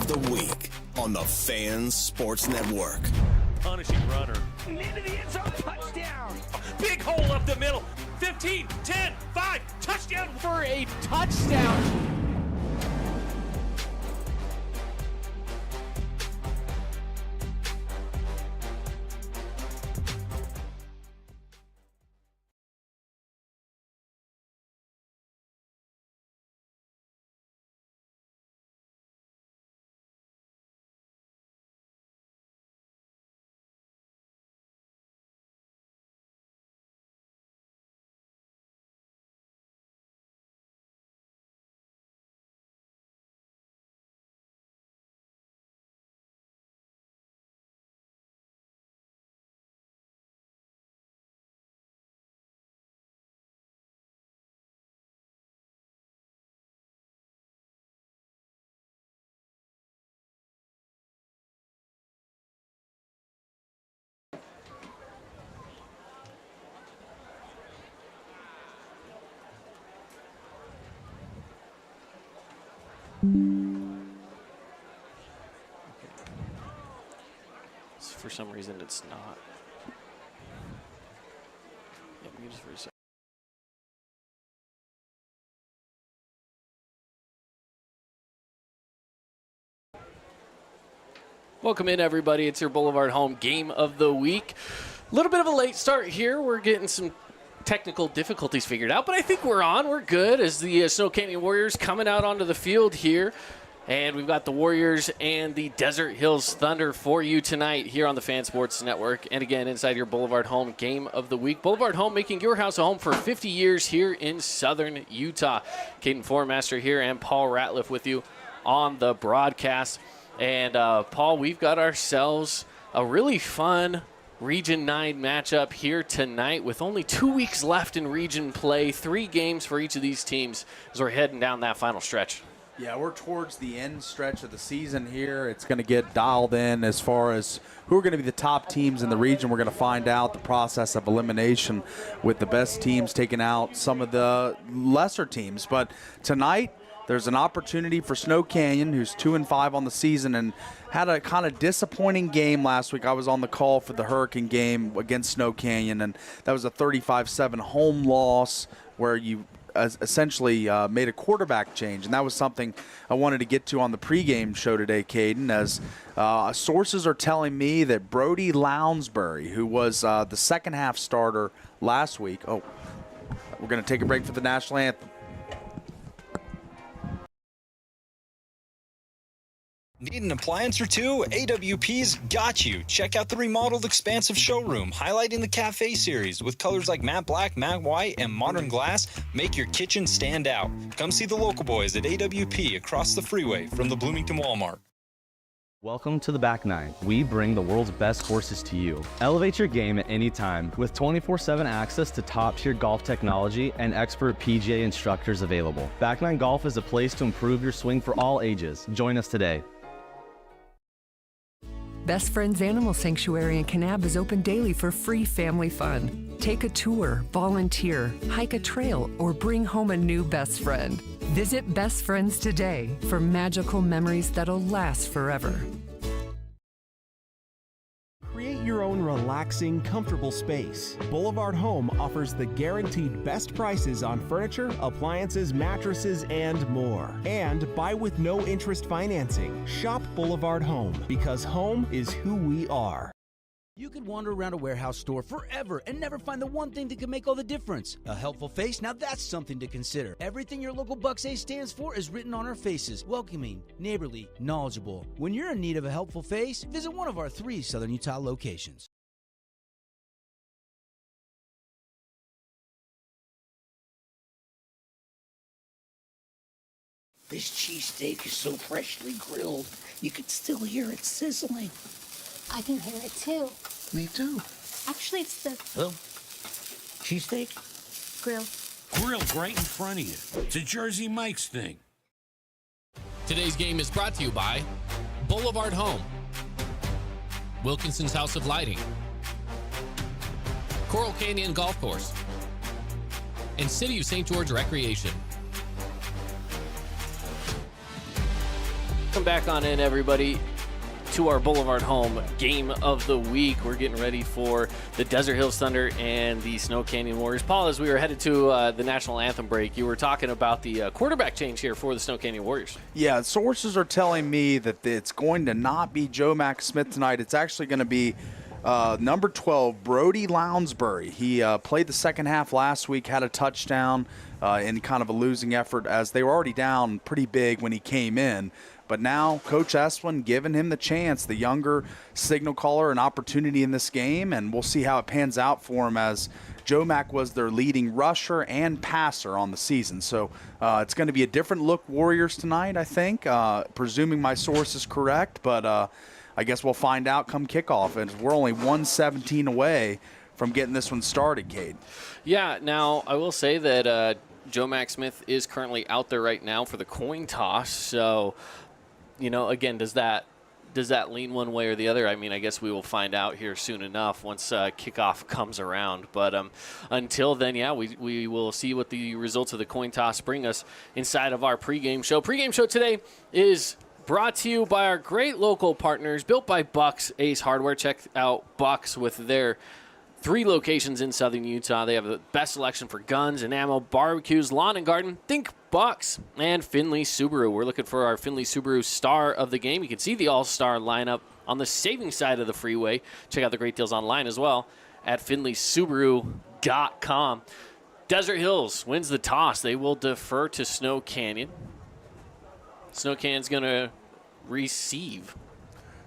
of the week on the Fans Sports Network. Punishing runner. Into the end zone, touchdown. Big hole up the middle. 15, 10, 5, touchdown. For a touchdown. For some reason, it's not. Yeah, we can just reset. Welcome in, everybody. It's your Boulevard Home Game of the Week. A little bit of a late start here. We're getting some technical difficulties figured out, but I think we're on. We're good as the Snow Canyon Warriors coming out onto the field here. And we've got the Warriors and the Desert Hills Thunder for you tonight here on the Fan Sports Network. And again, inside your Boulevard Home Game of the Week. Boulevard Home making your house a home for 50 years here in southern Utah. Caden Formaster here and Paul Ratliff with you on the broadcast. And Paul, we've got ourselves a really fun Region 9 matchup here tonight with only 2 weeks left in region play. 3 games for each of these teams as we're heading down that final stretch. Yeah, we're towards the end stretch of the season here. It's going to get dialed in as far as who are going to be the top teams in the region. We're going to find out the process of elimination with the best teams taking out some of the lesser teams. But tonight, there's an opportunity for Snow Canyon, who's 2-5 on the season and had a kind of disappointing game last week. I was on the call for the Hurricane game against Snow Canyon, and that was a 35-7 home loss where you essentially made a quarterback change, and that was something I wanted to get to on the pregame show today, Caden, as sources are telling me that Brody Lounsbury, who was the second half starter last week, we're going to take a break for the national anthem. Need an appliance or two? AWP's got you. Check out the remodeled expansive showroom, highlighting the Cafe series with colors like matte black, matte white, and modern glass. Make your kitchen stand out. Come see the local boys at AWP across the freeway from the Bloomington Walmart. Welcome to the Back Nine. We bring the world's best courses to you. Elevate your game at any time with 24/7 access to top-tier golf technology and expert PGA instructors available. Back Nine Golf is a place to improve your swing for all ages. Join us today. Best Friends Animal Sanctuary in Kanab is open daily for free family fun. Take a tour, volunteer, hike a trail, or bring home a new best friend. Visit Best Friends today for magical memories that'll last forever. Create your own relaxing, comfortable space. Boulevard Home offers the guaranteed best prices on furniture, appliances, mattresses, and more. And buy with no interest financing. Shop Boulevard Home, because home is who we are. You could wander around a warehouse store forever and never find the one thing that could make all the difference. A helpful face? Now that's something to consider. Everything your local Bucks A stands for is written on our faces. Welcoming, neighborly, knowledgeable. When you're in need of a helpful face, visit one of our 3 Southern Utah locations. This cheesesteak is so freshly grilled, you can still hear it sizzling. I can hear it too. Me too. Actually, it's the Hello? Cheesesteak? grill. Grilled right in front of you. It's a Jersey Mike's thing. Today's game is brought to you by Boulevard Home, Wilkinson's House of Lighting, Coral Canyon Golf Course, and City of St. George Recreation. Welcome back on in, everybody, to our Boulevard Home Game of the Week. We're getting ready for the Desert Hills Thunder and the Snow Canyon Warriors. Paul, as we were headed to the National Anthem break, you were talking about the quarterback change here for the Snow Canyon Warriors. Yeah, sources are telling me that it's going to not be Joe Mack Smith tonight. It's actually going to be number 12, Brody Lounsbury. He played the second half last week, had a touchdown in kind of a losing effort as they were already down pretty big when he came in. But now Coach Esplin giving him the chance, the younger signal caller, an opportunity in this game, and we'll see how it pans out for him as Joe Mack was their leading rusher and passer on the season. So it's going to be a different look Warriors tonight, I think, presuming my source is correct. But I guess we'll find out come kickoff. And we're only 117 away from getting this one started, Cade. Yeah, now I will say that Joe Mack Smith is currently out there right now for the coin toss. So, you know, again, does that lean one way or the other? I mean, I guess we will find out here soon enough once kickoff comes around. But until then, yeah, we will see what the results of the coin toss bring us inside of our pregame show. Pregame show today is brought to you by our great local partners, built by Bucks Ace Hardware. Check out Bucks with their 3 locations in southern Utah. They have the best selection for guns and ammo, barbecues, lawn and garden. Think Bucks. And Findlay Subaru. We're looking for our Findlay Subaru star of the game. You can see the all-star lineup on the savings side of the freeway. Check out the great deals online as well at FindlaySubaru.com. Desert Hills wins the toss. They will defer to Snow Canyon. Snow Canyon's going to receive.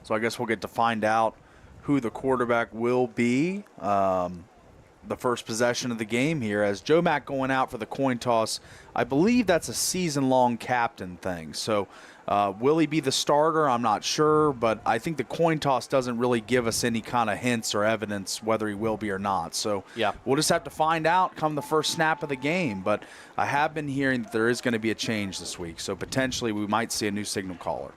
So I guess we'll get to find out who the quarterback will be the first possession of the game here, as Joe Mack going out for the coin toss. I believe that's a season-long captain thing. So will he be the starter? I'm not sure, but I think the coin toss doesn't really give us any kind of hints or evidence whether he will be or not. So yeah, we'll just have to find out come the first snap of the game. But I have been hearing that there is going to be a change this week, so potentially we might see a new signal caller.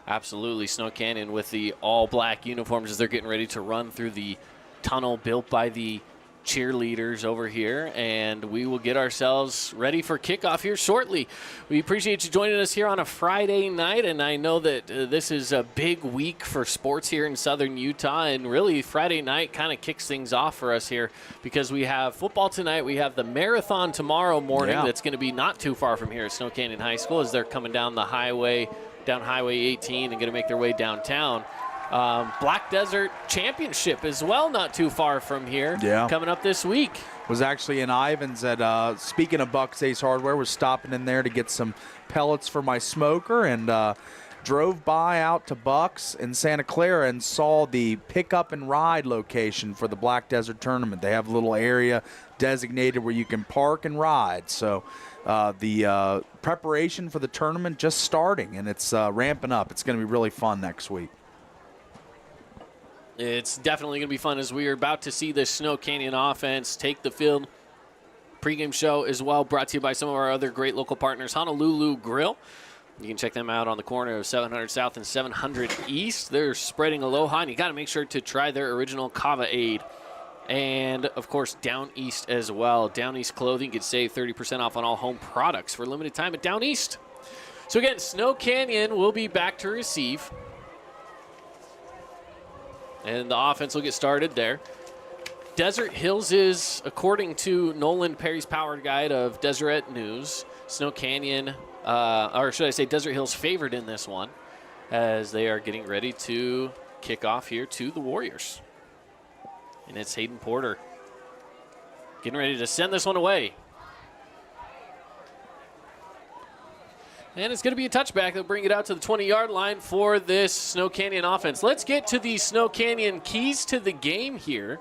Absolutely. Snow Canyon with the all-black uniforms as they're getting ready to run through the tunnel built by the cheerleaders over here, and we will get ourselves ready for kickoff here shortly. We appreciate you joining us here on a Friday night, and I know that this is a big week for sports here in southern Utah, and really Friday night kind of kicks things off for us here because we have football tonight. We have the marathon tomorrow morning that's going to be not too far from here at Snow Canyon High School as they're coming down the highway, down Highway 18, and going to make their way downtown. Black Desert Championship as well, not too far from here, coming up this week. Was actually in Ivans at, speaking of Bucks Ace Hardware, was stopping in there to get some pellets for my smoker, and drove by out to Bucks in Santa Clara and saw the pick-up and ride location for the Black Desert Tournament. They have a little area designated where you can park and ride. So the preparation for the tournament just starting, and it's ramping up. It's going to be really fun next week. It's definitely going to be fun as we are about to see the Snow Canyon offense take the field. Pregame show as well, brought to you by some of our other great local partners, Honolulu Grill. You can check them out on the corner of 700 South and 700 East. They're spreading aloha, and you got to make sure to try their original Kava Aid. And, of course, Down East as well. Down East Clothing can save 30% off on all home products for a limited time at Down East. So, again, Snow Canyon will be back to receive. And the offense will get started there. Desert Hills is, according to Nolan Perry's power guide of Deseret News, Snow Canyon, or should I say Desert Hills favored in this one as they are getting ready to kick off here to the Warriors. And it's Hayden Porter getting ready to send this one away. And it's going to be a touchback. They'll bring it out to the 20-yard line for this Snow Canyon offense. Let's get to the Snow Canyon keys to the game here.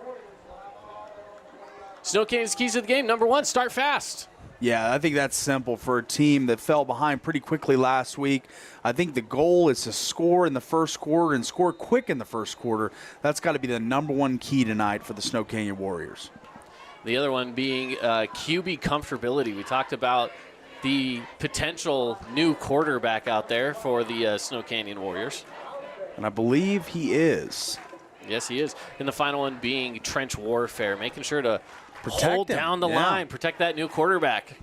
Snow Canyon's keys to the game. Number 1, start fast. Yeah, I think that's simple for a team that fell behind pretty quickly last week. I think the goal is to score in the first quarter and score quick in the first quarter. That's got to be the number 1 key tonight for the Snow Canyon Warriors. The other one being QB comfortability. We talked about the potential new quarterback out there for the Snow Canyon Warriors. And I believe he is. Yes, he is. And the final one being trench warfare, making sure to hold down the Yeah. line, protect that new quarterback.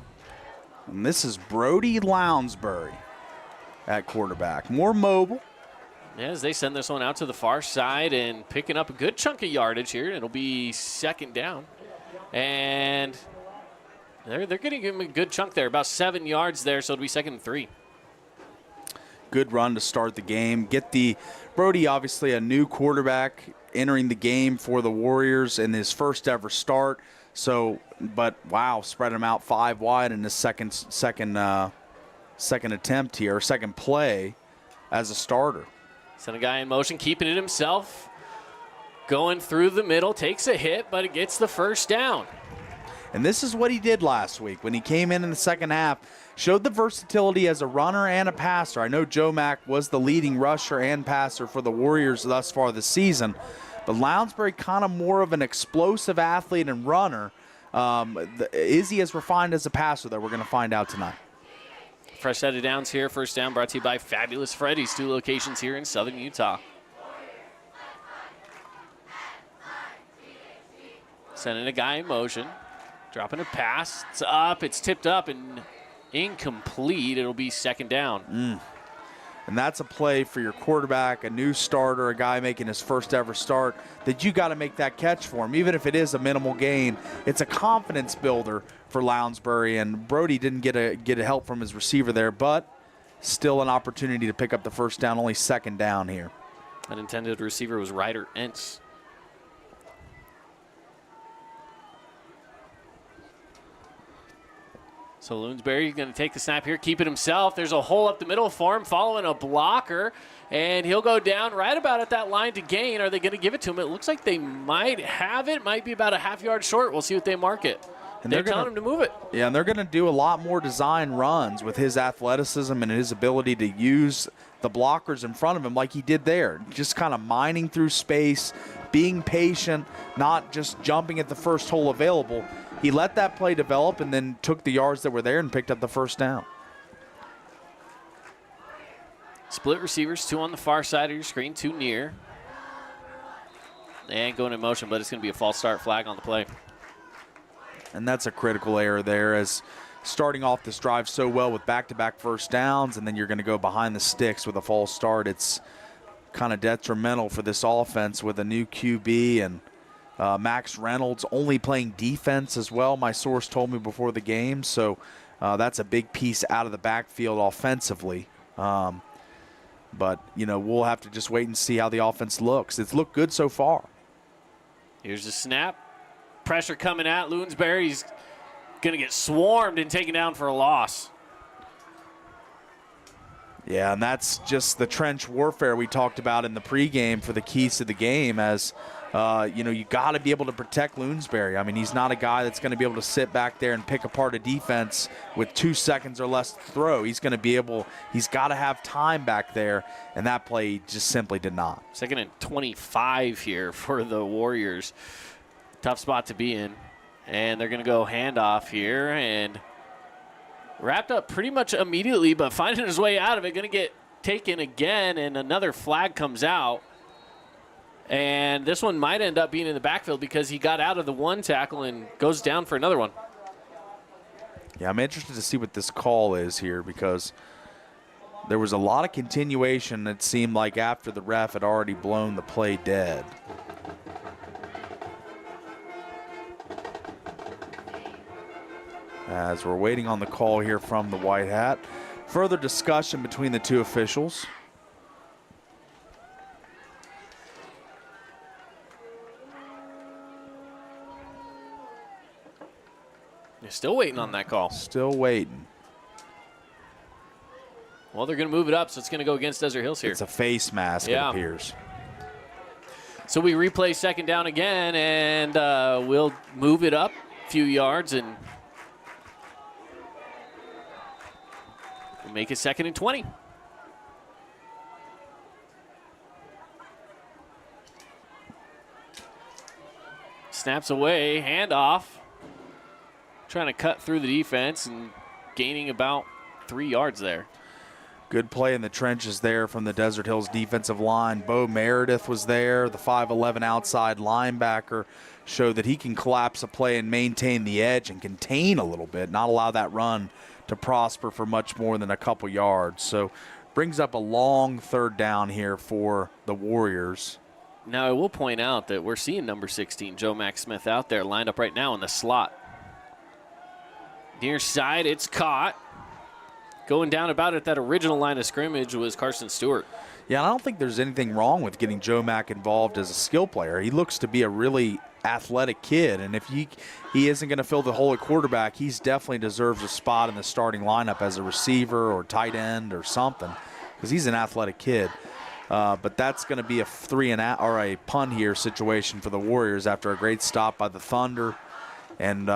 And this is Brody Lounsbury. at quarterback. More mobile. As they send this one out to the far side and picking up a good chunk of yardage here. It'll be second down. And they're getting him a good chunk there, about 7 yards there, so it'll be 2nd and 3. Good run to start the game. Brody, obviously a new quarterback entering the game for the Warriors in his first ever start. So, but wow, spread him out 5 wide in his second attempt here, second play as a starter. Send a guy in motion, keeping it himself. Going through the middle, takes a hit, but it gets the first down. And this is what he did last week when he came in the second half. Showed the versatility as a runner and a passer. I know Joe Mack was the leading rusher and passer for the Warriors thus far this season. But Lounsbury kind of more of an explosive athlete and runner. Is he as refined as a passer that we're going to find out tonight? Fresh set of downs here. First down brought to you by Fabulous Freddy's, 2 locations here in southern Utah. Sending a guy in motion. Dropping a pass. It's up. It's tipped up and incomplete. It'll be second down. And that's a play for your quarterback, a new starter, a guy making his first ever start, that you got to make that catch for him. Even if it is a minimal gain, it's a confidence builder for Lounsbury. And Brody didn't get a help from his receiver there, but still an opportunity to pick up the first down, only second down here. An intended receiver was Ryder Entz. So Lounsbury going to take the snap here, keep it himself. There's a hole up the middle for him, following a blocker, and he'll go down right about at that line to gain. Are they going to give it to him? It looks like they might have it. Might be about a half yard short. We'll see what they mark it. And they're telling him to move it. Yeah, and they're going to do a lot more design runs with his athleticism and his ability to use the blockers in front of him like he did there. Just kind of mining through space, being patient, not just jumping at the first hole available. He let that play develop and then took the yards that were there and picked up the first down. Split receivers, 2 on the far side of your screen, 2 near. And going in motion, but it's going to be a false start flag on the play. And that's a critical error there, as starting off this drive so well with back-to-back first downs, and then you're going to go behind the sticks with a false start. It's kind of detrimental for this offense with a new QB and Max Reynolds only playing defense as well, my source told me before the game. So that's a big piece out of the backfield offensively. But, we'll have to just wait and see how the offense looks. It's looked good so far. Here's the snap. Pressure coming at Lounsbury. He's going to get swarmed and taken down for a loss. Yeah, and that's just the trench warfare we talked about in the pregame for the keys to the game, as you got to be able to protect Lounsbury. I mean, he's not a guy that's going to be able to sit back there and pick apart a defense with 2 seconds or less to throw. He's got to have time back there, and that play just simply did not. 2nd and 25 here for the Warriors. Tough spot to be in. And they're going to go handoff here, and wrapped up pretty much immediately, but finding his way out of it, going to get taken again, and another flag comes out. And this one might end up being in the backfield because he got out of the one tackle and goes down for another one. Yeah, I'm interested to see what this call is here, because there was a lot of continuation. It seemed like after the ref had already blown the play dead. As we're waiting on the call here from the White Hat. Further discussion between the two officials. You're still waiting on that call. Still waiting. Well, they're going to move it up, so it's going to go against Desert Hills here. It's a face mask, yeah. It appears. So we replay second down again, and we'll move it up a few yards and we'll make it 2nd and 20. Snaps away, handoff. Trying to cut through the defense and gaining about 3 yards there. Good play in the trenches there from the Desert Hills defensive line. Bo Meredith was there. The 5'11" outside linebacker showed that he can collapse a play and maintain the edge and contain a little bit, not allow that run to prosper for much more than a couple yards. So brings up a long third down here for the Warriors. Now, I will point out that we're seeing number 16, Joe Max Smith, out there lined up right now in the slot. Near side, it's caught. Going down about at that original line of scrimmage was Carson Stewart. Yeah, I don't think there's anything wrong with getting Joe Mack involved as a skill player. He looks to be a really athletic kid, and if he isn't going to fill the hole at quarterback, he's definitely deserves a spot in the starting lineup as a receiver or tight end or something, because he's an athletic kid. But that's going to be a punt here situation for the Warriors after a great stop by the Thunder. And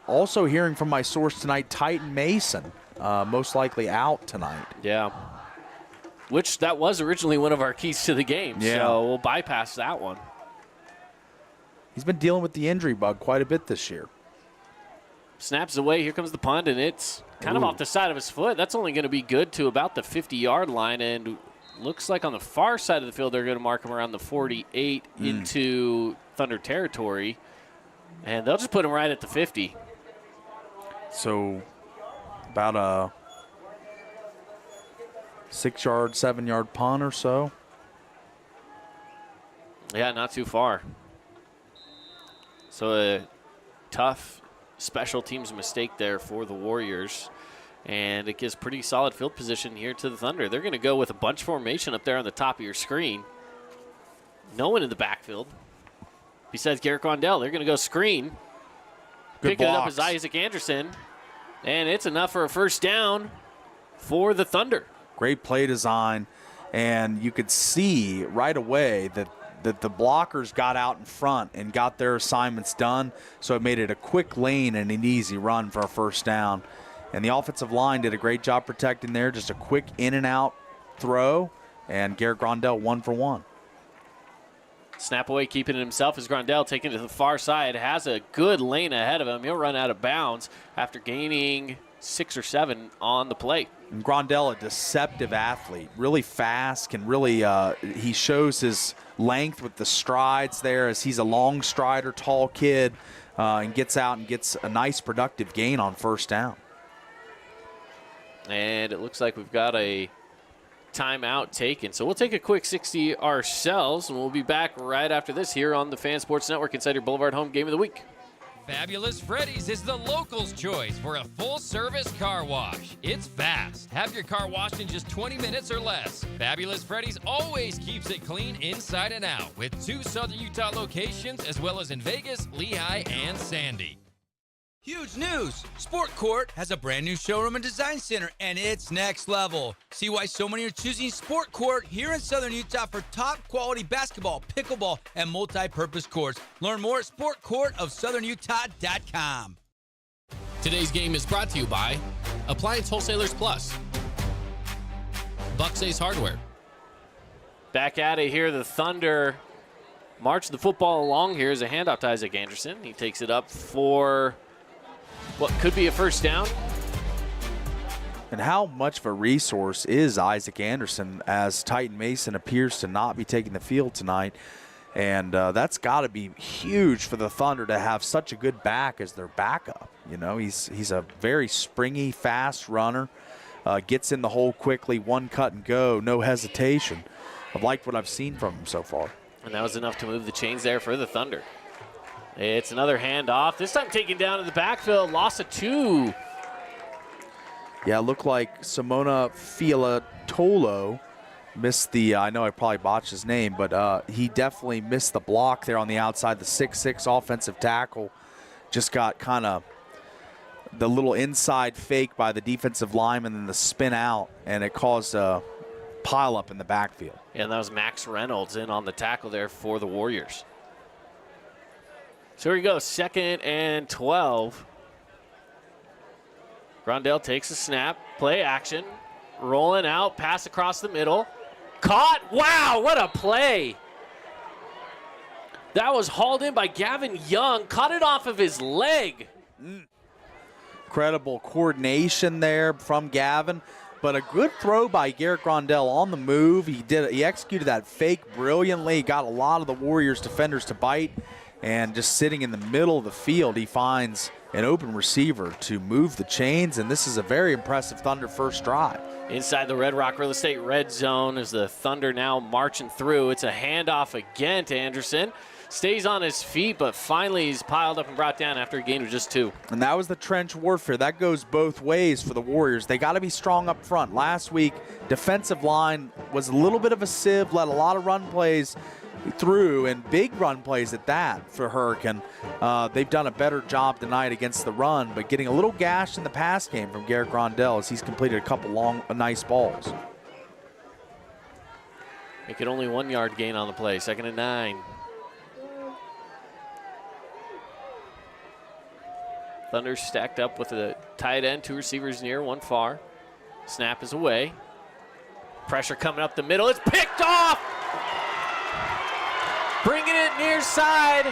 also hearing from my source tonight, Titan Mason most likely out tonight. Yeah. Which that was originally one of our keys to the game. Yeah. So we'll bypass that one. He's been dealing with the injury bug quite a bit this year. Snaps away. Here comes the punt, and it's kind of off the side of his foot. That's only going to be good to about the 50-yard line, and looks like on the far side of the field they're going to mark him around the 48 into Thunder territory, and they'll just put him right at the 50. So about a 6-yard, 7-yard punt or so. Yeah, not too far. So a tough special teams mistake there for the Warriors. And it gives pretty solid field position here to the Thunder. They're going to go with a bunch formation up there on the top of your screen. No one in the backfield besides Garrett Grondell. They're going to go screen. Picking it up is Isaac Anderson. And it's enough for a first down for the Thunder. Great play design. And you could see right away that the blockers got out in front and got their assignments done. So it made it a quick lane and an easy run for a first down. And the offensive line did a great job protecting there. Just a quick in and out throw. And Garrett Grondell 1 for 1. Snap away, keeping it himself as Grondell taking it to the far side. Has a good lane ahead of him. He'll run out of bounds after gaining 6 or 7 on the play. And Grondell, a deceptive athlete, really fast, can really, he shows his length with the strides there as he's a long strider, tall kid, and gets out and gets a nice productive gain on first down. And it looks like we've got a timeout taken. So we'll take a quick 60 ourselves, and we'll be back right after this here on the Fan Sports Network inside your Boulevard Home Game of the Week. Fabulous Freddy's is the locals' choice for a full-service car wash. It's fast. Have your car washed in just 20 minutes or less. Fabulous Freddy's always keeps it clean inside and out with 2 Southern Utah locations as well as in Vegas, Lehigh, and Sandy. Huge news! Sport Court has a brand new showroom and design center, and it's next level. See why so many are choosing Sport Court here in Southern Utah for top quality basketball, pickleball, and multi-purpose courts. Learn more at sportcourtofsouthernutah.com. Today's game is brought to you by Appliance Wholesalers Plus, Bucks Ace Hardware. Back at it here, the Thunder march the football along here as a handoff to Isaac Anderson. He takes it up for what could be a first down. And how much of a resource is Isaac Anderson as Titan Mason appears to not be taking the field tonight? And that's got to be huge for the Thunder to have such a good back as their backup. You know, he's a very springy, fast runner, gets in the hole quickly, one cut and go, no hesitation. I've liked what I've seen from him so far. And that was enough to move the chains there for the Thunder. It's another handoff, this time taken down in the backfield, loss of 2. Yeah, it looked like Simona Filatolo missed the, I know I probably botched his name, but he definitely missed the block there on the outside. The 6'6" offensive tackle just got kind of the little inside fake by the defensive lineman and the spin out, and it caused a pile up in the backfield. Yeah, and that was Max Reynolds in on the tackle there for the Warriors. So here we go, 2nd and 12. Grondell takes a snap, play action, rolling out, pass across the middle. Caught, wow, what a play. That was hauled in by Gavin Young, caught it off of his leg. Incredible coordination there from Gavin, but a good throw by Garrett Grondell on the move. He executed that fake brilliantly, got a lot of the Warriors defenders to bite. And just sitting in the middle of the field, he finds an open receiver to move the chains, and this is a very impressive Thunder first drive. Inside the Red Rock Real Estate red zone as the Thunder now marching through. It's a handoff again to Anderson. Stays on his feet, but finally he's piled up and brought down after a gain of just 2. And that was the trench warfare. That goes both ways for the Warriors. They got to be strong up front. Last week, defensive line was a little bit of a sieve, let a lot of run plays through, and big run plays at that for Hurricane. They've done a better job tonight against the run, but getting a little gashed in the pass game from Garrett Grondell as he's completed a couple nice balls. Make it only 1 yard gain on the play. 2nd and 9. Thunder stacked up with a tight end, 2 receivers near, 1 far. Snap is away. Pressure coming up the middle. It's picked off! Bringing it near side.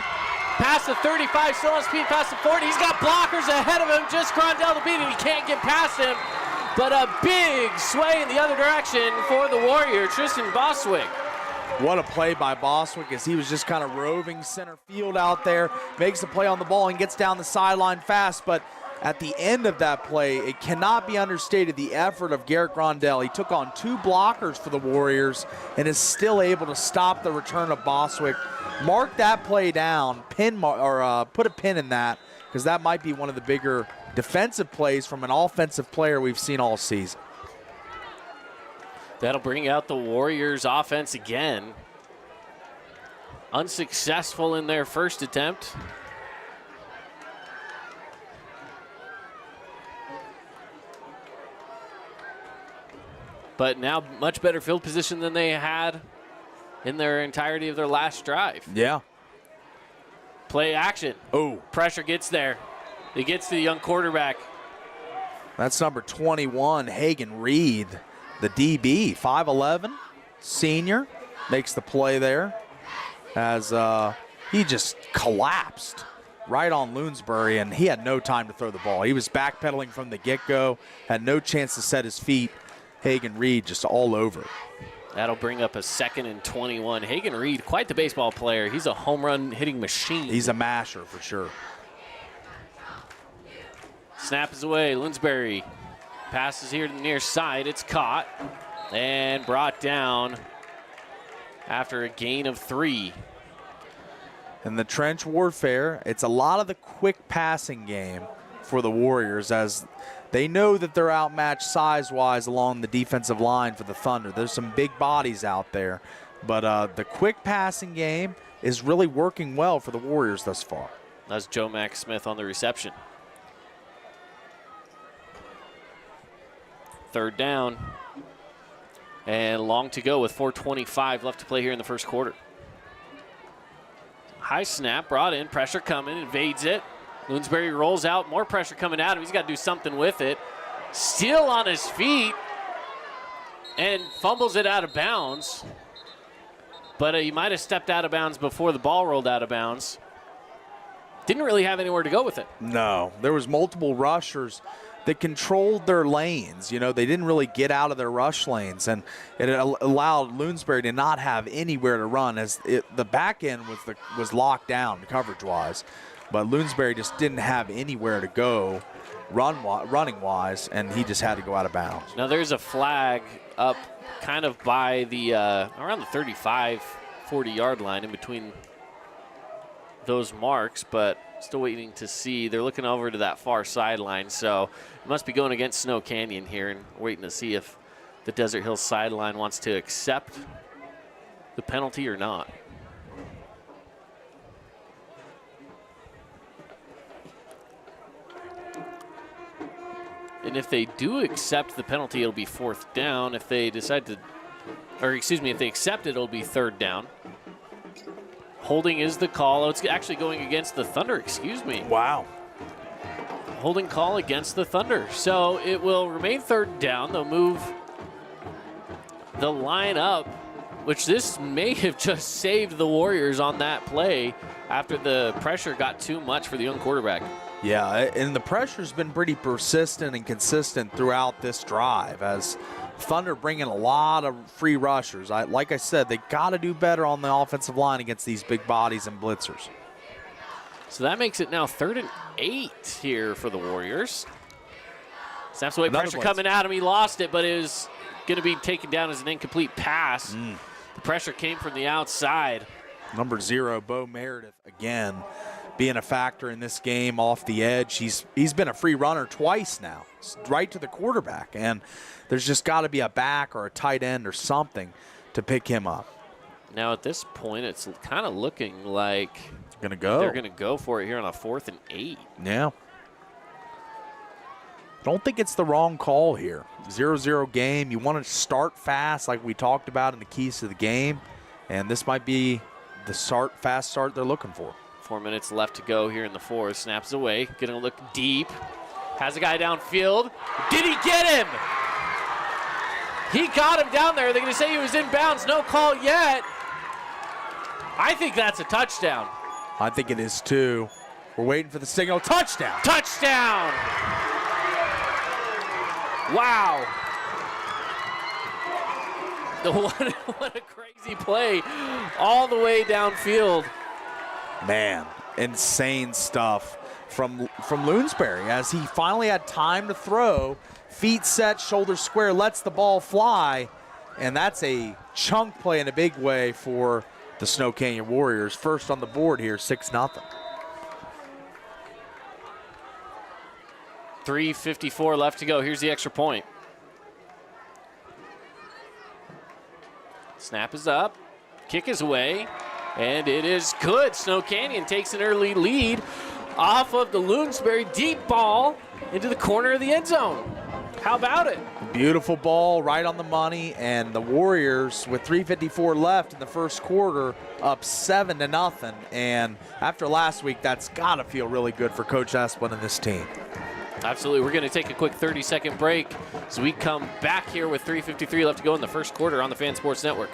Past the 35, still on speed past the 40. He's got blockers ahead of him. Just Grondell to beat him. He can't get past him. But a big sway in the other direction for the Warrior, Tristan Boswick. What a play by Boswick as he was just kind of roving center field out there. Makes the play on the ball and gets down the sideline fast. But at the end of that play, it cannot be understated the effort of Garrett Grondell. He took on 2 blockers for the Warriors and is still able to stop the return of Boswick. Mark that play down, put a pin in that, because that might be one of the bigger defensive plays from an offensive player we've seen all season. That'll bring out the Warriors offense again. Unsuccessful in their first attempt. But now much better field position than they had in their entirety of their last drive. Yeah. Play action. Oh. Pressure gets there. It gets to the young quarterback. That's number 21, Hagen Reed, the DB, 5'11", senior, makes the play there as he just collapsed right on Loonsbury, and he had no time to throw the ball. He was backpedaling from the get-go, had no chance to set his feet. Hagen Reed just all over it. That'll bring up a 2nd and 21. Hagen Reed, quite the baseball player. He's a home run hitting machine. He's a masher for sure. Snap is away. Loonsbury passes here to the near side. It's caught and brought down after a gain of 3. In the trench warfare, it's a lot of the quick passing game for the Warriors as they know that they're outmatched size-wise along the defensive line for the Thunder. There's some big bodies out there, but the quick passing game is really working well for the Warriors thus far. That's Joe Mack Smith on the reception. 3rd down. And long to go with 4:25 left to play here in the first quarter. High snap, brought in, pressure coming, evades it. Loonsbury rolls out, more pressure coming at him. He's got to do something with it. Still on his feet and fumbles it out of bounds. But he might have stepped out of bounds before the ball rolled out of bounds. Didn't really have anywhere to go with it. No, there was multiple rushers that controlled their lanes. You know, they didn't really get out of their rush lanes, and it allowed Loonsbury to not have anywhere to run as the back end was locked down coverage-wise. But Loonsbury just didn't have anywhere to go running-wise, and he just had to go out of bounds. Now there's a flag up kind of by the around the 35, 40-yard line in between those marks, but still waiting to see. They're looking over to that far sideline, so it must be going against Snow Canyon here and waiting to see if the Desert Hills sideline wants to accept the penalty or not. And if they do accept the penalty, it'll be 4th down. If they decide to, if they accept it, it'll be 3rd down. Holding is the call. Oh, it's actually going against the Thunder, Wow. Holding call against the Thunder. So it will remain 3rd down. They'll move the line up, which this may have just saved the Warriors on that play after the pressure got too much for the young quarterback. Yeah, and the pressure's been pretty persistent and consistent throughout this drive as Thunder bringing a lot of free rushers. Like I said, they got to do better on the offensive line against these big bodies and blitzers. So that makes it now 3rd and 8 here for the Warriors. Snaps away, pressure coming at him. He lost it, but it was going to be taken down as an incomplete pass. The pressure came from the outside. Number 0, Bo Meredith, again, being a factor in this game off the edge. He's been a free runner twice now, right to the quarterback. And there's just got to be a back or a tight end or something to pick him up. Now at this point, it's kind of looking like they're going to go for it here on a 4th and 8. Yeah. Don't think it's the wrong call here. 0-0 game. You want to start fast like we talked about in the keys to the game. And this might be the fast start they're looking for. 4 minutes left to go here in the 4th. Snaps away. Going to look deep. Has a guy downfield. Did he get him? He got him down there. They're going to say he was in bounds. No call yet. I think that's a touchdown. I think it is too. We're waiting for the signal. Touchdown! Touchdown! Wow. What a crazy play all the way downfield. Man, insane stuff from Loonsbury as he finally had time to throw. Feet set, shoulders square, lets the ball fly. And that's a chunk play in a big way for the Snow Canyon Warriors. First on the board here, 6-0. 3:54 left to go. Here's the extra point. Snap is up. Kick is away. And it is good. Snow Canyon takes an early lead off of the Loonsbury deep ball into the corner of the end zone. How about it? Beautiful ball, right on the money, and the Warriors, with 3:54 left in the first quarter, up 7-0. And after last week, that's got to feel really good for Coach Esplin and this team. Absolutely. We're going to take a quick 30-second break as we come back here with 3:53 left to go in the first quarter on the Fan Sports Network.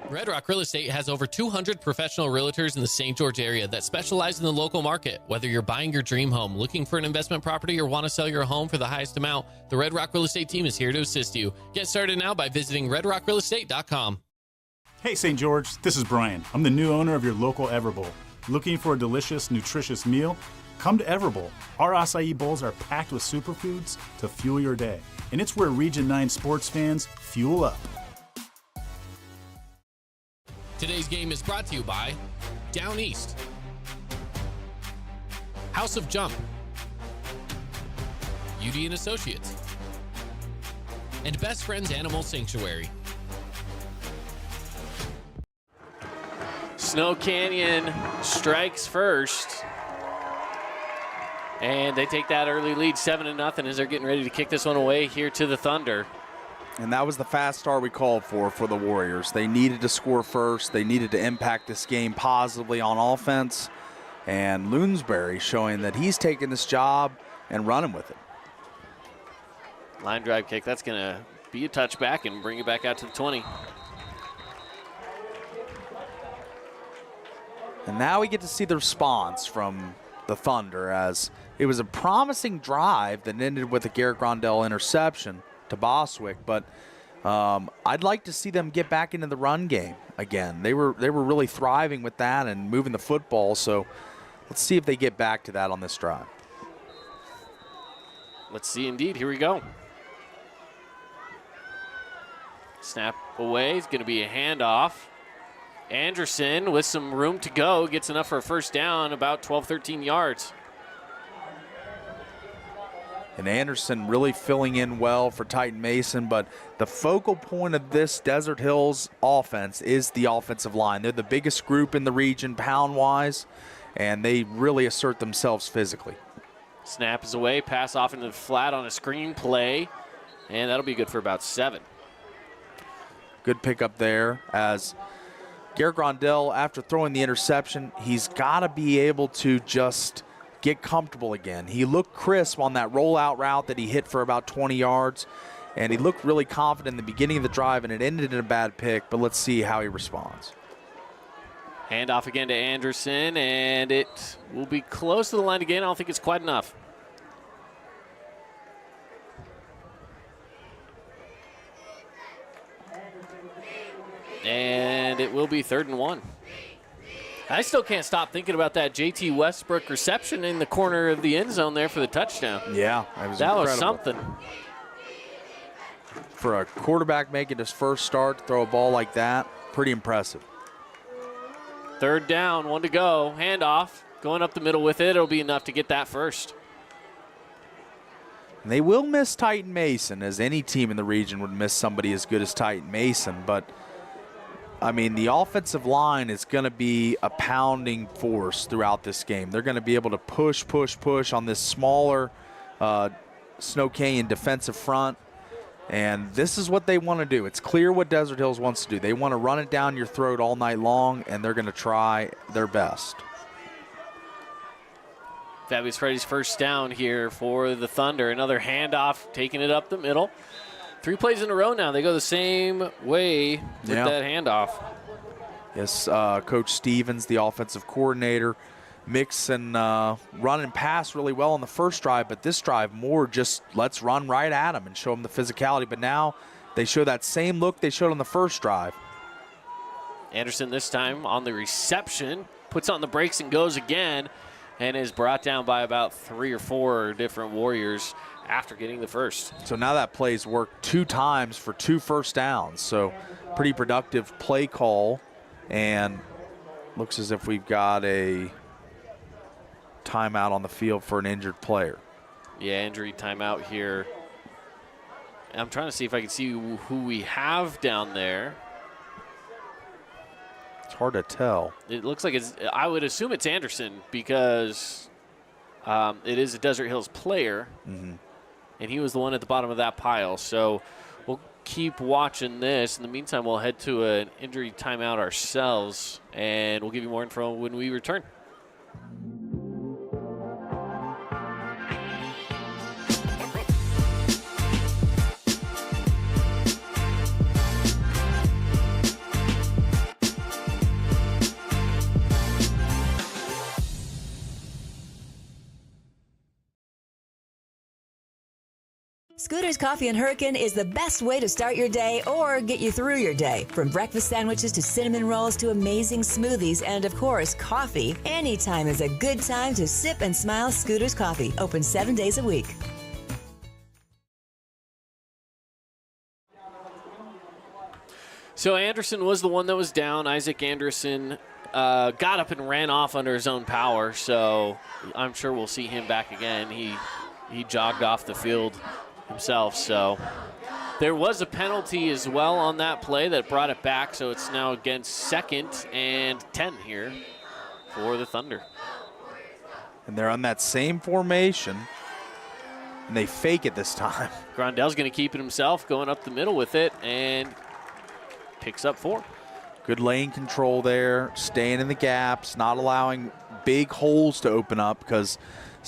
Red Rock Real Estate has over 200 professional realtors in the St. George area that specialize in the local market. Whether you're buying your dream home, looking for an investment property, or want to sell your home for the highest amount, the Red Rock Real Estate team is here to assist you. Get started now by visiting redrockrealestate.com. Hey, St. George, this is Brian. I'm the new owner of your local Everbowl. Looking for a delicious, nutritious meal? Come to Everbowl. Our acai bowls are packed with superfoods to fuel your day. And it's where Region 9 sports fans fuel up. Today's game is brought to you by Down East, House of Jump, UD & Associates, and Best Friends Animal Sanctuary. Snow Canyon strikes first. And they take that early lead, 7-0, as they're getting ready to kick this one away here to the Thunder. And that was the fast start we called for the Warriors. They needed to score first. They needed to impact this game positively on offense. And Loonsbury showing that he's taking this job and running with it. Line drive kick, that's going to be a touchback and bring it back out to the 20. And now we get to see the response from the Thunder, as it was a promising drive that ended with a Garrett Grondell interception to Boswick, but I'd like to see them get back into the run game again. They were really thriving with that and moving the football, so let's see if they get back to that on this drive. Let's see indeed. Here we go. Snap away. It's going to be a handoff. Anderson with some room to go gets enough for a first down, about 12-13 yards. And Anderson really filling in well for Titan Mason, but the focal point of this Desert Hills offense is the offensive line. They're the biggest group in the region pound-wise, and they really assert themselves physically. Snap is away, pass off into the flat on a screen play, and that'll be good for about 7. Good pickup there, as Garrett Grondell, after throwing the interception, he's got to be able to just get comfortable again. He looked crisp on that rollout route that he hit for about 20 yards, and he looked really confident in the beginning of the drive, and it ended in a bad pick, but let's see how he responds. Handoff again to Anderson, and it will be close to the line again. I don't think it's quite enough. And it will be 3rd and 1. I still can't stop thinking about that JT Westbrook reception in the corner of the end zone there for the touchdown. Yeah, that was something. For a quarterback making his first start, to throw a ball like that, pretty impressive. 3rd down, 1 to go. Handoff, going up the middle with it. It'll be enough to get that first. And they will miss Titan Mason, as any team in the region would miss somebody as good as Titan Mason. But, I mean, the offensive line is going to be a pounding force throughout this game. They're going to be able to push on this smaller Snow Canyon defensive front. And this is what they want to do. It's clear what Desert Hills wants to do. They want to run it down your throat all night long, and they're going to try their best. Fabulous Freddy's first down here for the Thunder. Another handoff, taking it up the middle. 3 plays in a row now. They go the same way with that handoff. Yes, Coach Stevens, the offensive coordinator, mix and run and pass really well on the first drive, but this drive more just let's run right at them and show them the physicality. But now they show that same look they showed on the first drive. Anderson this time on the reception, puts on the brakes and goes again, and is brought down by about 3 or 4 different Warriors after getting the first. So now that play's worked 2 times for 2 first downs. So pretty productive play call, and looks as if we've got a timeout on the field for an injured player. Yeah, injury timeout here. I'm trying to see if I can see who we have down there. It's hard to tell. It looks like I would assume it's Anderson because it is a Desert Hills player, and he was the one at the bottom of that pile. So we'll keep watching this. In the meantime, we'll head to an injury timeout ourselves, and we'll give you more info when we return. Scooter's Coffee and Hurricane is the best way to start your day or get you through your day. From breakfast sandwiches to cinnamon rolls to amazing smoothies and, of course, coffee, anytime is a good time to sip and smile. Scooter's Coffee, open 7 days a week. So Anderson was the one that was down. Isaac Anderson got up and ran off under his own power, so I'm sure we'll see him back again. He jogged off the field himself. So there was a penalty as well on that play that brought it back, so it's now against 2nd and 10 here for the Thunder. And they're on that same formation, and they fake it this time. Grondell's going to keep it himself, going up the middle with it, and picks up 4. Good lane control there, staying in the gaps, not allowing big holes to open up, because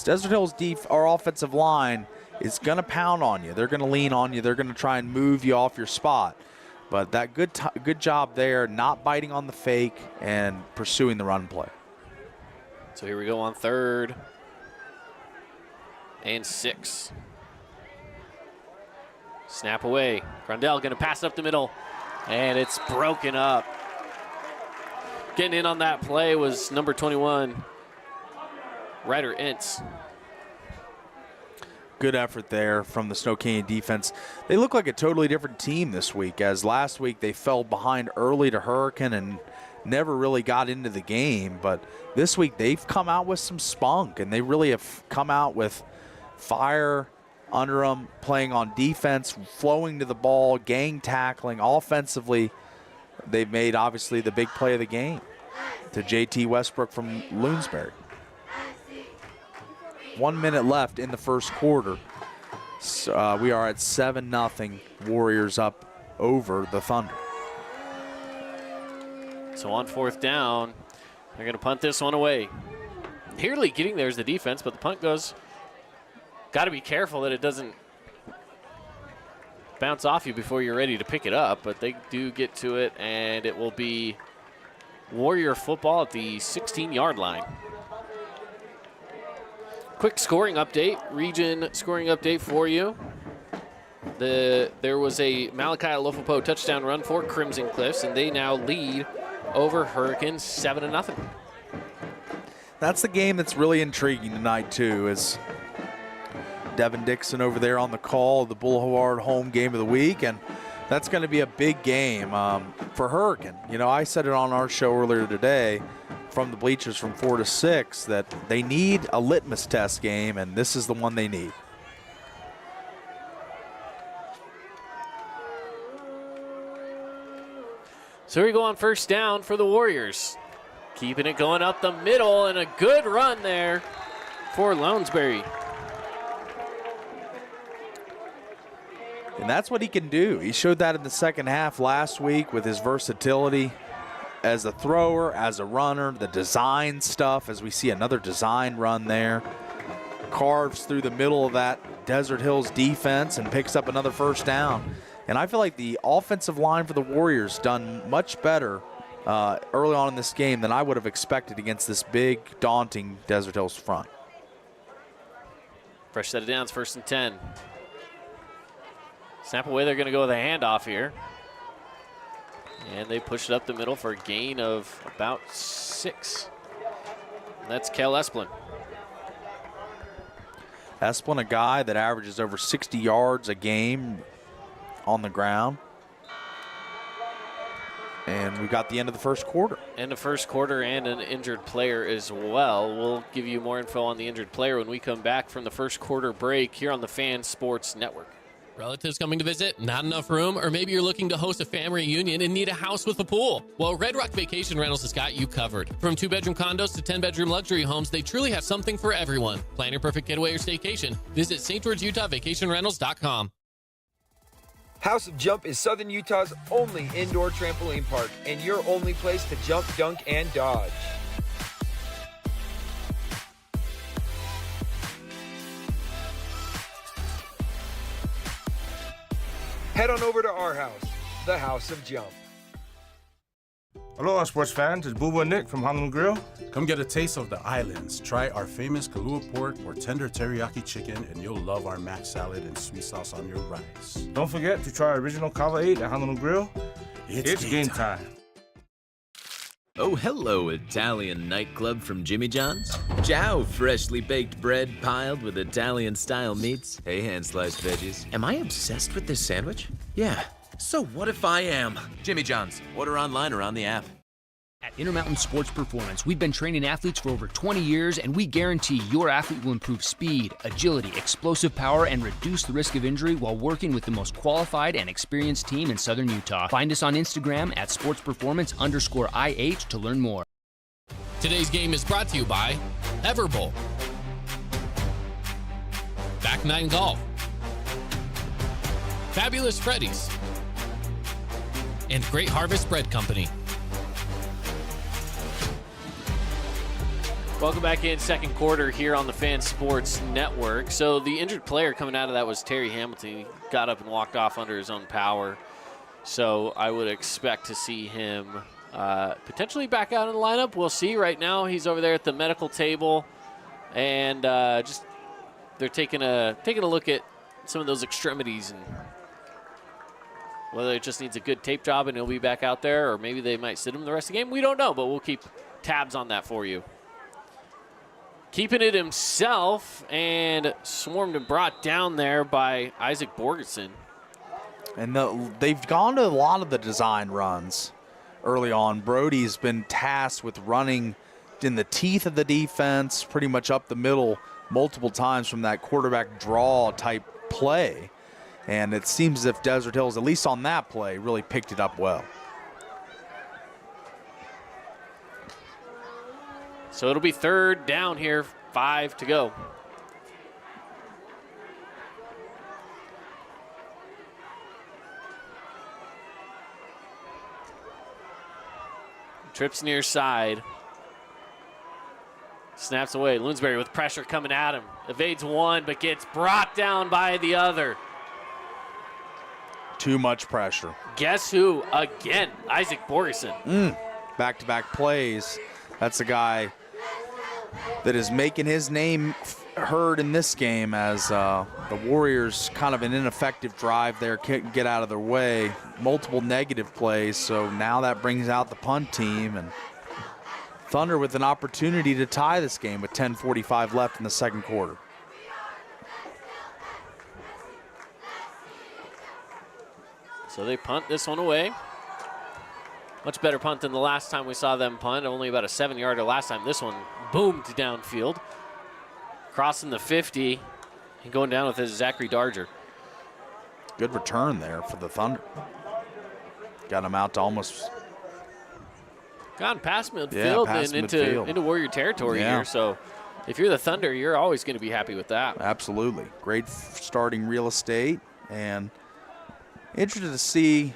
Desert Hills our offensive line is going to pound on you. They're going to lean on you. They're going to try and move you off your spot. But that good job there, not biting on the fake and pursuing the run play. So here we go on 3rd and 6. Snap away. Grondell going to pass up the middle, and it's broken up. Getting in on that play was number 21, Ryder Ince. Good effort there from the Snow Canyon defense. They look like a totally different team this week, as last week they fell behind early to Hurricane and never really got into the game. But this week they've come out with some spunk, and they really have come out with fire under them, playing on defense, flowing to the ball, gang tackling. Offensively, they've made obviously the big play of the game to JT Westbrook from Loonsbury. 1 minute left in the first quarter. So, we are at 7-0. Warriors up over the Thunder. So on 4th down, they're going to punt this one away. Nearly getting there is the defense, but the punt goes. Got to be careful that it doesn't bounce off you before you're ready to pick it up, but they do get to it, and it will be Warrior football at the 16-yard line. Quick scoring update, region scoring update for you. There was a Malachi Alofopo touchdown run for Crimson Cliffs, and they now lead over Hurricanes 7-0. That's the game that's really intriguing tonight, too, is Devin Dixon over there on the call, the Boulevard home game of the week, and that's going to be a big game for Hurricane. You know, I said it on our show earlier today from the bleachers from 4 to 6 that they need a litmus test game, and this is the one they need. So we go on first down for the Warriors. Keeping it going up the middle, and a good run there for Lounsbury. And that's what he can do. He showed that in the second half last week with his versatility as a thrower, as a runner, the design stuff, as we see another design run there. Carves through the middle of that Desert Hills defense and picks up another first down. And I feel like the offensive line for the Warriors done much better early on in this game than I would have expected against this big, daunting Desert Hills front. Fresh set of downs, 1st and 10. Snap away, they're going to go with a handoff here. And they push it up the middle for a gain of about 6. And that's Kel Esplin. Esplin, a guy that averages over 60 yards a game on the ground. And we got the end of the first quarter. End of first quarter and an injured player as well. We'll give you more info on the injured player when we come back from the first quarter break here on the Fan Sports Network. Relatives coming to visit, not enough room, or maybe you're looking to host a family reunion and need a house with a pool. Well, Red Rock Vacation Rentals has got you covered. From 2-bedroom condos to 10-bedroom luxury homes, they truly have something for everyone. Plan your perfect getaway or staycation. Visit St. George, Utah, vacationrentals.com. House of Jump is Southern Utah's only indoor trampoline park and your only place to jump, dunk, and dodge. Head on over to our house, the House of Jump. Aloha, sports fans. It's Boo and Nick from Honolulu Grill. Come get a taste of the islands. Try our famous Kahlua pork or tender teriyaki chicken, and you'll love our mac salad and sweet sauce on your rice. Don't forget to try our original Kava 8 at Honolulu Grill. It's game time. Oh, hello, Italian nightclub from Jimmy John's. Ciao, freshly baked bread piled with Italian-style meats. Hey, hand-sliced veggies. Am I obsessed with this sandwich? Yeah. So what if I am? Jimmy John's. Order online or on the app. At Intermountain Sports Performance, we've been training athletes for over 20 years, and we guarantee your athlete will improve speed, agility, explosive power, and reduce the risk of injury while working with the most qualified and experienced team in Southern Utah. Find us on Instagram at sportsperformance_IH to learn more. Today's game is brought to you by Everbowl, Back 9 Golf, Fabulous Freddy's, and Great Harvest Bread Company. Welcome back in second quarter here on the Fan Sports Network. So the injured player coming out of that was Terry Hamilton. He got up and walked off under his own power. So I would expect to see him potentially back out in the lineup. We'll see. Right now he's over there at the medical table, and just they're taking a look at some of those extremities and whether it just needs a good tape job and he'll be back out there, or maybe they might sit him the rest of the game. We don't know, but we'll keep tabs on that for you. Keeping it himself and swarmed and brought down there by Isaac Borgeson. And they've gone to a lot of the design runs early on. Brody's been tasked with running in the teeth of the defense, pretty much up the middle multiple times from that quarterback draw type play. And it seems as if Desert Hills, at least on that play, really picked it up well. So it'll be third down here, 5 to go. Trips near side. Snaps away. Lounsbury with pressure coming at him. Evades one, but gets brought down by the other. Too much pressure. Guess who? Again, Isaac Borgeson. Back-to-back plays. That's a guy that is making his name heard in this game as the Warriors kind of an ineffective drive there, can't get out of their way. Multiple negative plays, so now that brings out the punt team, and Thunder with an opportunity to tie this game with 10:45 left in the second quarter. So they punt this one away. Much better punt than the last time we saw them punt. Only about a 7-yarder last time. This one boomed downfield. Crossing the 50 and going down with his Zachary Darger. Good return there for the Thunder. Got him out to almost... Gone past midfield past and midfield. into Warrior territory here. So if you're the Thunder, you're always going to be happy with that. Absolutely. Great starting real estate. And interested to see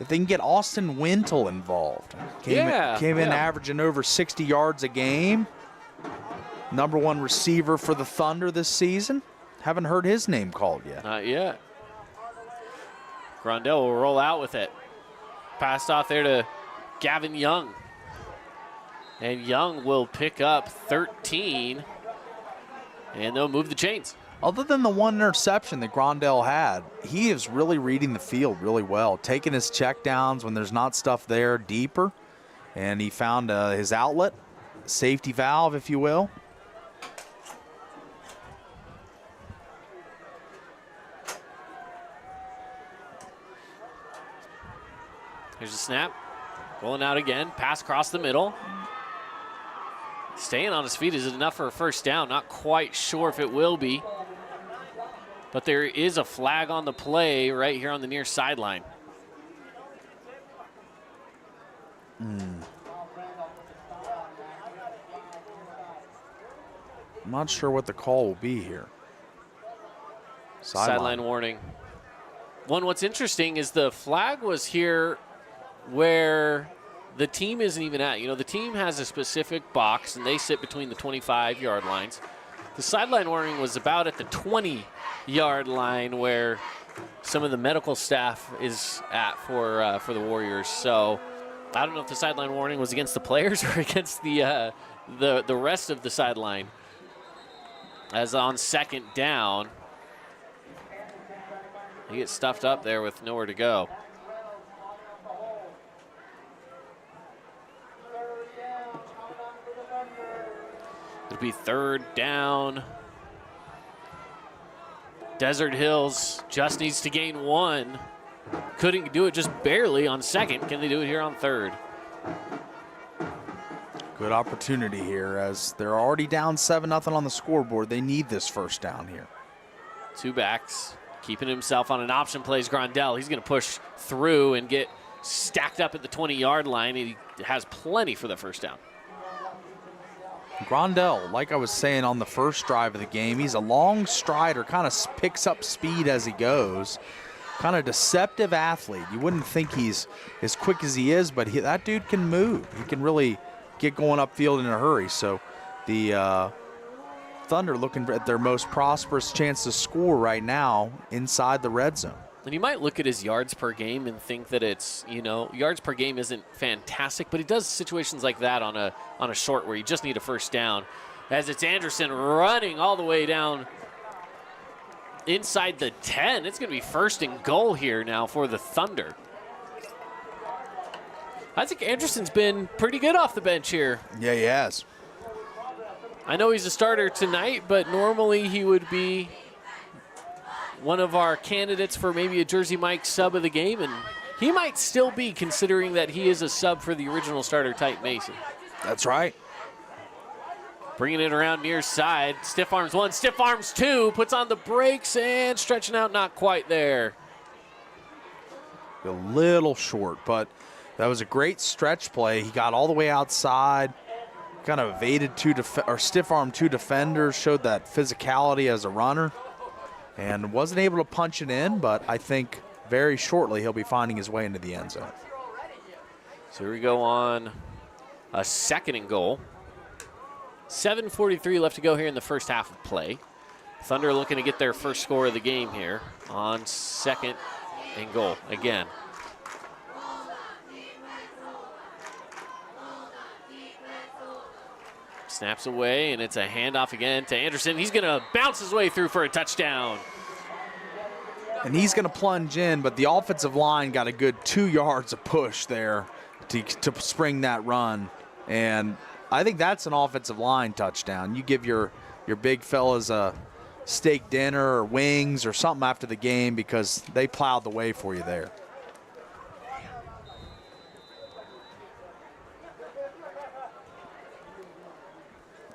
if they can get Austin Wintle involved. Came in averaging over 60 yards a game. #1 receiver for the Thunder this season. Haven't heard his name called yet. Not yet. Grondell will roll out with it. Passed off there to Gavin Young. And Young will pick up 13. And they'll move the chains. Other than the one interception that Grondell had, he is really reading the field really well, taking his checkdowns when there's not stuff there deeper. And he found his outlet, safety valve, if you will. Here's a snap. Rolling out again. Pass across the middle. Staying on his feet. Is it enough for a first down? Not quite sure if it will be. But there is a flag on the play right here on the near sideline. I'm not sure what the call will be here. Sideline warning. What's interesting is the flag was here where the team isn't even at. You know, the team has a specific box, and they sit between the 25-yard lines. The sideline warning was about at the 20-yard line where some of the medical staff is at for the Warriors. So I don't know if the sideline warning was against the players or against the rest of the sideline. As on second down, he gets stuffed up there with nowhere to go. It'll be third down. Desert Hills just needs to gain 1. Couldn't do it, just barely on second. Can they do it here on third? Good opportunity here as they're already down 7-0 on the scoreboard. They need this first down here. Two backs, keeping himself on an option plays Grondell. He's going to push through and get stacked up at the 20-yard line. He has plenty for the first down. Grondell, like I was saying on the first drive of the game, he's a long strider, kind of picks up speed as he goes. Kind of deceptive athlete. You wouldn't think he's as quick as he is, but that dude can move. He can really get going upfield in a hurry. So the Thunder looking at their most prosperous chance to score right now inside the red zone. And you might look at his yards per game and think that it's, you know, yards per game isn't fantastic, but he does situations like that on a short where you just need a first down. As it's Anderson running all the way down inside the 10. It's going to be first and goal here now for the Thunder. I think Anderson's been pretty good off the bench here. Yeah, he has. I know he's a starter tonight, but normally he would be one of our candidates for maybe a Jersey Mike sub of the game, and he might still be, considering that he is a sub for the original starter, Type Mason. That's right. Bringing it around near side. Stiff arms 1, stiff arms 2, puts on the brakes and stretching out, not quite there. A little short, but that was a great stretch play. He got all the way outside, kind of evaded stiff arm 2 defenders, showed that physicality as a runner, and wasn't able to punch it in, but I think very shortly he'll be finding his way into the end zone. So here we go on a second and goal. 7:43 left to go here in the first half of play. Thunder looking to get their first score of the game here on second and goal again. Snaps away, and it's a handoff again to Anderson. He's going to bounce his way through for a touchdown. And he's going to plunge in, but the offensive line got a good 2 yards of push there to spring that run. And I think that's an offensive line touchdown. You give your big fellas a steak dinner or wings or something after the game because they plowed the way for you there.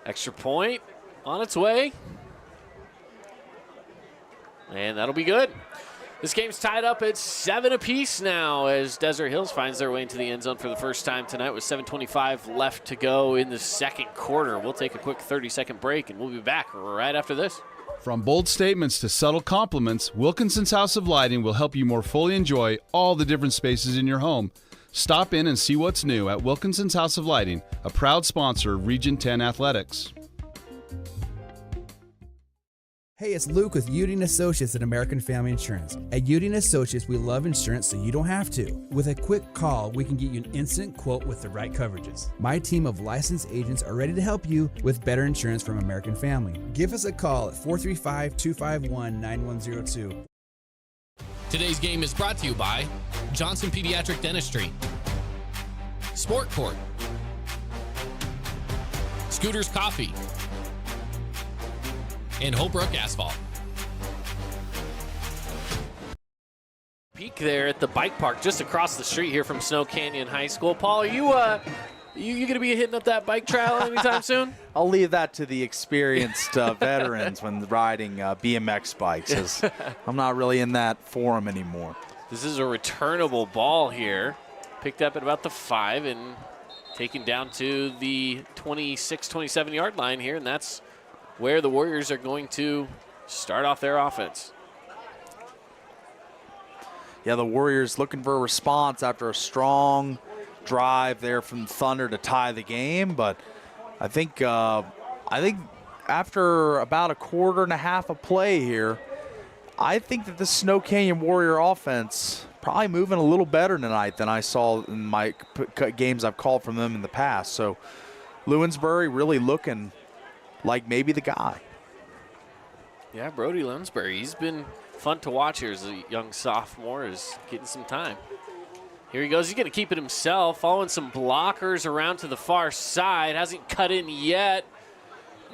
Extra point on its way. And that'll be good. This game's tied up at 7 apiece now as Desert Hills finds their way into the end zone for the first time tonight with 7:25 left to go in the second quarter. We'll take a quick 30-second break, and we'll be back right after this. From bold statements to subtle compliments, Wilkinson's House of Lighting will help you more fully enjoy all the different spaces in your home. Stop in and see what's new at Wilkinson's House of Lighting, a proud sponsor of Region 10 Athletics. Hey, it's Luke with Udine Associates at American Family Insurance. At Udine Associates, we love insurance so you don't have to. With a quick call, we can get you an instant quote with the right coverages. My team of licensed agents are ready to help you with better insurance from American Family. Give us a call at 435-251-9102. Today's game is brought to you by Johnson Pediatric Dentistry, Sport Court, Scooters Coffee, and Holbrook Asphalt. Peek there at the bike park just across the street here from Snow Canyon High School. Paul, are you going to be hitting up that bike trail anytime soon? I'll leave that to the experienced veterans when riding BMX bikes, as I'm not really in that forum anymore. This is a returnable ball here. Picked up at about the 5 and taken down to the 26, 27-yard line here, and that's where the Warriors are going to start off their offense. Yeah, the Warriors looking for a response after a strong drive there from Thunder to tie the game, but I think after about a quarter and a half of play here, I think that the Snow Canyon Warrior offense probably moving a little better tonight than I saw in my games I've called from them in the past. So Lewinsbury really looking like maybe the guy. Yeah, Brody Lewinsbury, he's been fun to watch here as a young sophomore, is getting some time. Here he goes. He's going to keep it himself, following some blockers around to the far side. Hasn't cut in yet,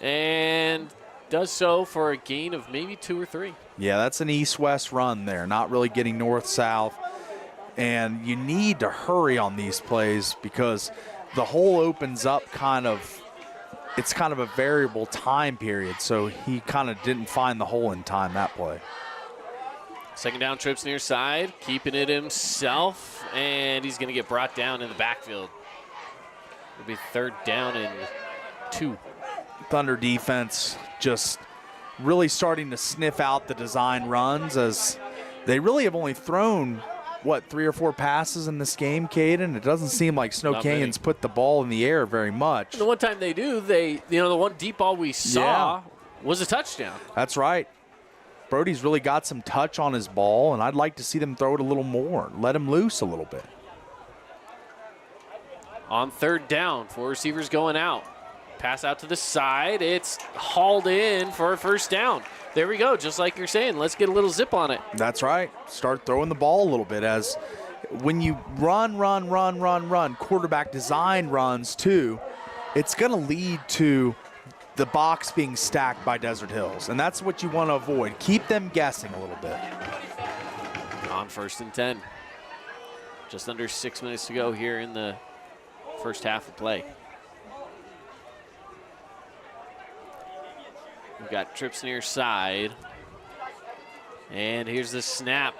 and does so for a gain of maybe 2 or 3. Yeah, that's an east-west run there, not really getting north-south. And you need to hurry on these plays because the hole opens up it's kind of a variable time period, so he kind of didn't find the hole in time that play. Second down, trips near side, keeping it himself, and he's going to get brought down in the backfield. It'll be 3rd down and 2. Thunder defense just really starting to sniff out the design runs, as they really have only thrown, 3 or 4 passes in this game, Caden? It doesn't seem like Snow Canyon's put the ball in the air very much. The one time they do, the one deep ball we saw was a touchdown. That's right. Brody's really got some touch on his ball, and I'd like to see them throw it a little more, let him loose a little bit. On 3rd down, 4 receivers going out. Pass out to the side. It's hauled in for a 1st down. There we go, just like you're saying. Let's get a little zip on it. That's right. Start throwing the ball a little bit, as when you run, quarterback design runs too, it's going to lead to the box being stacked by Desert Hills, and that's what you want to avoid. Keep them guessing a little bit. On 1st and 10. Just under 6 minutes to go here in the first half of play. We've got trips near side. And here's the snap.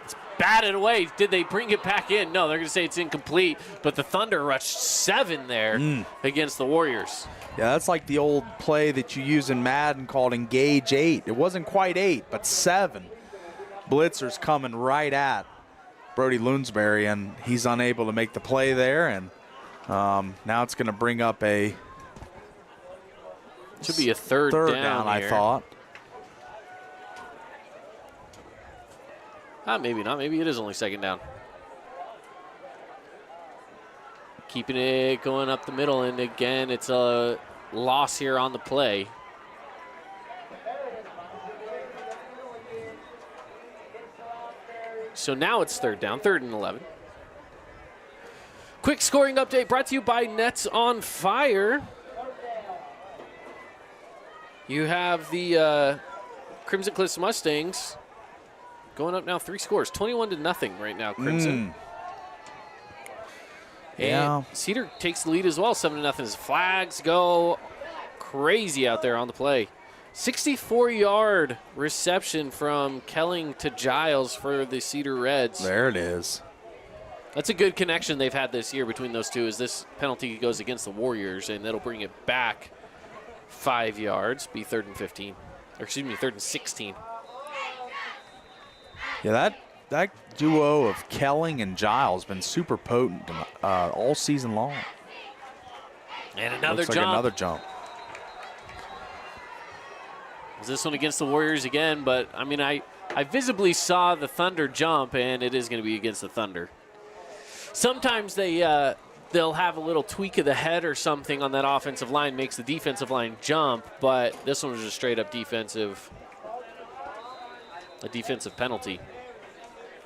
It's batted away. Did they bring it back in? No, they're going to say it's incomplete. But the Thunder rushed 7 there against the Warriors. Yeah, that's like the old play that you use in Madden called Engage 8. It wasn't quite 8, but 7. Blitzers coming right at Brody Lewinsbury, and he's unable to make the play there. And now it's going to bring up a... Should be a third down I thought. Maybe not. Maybe it is only 2nd down. Keeping it going up the middle, and again, it's a loss here on the play. So now it's 3rd down, 3rd and 11. Quick scoring update brought to you by Nets on Fire. You have the Crimson Cliffs Mustangs going up now 3 scores, 21-0 right now, Crimson. And Cedar takes the lead as well, 7-0 as flags go crazy out there on the play. 64-yard reception from Kelling to Giles for the Cedar Reds. There it is. That's a good connection they've had this year between those two, as this penalty goes against the Warriors, and that'll bring it back 5 yards, be 3rd and 15. Or excuse me, 3rd and 16. Yeah, that duo of Kelling and Giles has been super potent all season long. And another Looks jump. like another jump. This one against the Warriors again, but I mean, I visibly saw the Thunder jump, and it is going to be against the Thunder. Sometimes they'll have a little tweak of the head or something on that offensive line, makes the defensive line jump, but this one was just straight up a defensive penalty.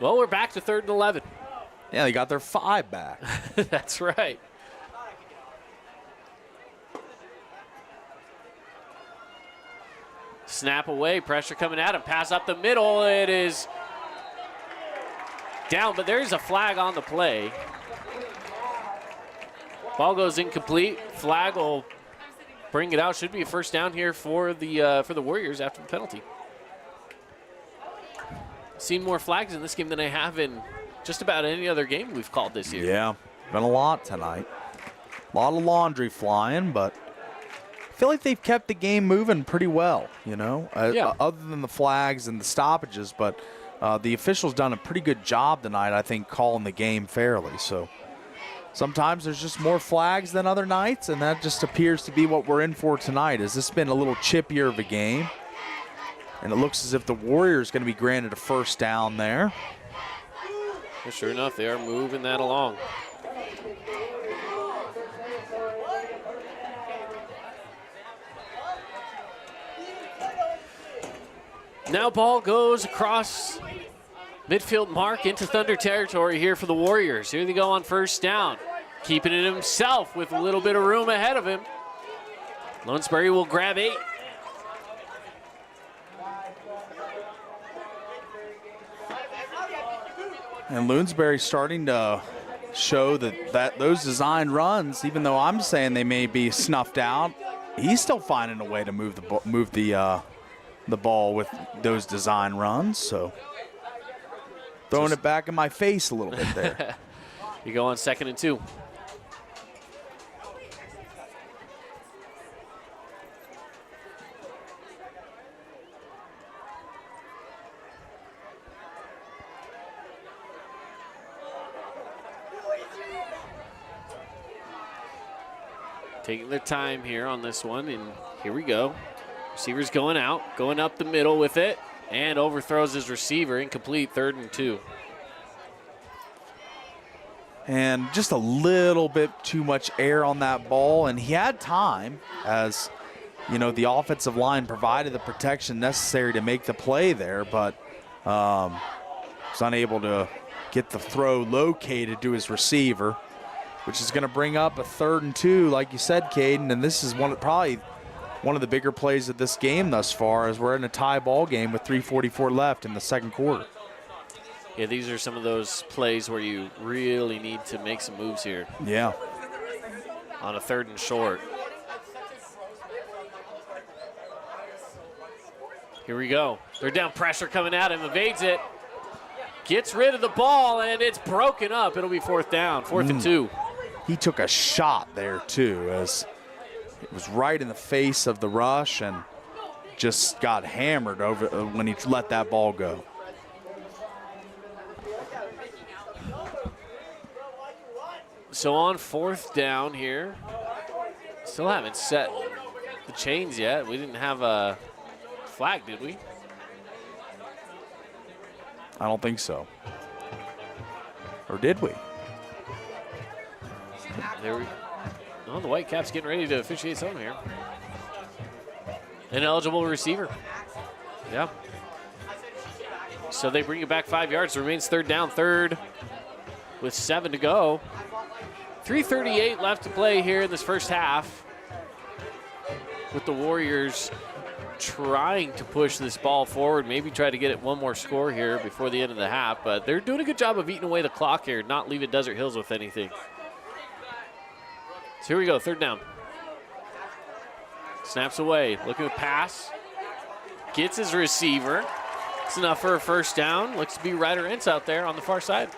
Well, we're back to 3rd and 11. Yeah, they got their 5 back. That's right. Snap away, pressure coming at him, pass up the middle. It is down, but there's a flag on the play. Ball goes incomplete. Flag will bring it out. Should be a first down here for the Warriors after the penalty. Seen more flags in this game than I have in just about any other game we've called this year. Yeah, been a lot tonight. A lot of laundry flying, but I feel like they've kept the game moving pretty well, you know, other than the flags and the stoppages. But the officials done a pretty good job tonight, I think, calling the game fairly. So sometimes there's just more flags than other nights, and that just appears to be what we're in for tonight. Has this been a little chippier of a game? And it looks as if the Warriors going to be granted a first down there. Well, sure enough, they are moving that along. Now ball goes across midfield mark into Thunder territory here for the Warriors. Here they go on first down. Keeping it himself with a little bit of room ahead of him. Lunsbury will grab 8. And Loonsbury starting to show that those design runs, even though I'm saying they may be snuffed out, he's still finding a way to move the ball with those design runs. So throwing it back in my face a little bit there. You go on 2nd and 2. Taking their time here on this one, and here we go. Receiver's going out, going up the middle with it, and overthrows his receiver, incomplete, 3rd and 2. And just a little bit too much air on that ball, and he had time, as you know, the offensive line provided the protection necessary to make the play there, but was unable to get the throw located to his receiver, which is going to bring up a 3rd and 2, like you said, Caden. And this is probably one of the bigger plays of this game thus far, as we're in a tie ball game with 3:44 left in the 2nd quarter. Yeah, these are some of those plays where you really need to make some moves here. Yeah. On a 3rd and short. Here we go. They're down, pressure coming at him, evades it. Gets rid of the ball, and it's broken up. It'll be 4th down, 4th and 2. He took a shot there, too, as it was right in the face of the rush and just got hammered over when he let that ball go. So on 4th down here, still haven't set the chains yet. We didn't have a flag, did we? I don't think so. Or did we? Oh, the Whitecaps getting ready to officiate something here. Ineligible receiver. Yeah. So they bring it back 5 yards. It remains 3rd down, 3rd with 7 to go. 3:38 left to play here in this first half, with the Warriors trying to push this ball forward, maybe try to get it one more score here before the end of the half, but they're doing a good job of eating away the clock here, not leaving Desert Hills with anything. So here we go, third down. Snaps away, looking to pass. Gets his receiver. It's enough for a first down. Looks to be Ryder Ince out there on the far side.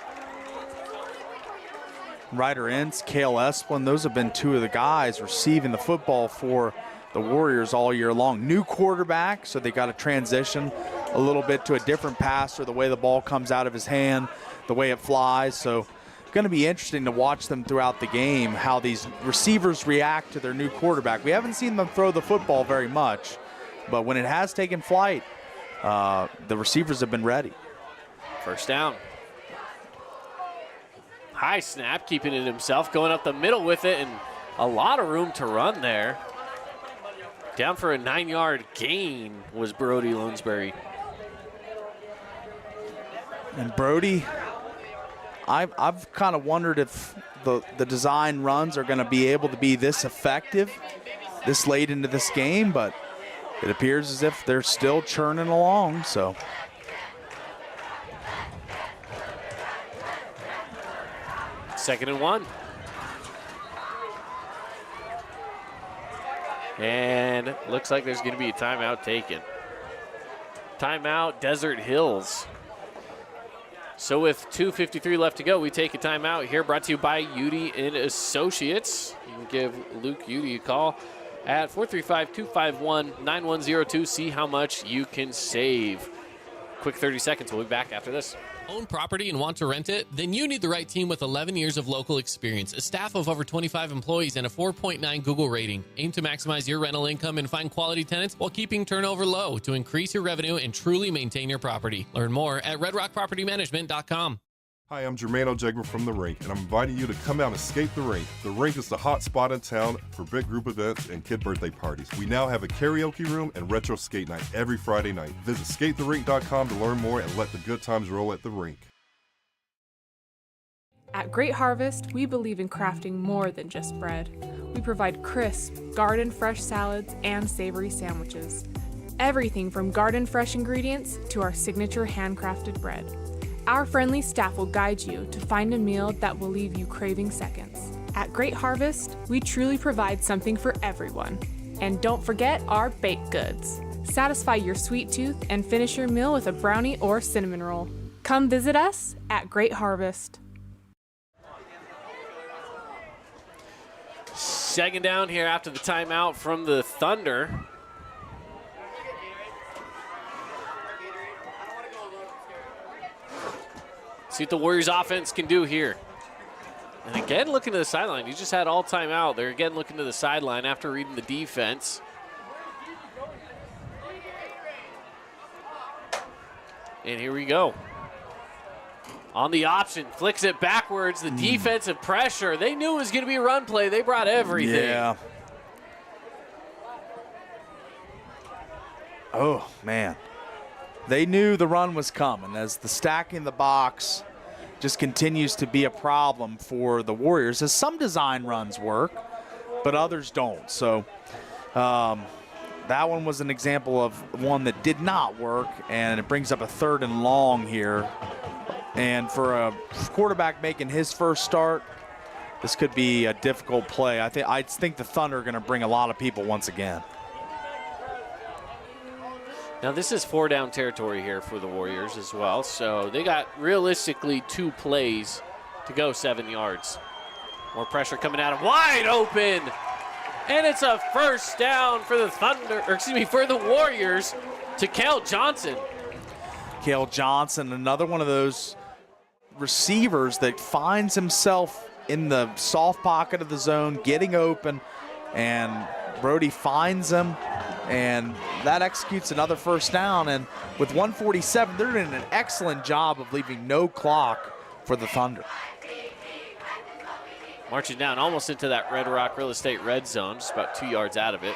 Ryder Ince, Cale Esplin, those have been two of the guys receiving the football for the Warriors all year long. New quarterback, so they got to transition a little bit to a different passer, the way the ball comes out of his hand, the way it flies. So going to be interesting to watch them throughout the game, how these receivers react to their new quarterback. We haven't seen them throw the football very much, but when it has taken flight, the receivers have been ready. First down. High snap, keeping it himself, going up the middle with it, and a lot of room to run there. Down for a 9-yard gain was Brody Lunsbury. And Brody, I've kind of wondered if the design runs are going to be able to be this effective this late into this game, but it appears as if they're still churning along, so. Second and 1. And looks like there's going to be a timeout taken. Timeout, Desert Hills. So with 2:53 left to go, we take a timeout here, brought to you by Udy and Associates. You can give Luke Udy a call at 435-251-9102. See how much you can save. Quick 30 seconds. We'll be back after this. Own property and want to rent it? Then you need the right team with 11 years of local experience, a staff of over 25 employees, and a 4.9 Google rating. Aim to maximize your rental income and find quality tenants while keeping turnover low to increase your revenue and truly maintain your property. Learn more at redrockpropertymanagement.com. Hi, I'm Jermaine O'Jegman from The Rink, and I'm inviting you to come out and skate The Rink. The Rink is the hot spot in town for big group events and kid birthday parties. We now have a karaoke room and retro skate night every Friday night. Visit skatetherink.com to learn more and let the good times roll at The Rink. At Great Harvest, we believe in crafting more than just bread. We provide crisp, garden-fresh salads and savory sandwiches. Everything from garden-fresh ingredients to our signature handcrafted bread. Our friendly staff will guide you to find a meal that will leave you craving seconds. At Great Harvest, we truly provide something for everyone. And don't forget our baked goods. Satisfy your sweet tooth and finish your meal with a brownie or cinnamon roll. Come visit us at Great Harvest. Second down here after the timeout from the Thunder. See what the Warriors offense can do here. And again, looking to the sideline. You just had all time out. They're again looking to the sideline after reading the defense. And here we go. On the option, flicks it backwards. The defensive pressure. They knew it was going to be a run play. They brought everything. Yeah. Oh, man. They knew the run was coming as the stacking the box just continues to be a problem for the Warriors, as some design runs work, but others don't. So that one was an example of one that did not work, and it brings up a 3rd and long here. And for a quarterback making his first start, this could be a difficult play. I think the Thunder are going to bring a lot of people once again. Now this is 4-down territory here for the Warriors as well, so they got realistically 2 plays to go 7 yards. More pressure coming at him, wide open, and it's a first down for the for the Warriors to Cale Johnson. Cale Johnson, another one of those receivers that finds himself in the soft pocket of the zone, getting open, and Brody finds him, and that executes another first down. And with 1:47, they're doing an excellent job of leaving no clock for the Thunder. Marching down almost into that Red Rock Real Estate red zone, just about 2 yards out of it.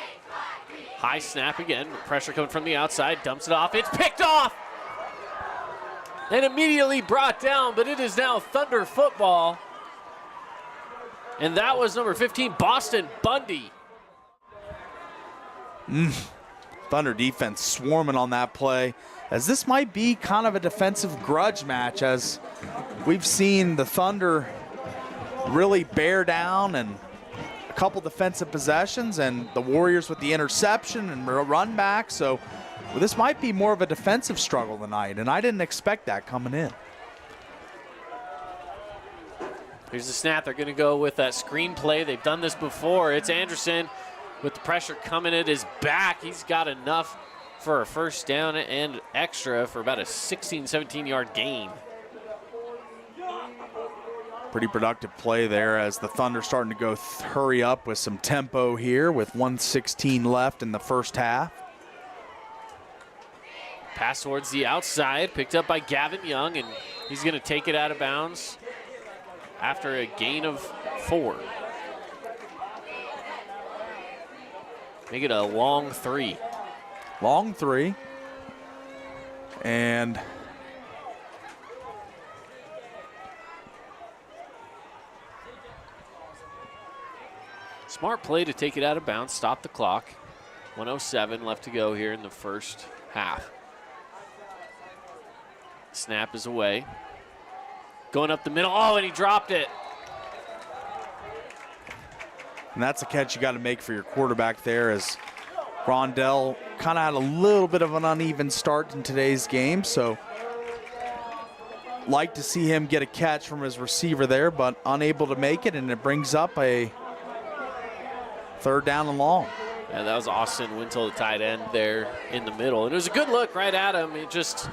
High snap again, pressure coming from the outside, dumps it off, it's picked off! And immediately brought down, but it is now Thunder football. And that was number 15, Boston Bundy. Thunder defense swarming on that play, as this might be kind of a defensive grudge match, as we've seen the Thunder really bear down and a couple defensive possessions, and the Warriors with the interception and run back. So this might be more of a defensive struggle tonight, and I didn't expect that coming in. Here's the snap. They're going to go with that screen play. They've done this before. It's Anderson with the pressure coming at his back. He's got enough for a first down and extra for about a 16, 17-yard gain. Pretty productive play there as the Thunder starting to go hurry up with some tempo here with 1:16 left in the first half. Pass towards the outside, picked up by Gavin Young, and he's going to take it out of bounds after a gain of 4. Make it a long 3. Long 3. And smart play to take it out of bounds, stop the clock. 1:07 left to go here in the first half. Snap is away. Going up the middle. Oh, and he dropped it. And that's a catch you got to make for your quarterback there, as Rondell kind of had a little bit of an uneven start in today's game. So like to see him get a catch from his receiver there, but unable to make it, and it brings up a 3rd down and long. Yeah, that was Austin Wintle, the tight end there in the middle. And it was a good look right at him. It just,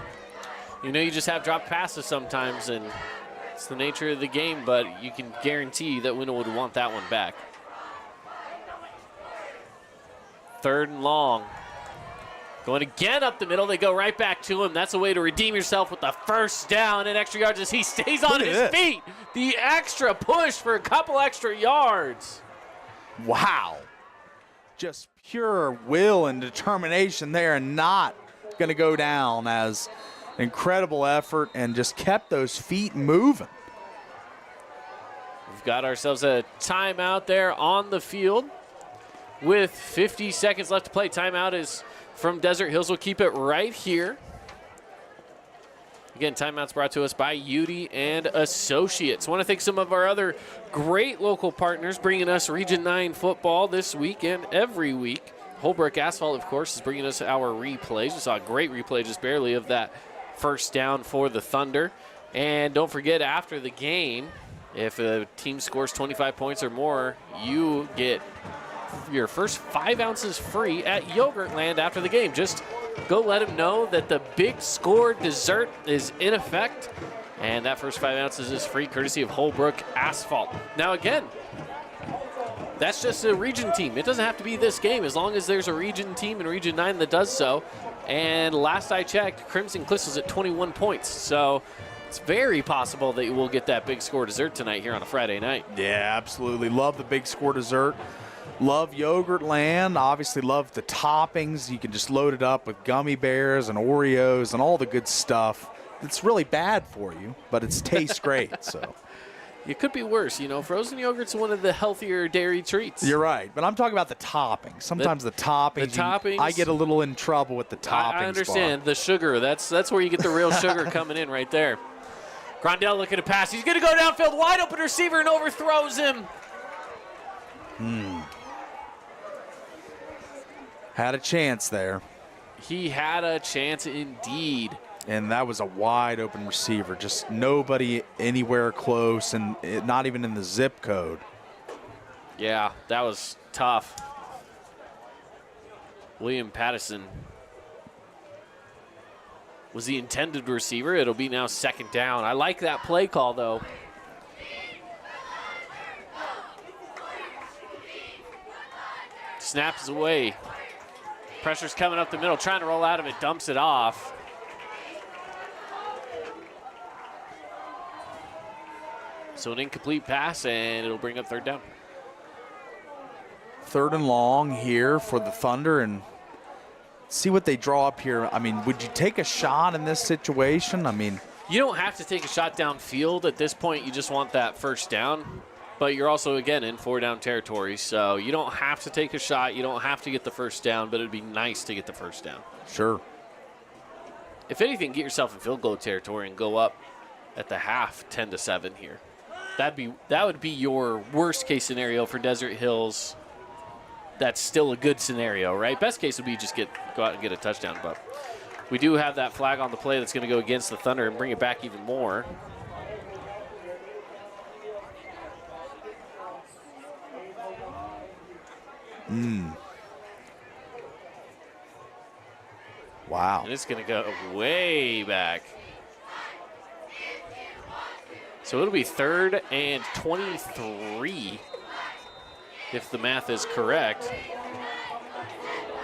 you just have dropped passes sometimes, and it's the nature of the game, but you can guarantee that Wintle would want that one back. 3rd and long. Going again up the middle. They go right back to him. That's a way to redeem yourself with the first down and extra yards as he stays on his feet. The extra push for a couple extra yards. Wow. Just pure will and determination there, and not going to go down, as incredible effort and just kept those feet moving. We've got ourselves a timeout there on the field with 50 seconds left to play. Timeout is from Desert Hills. We'll keep it right here. Again, timeout's brought to us by Udy and Associates. I want to thank some of our other great local partners bringing us Region 9 football this week and every week. Holbrook Asphalt, of course, is bringing us our replays. We saw a great replay just barely of that first down for the Thunder. And don't forget, after the game, if a team scores 25 points or more, you get your first 5 ounces free at Yogurtland after the game. Just go let them know that the Big Score dessert is in effect, and that first 5 ounces is free, courtesy of Holbrook Asphalt. Now again, that's just a region team. It doesn't have to be this game, as long as there's a region team in Region 9 that does so. And last I checked, Crimson Cliffs was at 21 points. So it's very possible that you will get that Big Score dessert tonight here on a Friday night. Yeah, absolutely. Love the Big Score dessert. Love Yogurtland. Obviously love the toppings. You can just load it up with gummy bears and Oreos and all the good stuff. It's really bad for you, but it tastes great. So it could be worse. Frozen yogurt's one of the healthier dairy treats. You're right, but I'm talking about the toppings. Sometimes the toppings. I get a little in trouble with the toppings. I understand. The sugar. That's where you get the real sugar coming in right there. Grondell looking to pass. He's going to go downfield. Wide open receiver and overthrows him. Had a chance there. He had a chance indeed. And that was a wide open receiver. Just nobody anywhere close, and not even in the zip code. Yeah, that was tough. William Pattison was the intended receiver. It'll be now 2nd down. I like that play call, though. Snaps away. Pressure's coming up the middle, trying to roll out of it, dumps it off. So an incomplete pass, and it'll bring up 3rd down. 3rd and long here for the Thunder, and see what they draw up here. I mean, would you take a shot in this situation? I mean, you don't have to take a shot downfield at this point. You just want that first down. but you're also, again, in 4-down territory. So you don't have to take a shot. You don't have to get the first down, but it'd be nice to get the first down. Sure. If anything, get yourself in field goal territory and go up at the half 10-7 here. That would be your worst case scenario for Desert Hills. That's still a good scenario, right? Best case would be just go out and get a touchdown, but we do have that flag on the play that's going to go against the Thunder and bring it back even more. Wow. And it's going to go way back. So it'll be 3rd and 23 if the math is correct.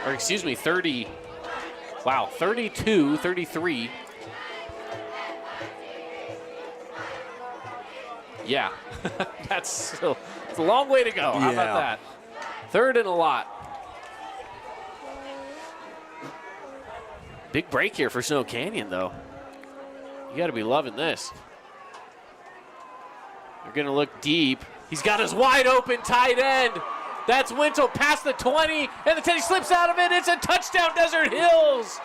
Or excuse me, 30. Wow, 32, 33. Yeah, it's a long way to go. How about that? 3rd and a lot. Big break here for Snow Canyon, though. You got to be loving this. You're going to look deep. He's got his wide open tight end. That's Wintle past the 20, and the 10 slips out of it. It's a touchdown, Desert Hills.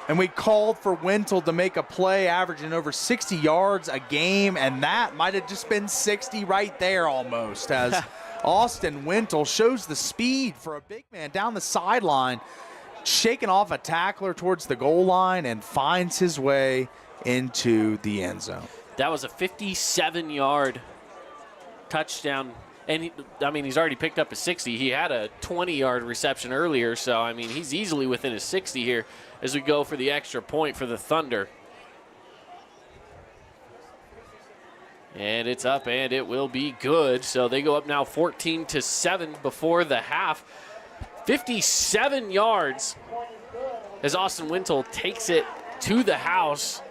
And we called for Wintle to make a play averaging over 60 yards a game, and that might have just been 60 right there almost, as Austin Wintle shows the speed for a big man down the sideline, shaking off a tackler towards the goal line and finds his way into the end zone. That was a 57-yard touchdown. And, he's already picked up a 60. He had a 20-yard reception earlier, so, he's easily within his 60 here as we go for the extra point for the Thunder. And it's up, and it will be good. So they go up now 14-7 before the half. 57 yards as Austin Wintle takes it to the house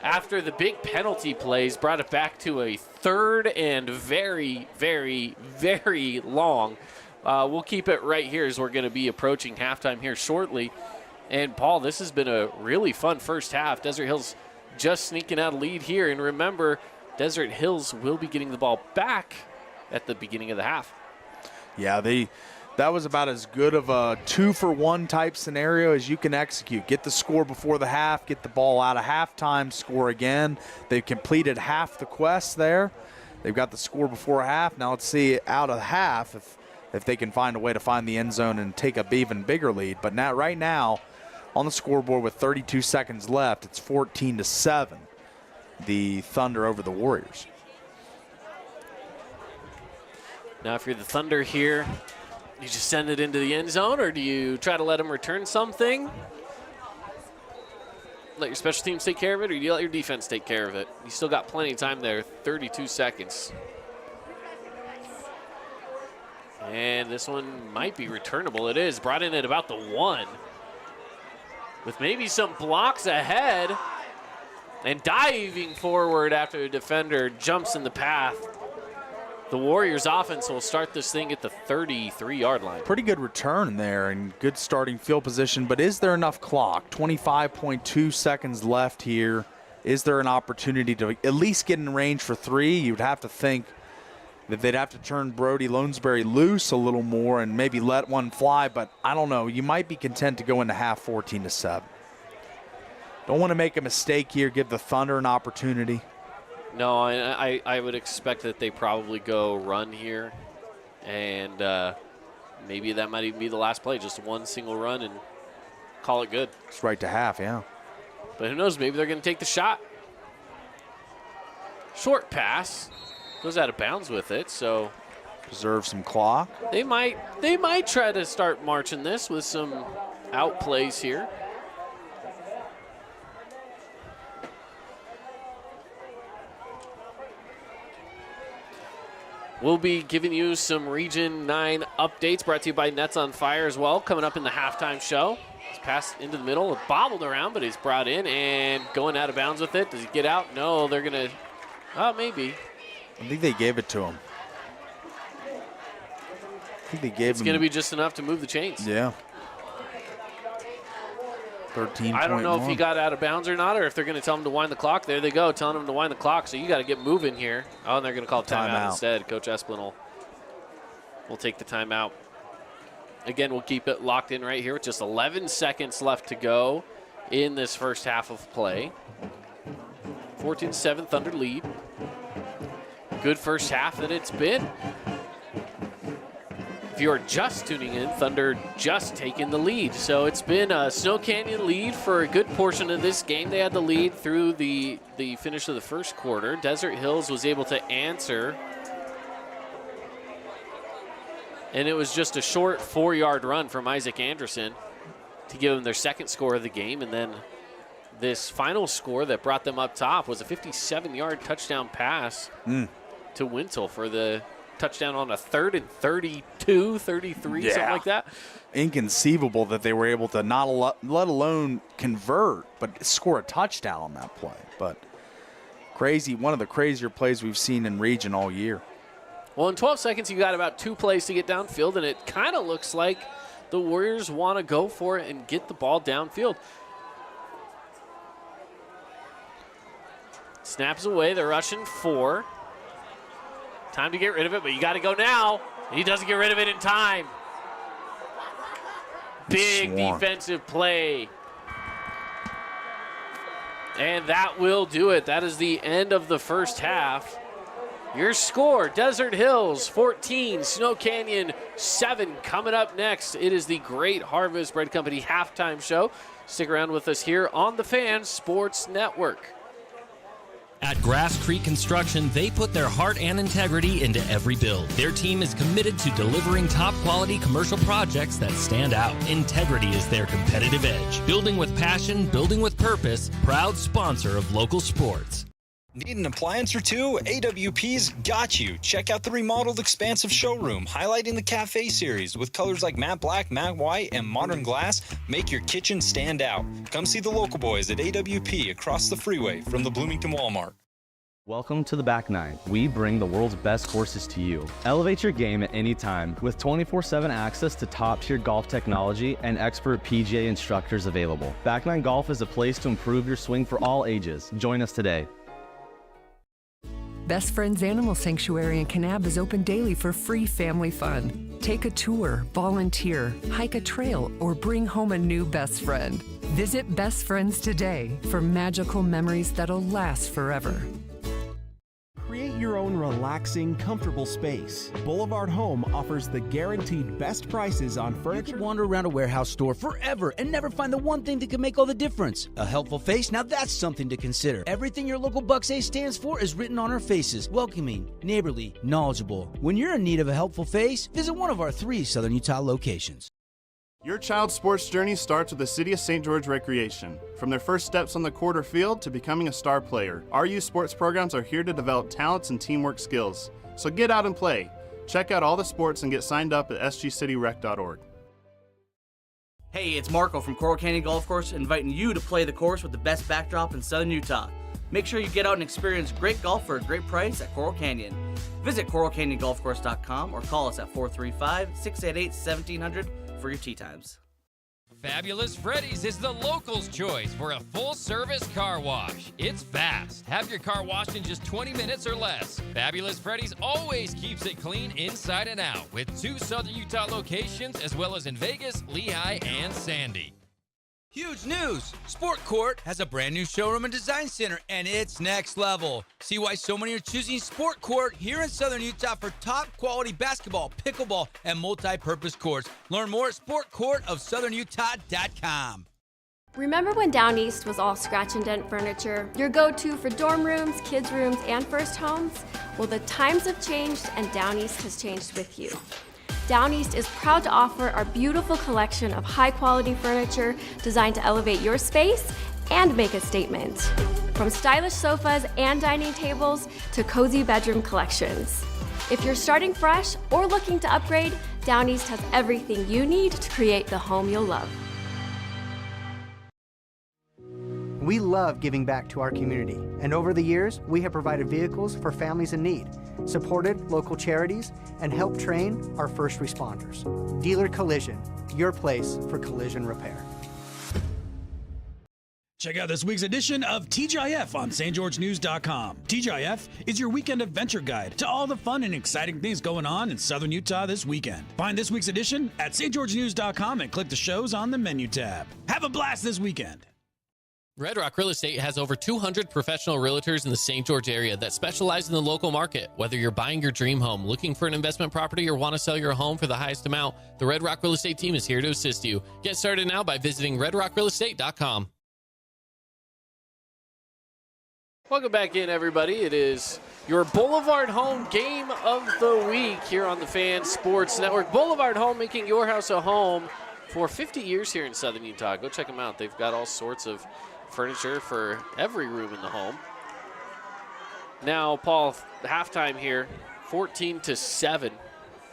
after the big penalty plays, brought it back to a 3rd and very, very, very long. We'll keep it right here as we're going to be approaching halftime here shortly. And, Paul, this has been a really fun first half. Desert Hills just sneaking out a lead here. And remember, Desert Hills will be getting the ball back at the beginning of the half. Yeah, that was about as good of a 2-for-1 type scenario as you can execute. Get the score before the half, get the ball out of halftime, score again. They've completed half the quest there. They've got the score before half. Now let's see out of half if they can find a way to find the end zone and take an even bigger lead. But now, right now, on the scoreboard with 32 seconds left, it's 14-7, the Thunder over the Warriors. Now if you're the Thunder here, you just send it into the end zone, or do you try to let them return something? Let your special teams take care of it, or do you let your defense take care of it? You still got plenty of time there, 32 seconds. And this one might be returnable. It is, brought in at about the 1. With maybe some blocks ahead, and diving forward after a defender jumps in the path. The Warriors offense will start this thing at the 33-yard line. Pretty good return there and good starting field position, but is there enough clock? 25.2 seconds left here. Is there an opportunity to at least get in range for 3? You'd have to think that they'd have to turn Brody Lonesbury loose a little more and maybe let one fly, but I don't know. You might be content to go into half 14-7. Don't want to make a mistake here, give the Thunder an opportunity. No, I would expect that they probably go run here, and maybe that might even be the last play, just one single run and call it good. It's right to half, yeah. But who knows, maybe they're going to take the shot. Short pass, goes out of bounds with it, so. Preserve some clock. They might try to start marching this with some out plays here. We'll be giving you some Region 9 updates brought to you by Nets on Fire as well, coming up in the halftime show. He's passed into the middle, bobbled around, but he's brought in and going out of bounds with it. Does he get out? No, they're going to, maybe. I think they gave it to him. It's going to be just enough to move the chains. Yeah. 13 I don't know if he got out of bounds or not, or if they're going to tell him to wind the clock. There they go, telling him to wind the clock. So you got to get moving here. Oh, and they're going to call timeout instead. Coach Esplin will take the timeout. Again, we'll keep it locked in right here with just 11 seconds left to go in this first half of play. 14-7 Thunder lead. Good first half that it's been. If you are just tuning in, Thunder just taking the lead. So it's been a Snow Canyon lead for a good portion of this game. They had the lead through the finish of the first quarter. Desert Hills was able to answer. And it was just a short 4-yard run from Isaac Anderson to give them their second score of the game. And then this final score that brought them up top was a 57-yard touchdown pass to Wintle for the touchdown on a 3rd and 32, 33, something like that. Inconceivable that they were able to not let alone convert, but score a touchdown on that play. But crazy, one of the crazier plays we've seen in region all year. Well, in 12 seconds, you got about 2 plays to get downfield, and it kind of looks like the Warriors want to go for it and get the ball downfield. Snaps away. They're rushing 4. Time to get rid of it, but you got to go now. He doesn't get rid of it in time. Big defensive play. And that will do it. That is the end of the first half. Your score, Desert Hills 14, Snow Canyon 7. Coming up next, it is the Great Harvest Bread Company halftime show. Stick around with us here on the Fan Sports Network. At Grass Creek Construction, they put their heart and integrity into every build. Their team is committed to delivering top-quality commercial projects that stand out. Integrity is their competitive edge. Building with passion, building with purpose, proud sponsor of local sports. Need an appliance or two? AWP's got you. Check out the remodeled expansive showroom, highlighting the Cafe series with colors like matte black, matte white, and modern glass. Make your kitchen stand out. Come see the local boys at AWP across the freeway from the Bloomington Walmart. Welcome to the Back Nine. We bring the world's best courses to you. Elevate your game at any time with 24/7 access to top-tier golf technology and expert PGA instructors available. Back Nine Golf is a place to improve your swing for all ages. Join us today. Best Friends Animal Sanctuary in Kanab is open daily for free family fun. Take a tour, volunteer, hike a trail, or bring home a new best friend. Visit Best Friends today for magical memories that'll last forever. Create your own relaxing, comfortable space. Boulevard Home offers the guaranteed best prices on furniture. You could wander around a warehouse store forever and never find the one thing that can make all the difference. A helpful face? Now that's something to consider. Everything your local Bucks A stands for is written on our faces. Welcoming, neighborly, knowledgeable. When you're in need of a helpful face, visit one of our 3 Southern Utah locations. Your child's sports journey starts with the City of St. George Recreation. From their first steps on the court or field to becoming a star player, our youth sports programs are here to develop talents and teamwork skills. So get out and play. Check out all the sports and get signed up at sgcityrec.org. Hey, it's Marco from Coral Canyon Golf Course inviting you to play the course with the best backdrop in Southern Utah. Make sure you get out and experience great golf for a great price at Coral Canyon. Visit coralcanyongolfcourse.com or call us at 435-688-1700 for your tee times. Fabulous Freddy's is the locals' choice for a full-service car wash. It's fast. Have your car washed in just 20 minutes or less. Fabulous Freddy's always keeps it clean inside and out with 2 Southern Utah locations as well as in Vegas, Lehigh, and Sandy. Huge news! Sport Court has a brand new showroom and design center, and it's next level. See why so many are choosing Sport Court here in Southern Utah for top quality basketball, pickleball, and multi-purpose courts. Learn more at sportcourtofsouthernutah.com. Remember when Down East was all scratch and dent furniture? Your go-to for dorm rooms, kids' rooms, and first homes? Well, the times have changed, and Down East has changed with you. Down East is proud to offer our beautiful collection of high-quality furniture designed to elevate your space and make a statement. From stylish sofas and dining tables to cozy bedroom collections. If you're starting fresh or looking to upgrade, Down East has everything you need to create the home you'll love. We love giving back to our community, and over the years, we have provided vehicles for families in need, supported local charities, and helped train our first responders. Dealer Collision, your place for collision repair. Check out this week's edition of TGIF on stgeorgenews.com. TGIF is your weekend adventure guide to all the fun and exciting things going on in southern Utah this weekend. Find this week's edition at stgeorgenews.com and click the shows on the menu tab. Have a blast this weekend. Red Rock Real Estate has over 200 professional realtors in the St. George area that specialize in the local market. Whether you're buying your dream home, looking for an investment property, or want to sell your home for the highest amount, the Red Rock Real Estate team is here to assist you. Get started now by visiting redrockrealestate.com. Welcome back in, everybody. It is your Boulevard Home Game of the Week here on the Fan Sports Network. Boulevard Home, making your house a home for 50 years here in southern Utah. Go check them out. They've got all sorts of furniture for every room in the home. Now, Paul, halftime here, 14-7.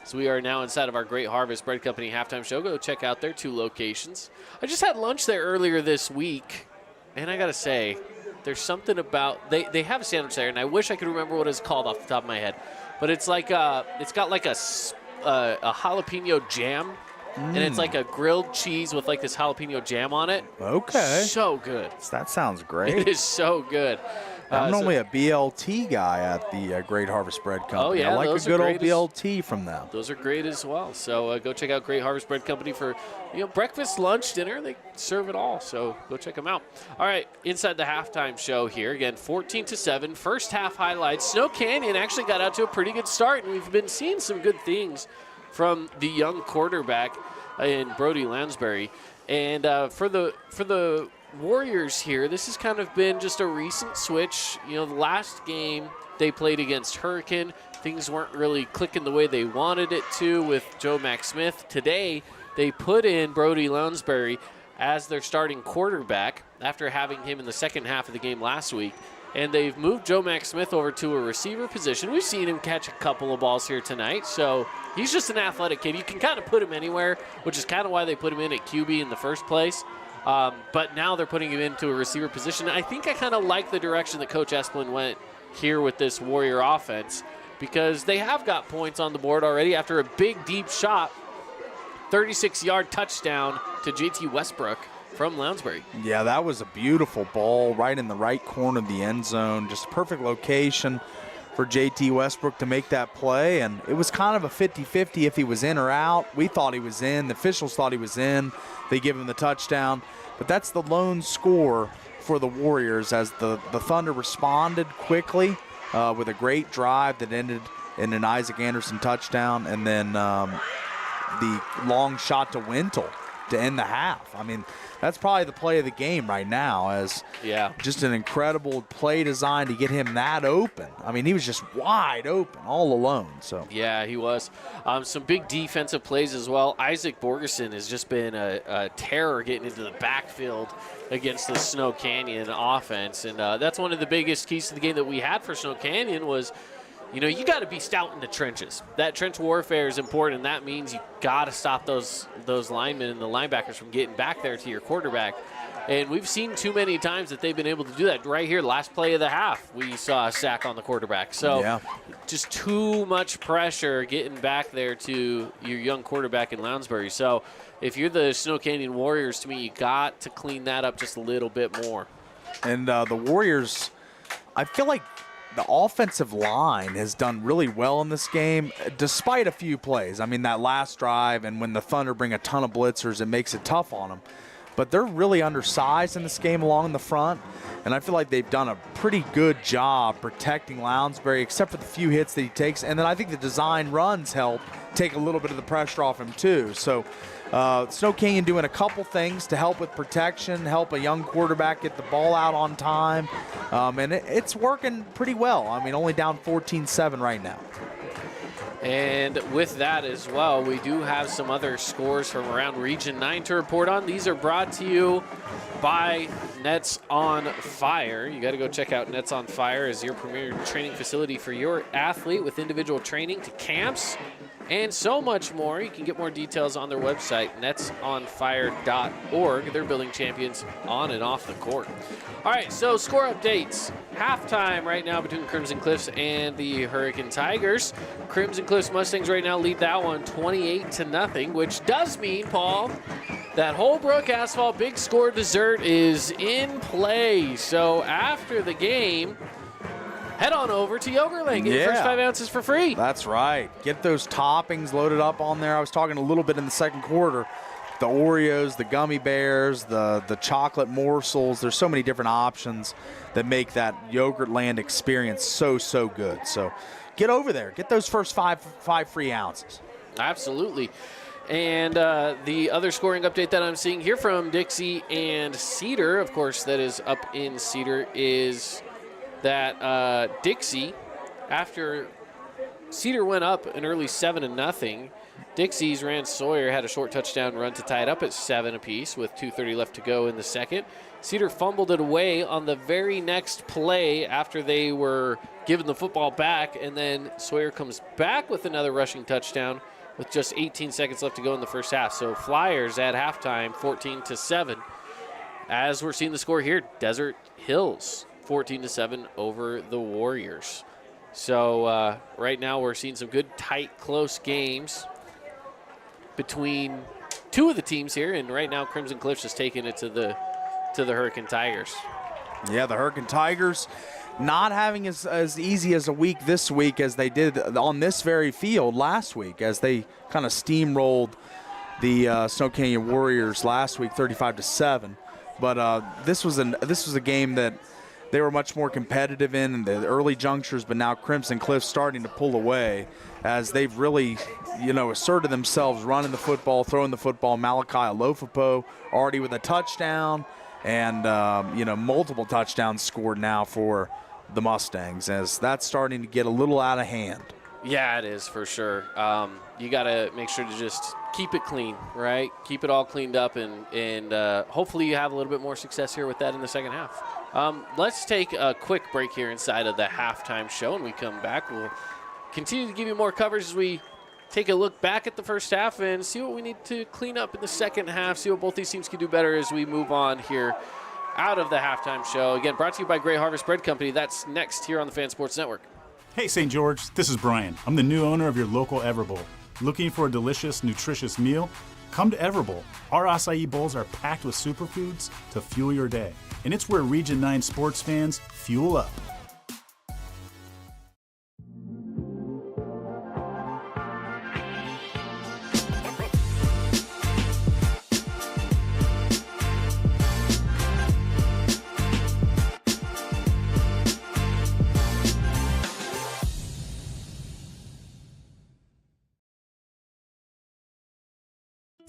So we are now inside of our Great Harvest Bread Company halftime show. Go check out their 2 locations. I just had lunch there earlier this week, and I got to say, there's something about, they have a sandwich there, and I wish I could remember what it's called off the top of my head. But it's like it's got like a jalapeno jam, and it's like a grilled cheese with like this jalapeno jam on it. Okay. So good. That sounds great. It is so good. I'm normally a BLT guy at the Great Harvest Bread Company. Oh, yeah, I like a good old BLT from them. Those are great as well. So go check out Great Harvest Bread Company for breakfast, lunch, dinner. They serve it all. So go check them out. All right, inside the halftime show here. Again, 14-7. First half highlights. Snow Canyon actually got out to a pretty good start, and we've been seeing some good things from the young quarterback in Brody Lansbury. And for the Warriors here, this has kind of been just a recent switch. The last game they played against Hurricane, things weren't really clicking the way they wanted it to with Joe Mack-Smith. Today, they put in Brody Lansbury as their starting quarterback after having him in the second half of the game last week. And they've moved Joe Mack-Smith over to a receiver position. We've seen him catch a couple of balls here tonight, so he's just an athletic kid. You can kind of put him anywhere, which is kind of why they put him in at QB in the first place. But now they're putting him into a receiver position. I think I kind of like the direction that Coach Esplin went here with this Warrior offense, because they have got points on the board already after a big, deep shot, 36-yard touchdown to JT Westbrook from Lounsbury. Yeah, that was a beautiful ball right in the right corner of the end zone. Just a perfect location for JT Westbrook to make that play, and it was kind of a 50-50 if he was in or out. We thought he was in. The officials thought he was in. They give him the touchdown. But that's the lone score for the Warriors as the Thunder responded quickly with a great drive that ended in an Isaac Anderson touchdown, and then the long shot to Wintle to end the half. I mean, that's probably the play of the game right now, as just an incredible play design to get him that open. I mean, he was just wide open all alone. So yeah, he was. Some big defensive plays as well. Isaac Borgerson has just been a terror getting into the backfield against the Snow Canyon offense, and that's one of the biggest keys to the game that we had for Snow Canyon was, you got to be stout in the trenches. That trench warfare is important, and that means you got to stop those linemen and the linebackers from getting back there to your quarterback. And we've seen too many times that they've been able to do that. Right here, last play of the half, we saw a sack on the quarterback. So just too much pressure getting back there to your young quarterback in Lounsbury. So if you're the Snow Canyon Warriors, to me, you got to clean that up just a little bit more. And the Warriors, I feel like the offensive line has done really well in this game, despite a few plays. I mean, that last drive and when the Thunder bring a ton of blitzers, it makes it tough on them. But they're really undersized in this game along the front, and I feel like they've done a pretty good job protecting Lounsbury, except for the few hits that he takes. And then I think the design runs help take a little bit of the pressure off him too. So Snow Canyon doing a couple things to help with protection, help a young quarterback get the ball out on time, and it's working pretty well. I mean, only down 14-7 right now. And with that as well, we do have some other scores from around Region 9 to report on. These are brought to you by Nets on Fire. You got to go check out Nets on Fire as your premier training facility for your athlete, with individual training to camps and so much more. You can get more details on their website, netsonfire.org. They're building champions on and off the court. All right, so score updates. Halftime right now between Crimson Cliffs and the Hurricane Tigers. Crimson Cliffs Mustangs right now lead that one 28-0, which does mean, Paul, that Holbrook Asphalt Big Score dessert is in play. So after the game, head on over to Yogurtland. Get your first 5 ounces for free. That's right. Get those toppings loaded up on there. I was talking a little bit in the second quarter. The Oreos, the gummy bears, the chocolate morsels. There's so many different options that make that Yogurtland experience so good. So get over there. Get those first five free ounces. Absolutely. And the other scoring update that I'm seeing here from Dixie and Cedar, of course, that is up in Cedar, is that Dixie, after Cedar went up an early 7-0, Dixie's Rand Sawyer had a short touchdown run to tie it up at 7 apiece with 2:30 left to go in the second. Cedar fumbled it away on the very next play after they were given the football back, and then Sawyer comes back with another rushing touchdown with just 18 seconds left to go in the first half. So Flyers at halftime, 14-7. As we're seeing the score here, Desert Hills 14-7 over the Warriors. So right now we're seeing some good, tight, close games between two of the teams here, and right now Crimson Cliffs is taking it to the Hurricane Tigers. Yeah, the Hurricane Tigers not having as easy as a week this week as they did on this very field last week, as they kind of steamrolled the Snow Canyon Warriors last week, 35-7. But this was a game that they were much more competitive in the early junctures, but now Crimson Cliffs starting to pull away as they've really, asserted themselves running the football, throwing the football. Malachi Alofapo already with a touchdown and, multiple touchdowns scored now for the Mustangs, as that's starting to get a little out of hand. Yeah, it is for sure. You got to make sure to just keep it clean, right? Keep it all cleaned up, and hopefully you have a little bit more success here with that in the second half. Let's take a quick break here inside of the halftime show, and we come back. We'll continue to give you more coverage as we take a look back at the first half and see what we need to clean up in the second half, see what both these teams can do better as we move on here out of the halftime show. Again, brought to you by Gray Harvest Bread Company. That's next here on the Fan Sports Network. Hey, St. George, this is Brian. I'm the new owner of your local Everbowl. Looking for a delicious, nutritious meal? Come to Everbowl. Our acai bowls are packed with superfoods to fuel your day. And it's where Region 9 sports fans fuel up.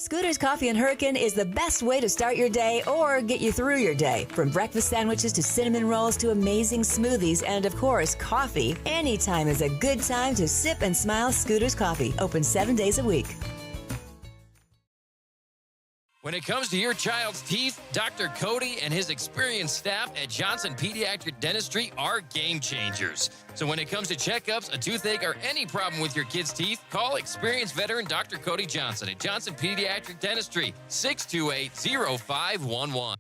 Scooter's Coffee and Hurricane is the best way to start your day or get you through your day. From breakfast sandwiches to cinnamon rolls to amazing smoothies and, of course, coffee. Anytime is a good time to sip and smile. Scooter's Coffee, open 7 days a week. When it comes to your child's teeth, Dr. Cody and his experienced staff at Johnson Pediatric Dentistry are game changers. So when it comes to checkups, a toothache, or any problem with your kid's teeth, call experienced veteran Dr. Cody Johnson at Johnson Pediatric Dentistry, 628-0511.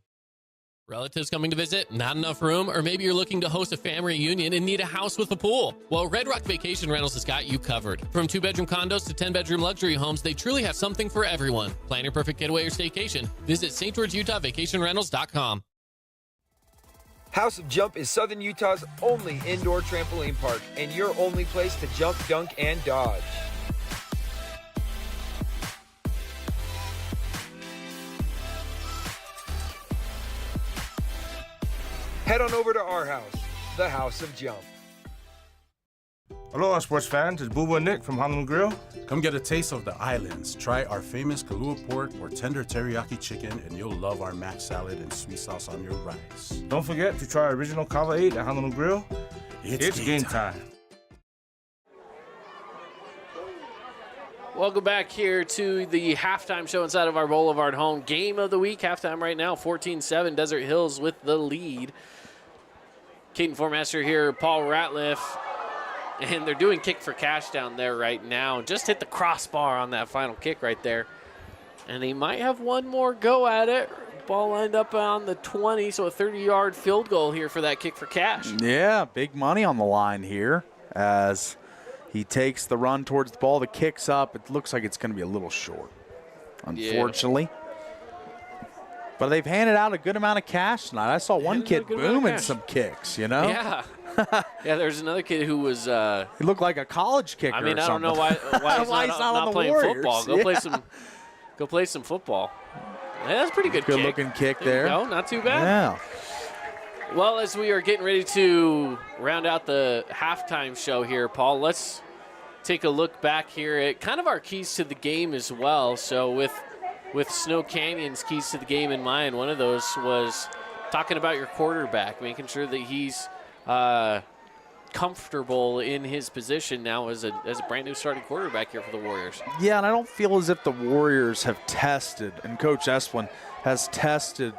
Relatives coming to visit, not enough room, or maybe you're looking to host a family reunion and need a house with a pool. Well, Red Rock Vacation Rentals has got you covered. From 2-bedroom condos to 10-bedroom luxury homes, they truly have something for everyone. Plan your perfect getaway or staycation. Visit St. George, Utah, vacationrentals.com. House of Jump is Southern Utah's only indoor trampoline park and your only place to jump, dunk, and dodge. Head on over to our house, the House of Jump. Aloha, sports fans. It's Boo and Nick from Honolulu Grill. Come get a taste of the islands. Try our famous Kalua pork or tender teriyaki chicken, and you'll love our mac salad and sweet sauce on your rice. Don't forget to try our original Kava 8 at Honolulu Grill. It's game time. Welcome back here to the halftime show inside of our Boulevard home game of the week. Halftime right now, 14-7, Desert Hills with the lead. Caden Formaster here, Paul Ratliff. And they're doing kick for cash down there right now. Just hit the crossbar on that final kick right there. And they might have one more go at it. Ball lined up on the 20, so a 30-yard field goal here for that kick for cash. Yeah, big money on the line here as he takes the run towards the ball. The kick's up. It looks like it's going to be a little short, unfortunately. Yeah. But they've handed out a good amount of cash tonight. I saw one kid booming some kicks, you know? Yeah. Yeah, there's another kid who was... he looked like a college kicker. I mean, or I don't know something. why he's not playing Warriors. football. Go play some football. Yeah, that's a pretty good Good looking kick there. No, not too bad. Yeah. Well, as we are getting ready to round out the halftime show here, Paul, let's take a look back here at kind of our keys to the game as well. So with Snow Canyon's keys to the game in mind, one of those was talking about your quarterback, making sure that he's comfortable in his position now as a brand new starting quarterback here for the Warriors. Yeah, and I don't feel as if the Warriors have tested, and Coach Esplin has tested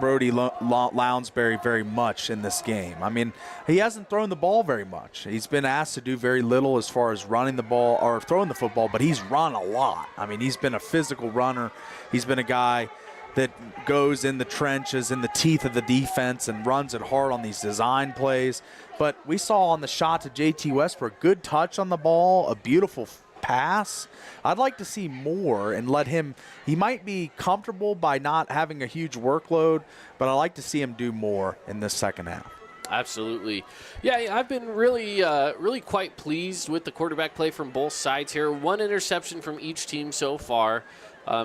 Brody Lounsbury very much in this game. I mean, he hasn't thrown the ball very much. He's been asked to do very little as far as running the ball or throwing the football, but he's run a lot. I mean, he's been a physical runner. He's been a guy that goes in the trenches, in the teeth of the defense, and runs it hard on these design plays. But we saw on the shot to JT Westbrook, good touch on the ball, a beautiful pass. I'd like to see more and let him, he might be comfortable by not having a huge workload, but I like to see him do more in this second half. Absolutely. Yeah, I've been really quite pleased with the quarterback play from both sides here. One interception from each team so far,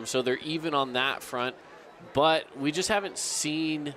so they're even on that front. But we just haven't seen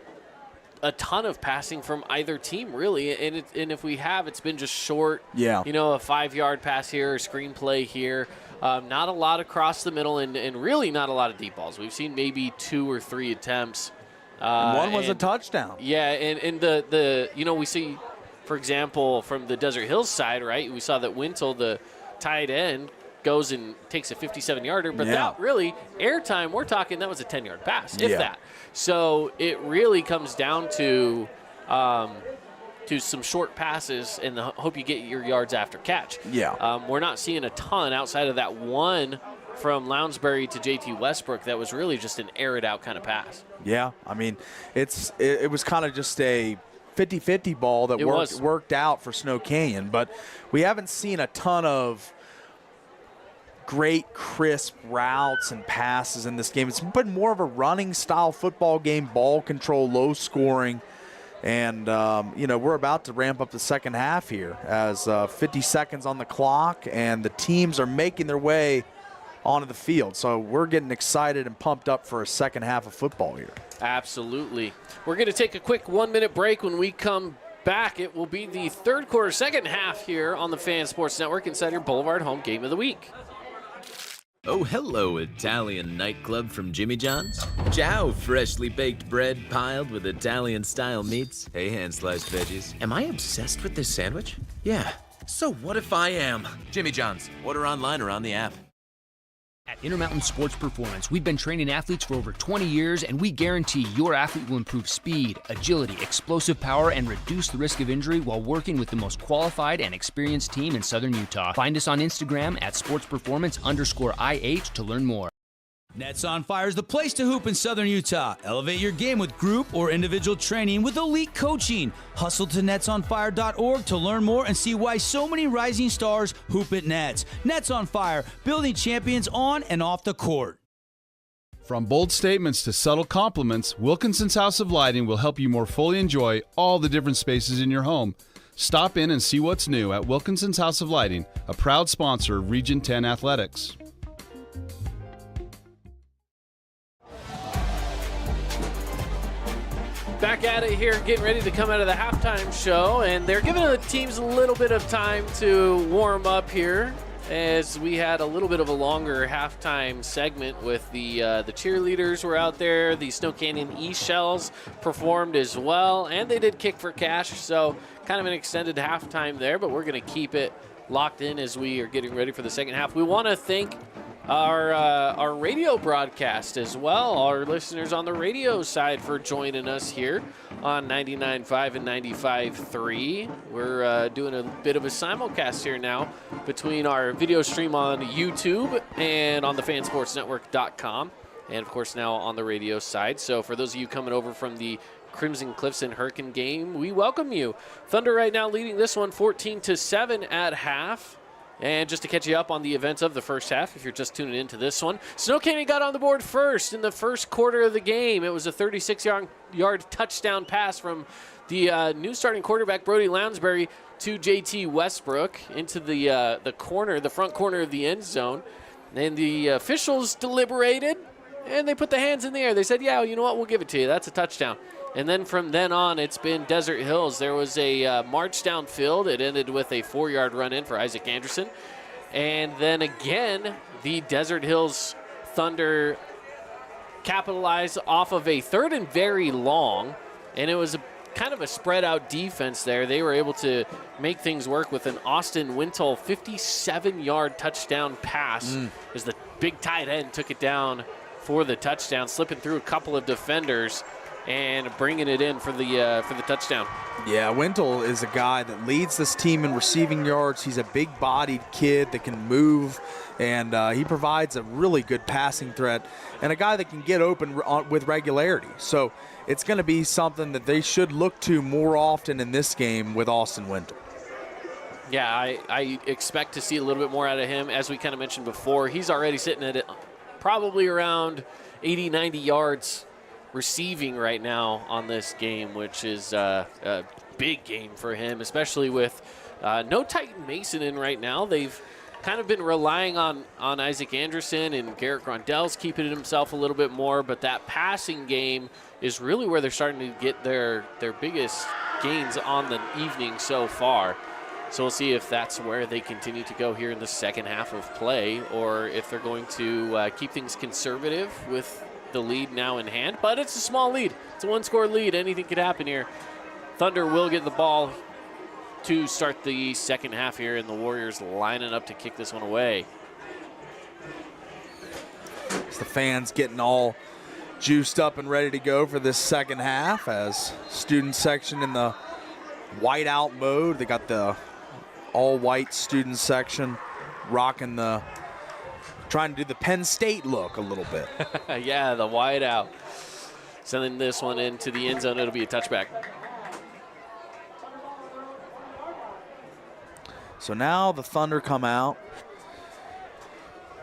a ton of passing from either team, really. And if we have, it's been just short. Yeah. You know, a 5-yard pass here, a screen play here. Not a lot across the middle and really not a lot of deep balls. We've seen maybe 2 or 3 attempts. One was a touchdown. Yeah, and the you know, we see, for example, from the Desert Hills side, right, we saw that Wintle, the tight end, goes and takes a 57-yarder, but that really, airtime, we're talking that was a 10-yard pass, if that. So it really comes down to some short passes and hope you get your yards after catch. Yeah. We're not seeing a ton outside of that one from Lounsbury to JT Westbrook that was really just an air-it-out kind of pass. Yeah, I mean, it was kind of just a 50-50 ball that worked out for Snow Canyon, but we haven't seen a ton of great crisp routes and passes in this game. It's been more of a running style football game, ball control, low scoring, and you know, we're about to ramp up the second half here as 50 seconds on the clock and the teams are making their way onto the field. So we're getting excited and pumped up for a second half of football here. Absolutely. We're going to take a quick 1-minute break. When we come back, it will be the third quarter, second half here on the Fan Sports Network inside your Boulevard Home Game of the Week. Oh, hello, Italian nightclub from Jimmy John's. Ciao, freshly baked bread piled with Italian-style meats. Hey, hand-sliced veggies. Am I obsessed with this sandwich? Yeah. So what if I am? Jimmy John's. Order online or on the app. At Intermountain Sports Performance, we've been training athletes for over 20 years, and we guarantee your athlete will improve speed, agility, explosive power, and reduce the risk of injury while working with the most qualified and experienced team in Southern Utah. Find us on Instagram at sportsperformance_IH to learn more. Nets on Fire is the place to hoop in Southern Utah. Elevate your game with group or individual training with elite coaching. Hustle to netsonfire.org to learn more and see why so many rising stars hoop at Nets. Nets on Fire, building champions on and off the court. From bold statements to subtle compliments, Wilkinson's House of Lighting will help you more fully enjoy all the different spaces in your home. Stop in and see what's new at Wilkinson's House of Lighting, a proud sponsor of Region 10 Athletics. Back at it here, getting ready to come out of the halftime show, and they're giving the teams a little bit of time to warm up here as we had a little bit of a longer halftime segment with the cheerleaders were out there. The Snow Canyon E-Shells performed as well, and they did kick for cash, so kind of an extended halftime there, but we're going to keep it locked in as we are getting ready for the second half. We want to thank our radio broadcast as well, our listeners on the radio side for joining us here on 99.5 and 95.3. We're doing a bit of a simulcast here now between our video stream on YouTube and on the fansportsnetwork.com, and of course now on the radio side. So for those of you coming over from the Crimson Cliffs and Hurricane game, we welcome you. Thunder right now leading this one 14-7 at half. And just to catch you up on the events of the first half, if you're just tuning into this one, Snow Canyon got on the board first in the first quarter of the game. It was a 36-yard touchdown pass from the new starting quarterback, Brody Lounsbury, to J.T. Westbrook into the front corner of the end zone. And the officials deliberated, and they put the hands in the air. They said, yeah, you know what, we'll give it to you. That's a touchdown. And then from then on, it's been Desert Hills. There was a march downfield. It ended with a 4-yard run in for Isaac Anderson. And then again, the Desert Hills Thunder capitalized off of a 3rd and very long. And it was kind of a spread out defense there. They were able to make things work with an Austin Wintle 57-yard touchdown pass as the big tight end took it down for the touchdown, slipping through a couple of defenders and bringing it in for the touchdown. Yeah, Wintle is a guy that leads this team in receiving yards. He's a big-bodied kid that can move, and he provides a really good passing threat and a guy that can get open with regularity. So it's going to be something that they should look to more often in this game with Austin Wintle. Yeah, I expect to see a little bit more out of him. As we kind of mentioned before, he's already sitting at probably around 80, 90 yards receiving right now on this game, which is a big game for him, especially with no Titan Mason in right now. They've kind of been relying on Isaac Anderson, and Garrett Grondell's keeping it himself a little bit more, but that passing game is really where they're starting to get their biggest gains on the evening so far. So we'll see if that's where they continue to go here in the second half of play, or if they're going to keep things conservative with the lead now in hand. But it's a small lead. It's a 1-score lead. Anything could happen here. Thunder will get the ball to start the second half here, and the Warriors lining up to kick this one away. It's the fans getting all juiced up and ready to go for this second half as student section in the whiteout mode. They got the all-white student section rocking trying to do the Penn State look a little bit. Yeah, the wide out. Sending this one into the end zone. It'll be a touchback. So now the Thunder come out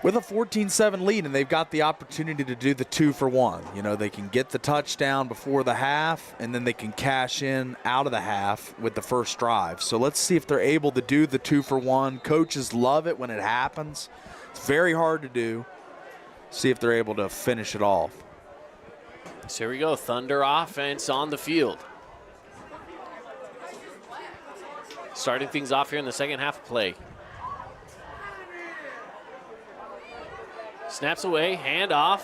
with a 14-7 lead, and they've got the opportunity to do the 2-for-1. You know, they can get the touchdown before the half, and then they can cash in out of the half with the first drive. So let's see if they're able to do the 2-for-1. Coaches love it when it happens. It's very hard to do. See if they're able to finish it off. So here we go, Thunder offense on the field. Starting things off here in the second half of play. Snaps away, handoff.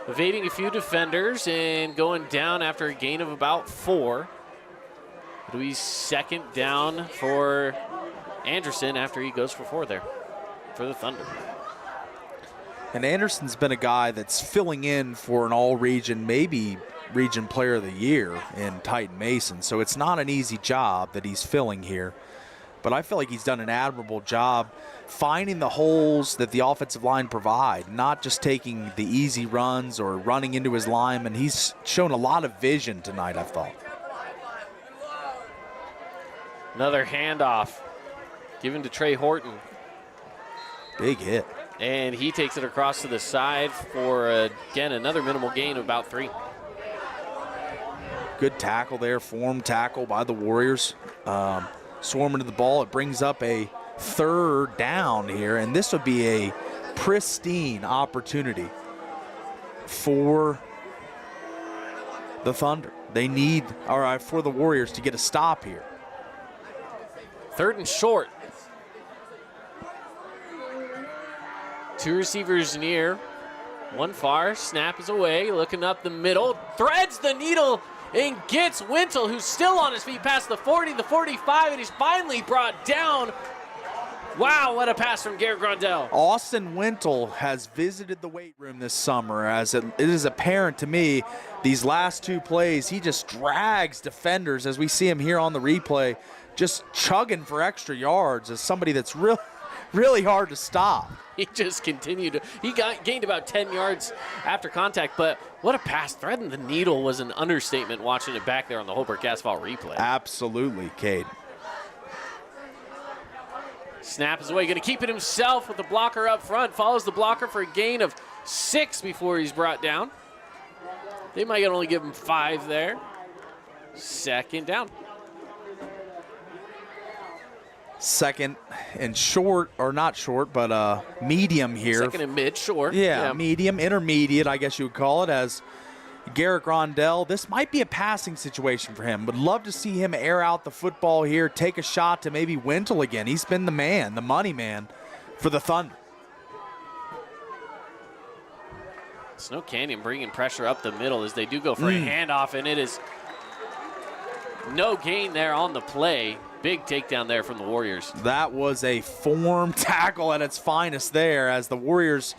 Evading a few defenders and going down after a gain of about 4. It'll be second down for Anderson after he goes for 4 there for the Thunder. And Anderson's been a guy that's filling in for an all-region, maybe region player of the year in Titan Mason. So it's not an easy job that he's filling here. But I feel like he's done an admirable job finding the holes that the offensive line provide, not just taking the easy runs or running into his lineman. He's shown a lot of vision tonight, I thought. Another handoff given to Trey Horton. Big hit. And he takes it across to the side for, again, another minimal gain of about 3. Good tackle there, form tackle by the Warriors. Swarming to the ball. It brings up a 3rd down here, and this would be a pristine opportunity for the Thunder. They need, for the Warriors to get a stop here. 3rd and short. 2 receivers near, 1 far. Snap is away, looking up the middle, threads the needle and gets Wintle, who's still on his feet past the 40, the 45, and he's finally brought down Wow, what a pass from Garrett Grondell. Austin Wintle has visited the weight room this summer, as it is apparent to me these last 2 plays, he just drags defenders, as we see him here on the replay, just chugging for extra yards as somebody that's really hard to stop. He just continued. He gained about 10 yards after contact, but what a pass. Threading the needle was an understatement watching it back there on the Holbrook Asphalt replay. Absolutely, Cade. Snap is away, going to keep it himself with the blocker up front. Follows the blocker for a gain of 6 before he's brought down. They might only give him 5 there. 2nd down. 2nd and short, or not short, but medium here. 2nd and mid, short. Yeah, medium, intermediate, I guess you would call it, as Garrett Grondell. This might be a passing situation for him. Would love to see him air out the football here, take a shot to maybe Wintle again. He's been the man, the money man for the Thunder. Snow Canyon bringing pressure up the middle as they do go for a handoff, and it is no gain there on the play. Big takedown there from the Warriors. That was a form tackle at its finest there, as the Warriors,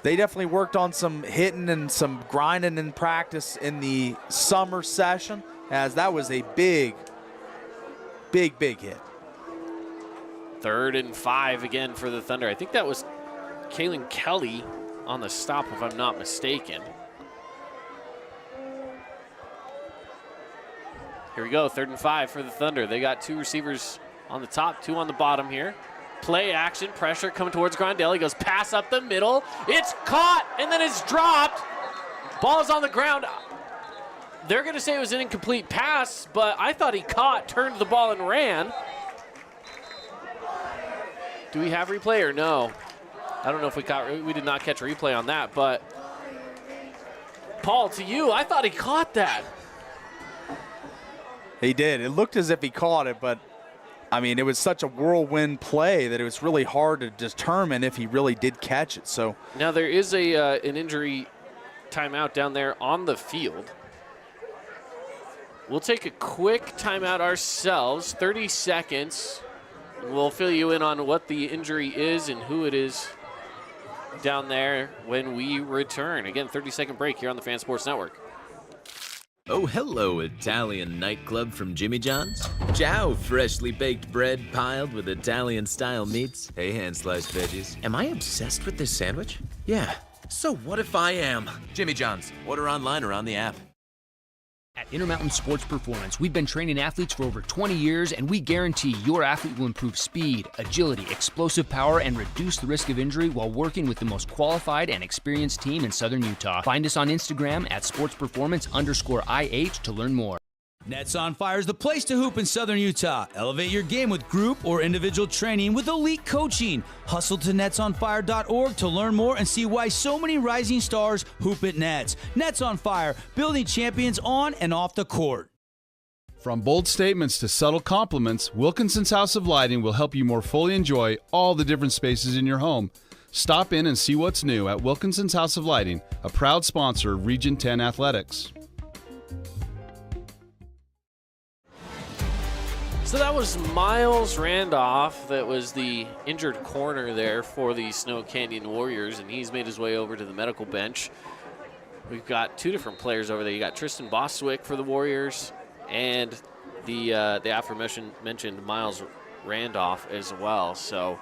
they definitely worked on some hitting and some grinding in practice in the summer session, as that was a big hit. 3rd and 5 again for the Thunder. I think that was Kalen Kelly on the stop, if I'm not mistaken. Here we go, 3rd and 5 for the Thunder. They got 2 receivers on the top, 2 on the bottom here. Play action, pressure coming towards Grondell. He goes pass up the middle. It's caught, and then it's dropped. Ball's on the ground. They're going to say it was an incomplete pass, but I thought he caught, turned the ball, and ran. Do we have replay or no? I don't know if we did not catch a replay on that, but Paul, to you, I thought he caught that. He did. It looked as if he caught it, but I mean, it was such a whirlwind play that it was really hard to determine if he really did catch it. So now there is an injury timeout down there on the field. We'll take a quick timeout ourselves, 30 seconds. We'll fill you in on what the injury is and who it is down there when we return. Again, 30-second break here on the Fan Sports Network. Oh, hello, Italian nightclub from Jimmy John's. Ciao, freshly baked bread piled with Italian-style meats. Hey, hand-sliced veggies. Am I obsessed with this sandwich? Yeah. So what if I am? Jimmy John's. Order online or on the app. At Intermountain Sports Performance, we've been training athletes for over 20 years, and we guarantee your athlete will improve speed, agility, explosive power, and reduce the risk of injury while working with the most qualified and experienced team in Southern Utah. Find us on Instagram at sportsperformance_IH to learn more. Nets on Fire is the place to hoop in Southern Utah. Elevate your game with group or individual training with elite coaching. Hustle to netsonfire.org to learn more and see why so many rising stars hoop at Nets. Nets on Fire, building champions on and off the court. From bold statements to subtle compliments, Wilkinson's House of Lighting will help you more fully enjoy all the different spaces in your home. Stop in and see what's new at Wilkinson's House of Lighting, a proud sponsor of Region 10 Athletics. So that was Miles Randolph. That was the injured corner there for the Snow Canyon Warriors, and he's made his way over to the medical bench. We've got 2 different players over there. You got Tristan Bostwick for the Warriors and the aforementioned Miles Randolph as well. So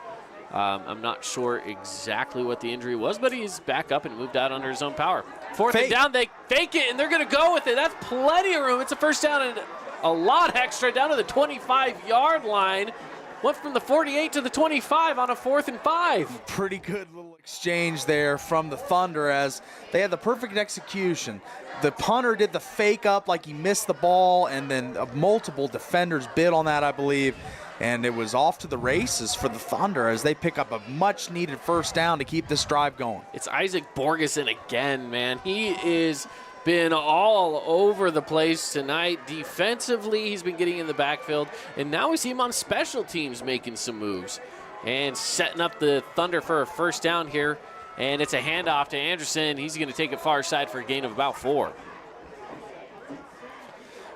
I'm not sure exactly what the injury was, but he's back up and moved out under his own power. 4th and down, they fake it, and they're going to go with it. That's plenty of room. It's a first down and a lot extra down to the 25-yard line. Went from the 48 to the 25 on a 4th and 5. Pretty good little exchange there from the Thunder, as they had the perfect execution. The punter did the fake up like he missed the ball, and then multiple defenders bid on that, I believe. And it was off to the races for the Thunder as they pick up a much-needed first down to keep this drive going. It's Isaac Borgeson again, man. He is been all over the place tonight. Defensively, he's been getting in the backfield, and now we see him on special teams making some moves and setting up the Thunder for a first down here. And it's a handoff to Anderson. He's going to take it far side for a gain of about 4.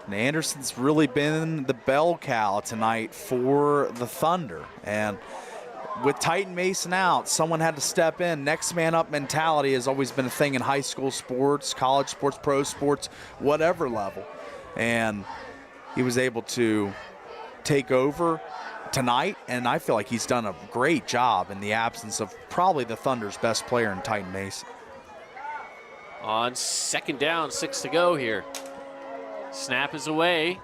And Anderson's really been the bell cow tonight for the Thunder, and with Titan Mason out, someone had to step in. Next man up mentality has always been a thing in high school sports, college sports, pro sports, whatever level. And he was able to take over tonight, and I feel like he's done a great job in the absence of probably the Thunder's best player in Titan Mason. On second down, 6 to go here. Snap is away.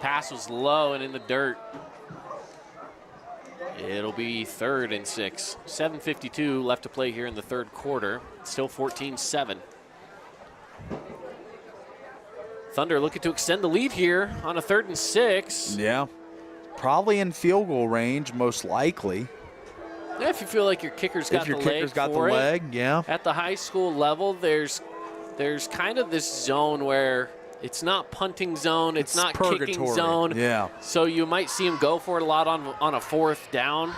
Pass was low and in the dirt. It'll be 3rd and 6. 7:52 left to play here in the third quarter. Still 14-7. Thunder looking to extend the lead here on a 3rd and 6. Yeah, probably in field goal range, most likely. Yeah, if you feel like your kicker's got the leg, yeah. At the high school level, there's kind of this zone where it's not punting zone, it's not kicking zone. Yeah. So you might see him go for it a lot on a 4th down.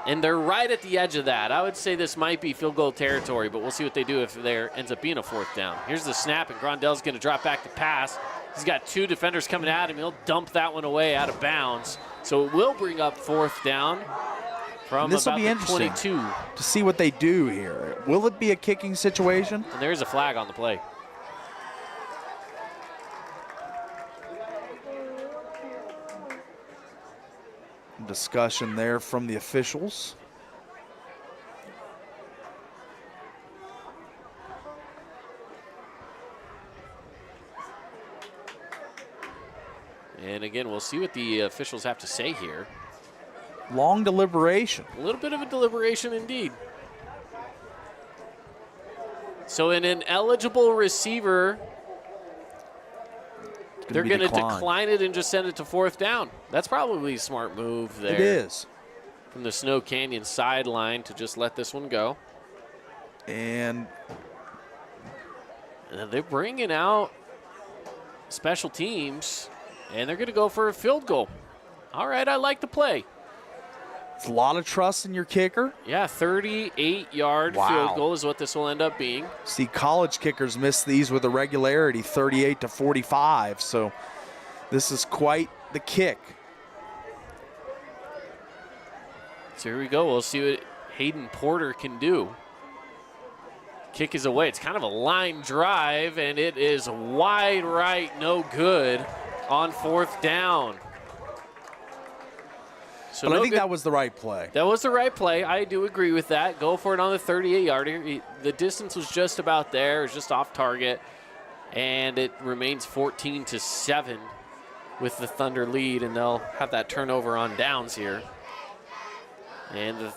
And they're right at the edge of that. I would say this might be field goal territory, but we'll see what they do if there ends up being a 4th down. Here's the snap, and Grondell's going to drop back to pass. He's got 2 defenders coming at him. He'll dump that one away out of bounds. So it will bring up 4th down from This will about be the interesting 22. to see what they do here. Will it be a kicking situation? And there's a flag on the play. Discussion there from the officials. And again, we'll see what the officials have to say here. Long deliberation. A little bit of a deliberation indeed. So in an eligible receiver, they're going to decline it and just send it to 4th down. That's probably a smart move there. It is. From the Snow Canyon sideline to just let this one go. And they're bringing out special teams, and they're going to go for a field goal. All right, I like the play. It's a lot of trust in your kicker. Yeah, 38-yard field goal is what this will end up being. See, college kickers miss these with a regularity, 38 to 45. So this is quite the kick. So here we go. We'll see what Hayden Porter can do. Kick is away. It's kind of a line drive, and it is wide right, no good on 4th down. So but I think that was the right play. That was the right play. I do agree with that. Go for it on the 38-yarder. The distance was just about there. It was just off target. And it remains 14-7 with the Thunder lead, and they'll have that turnover on downs here. And the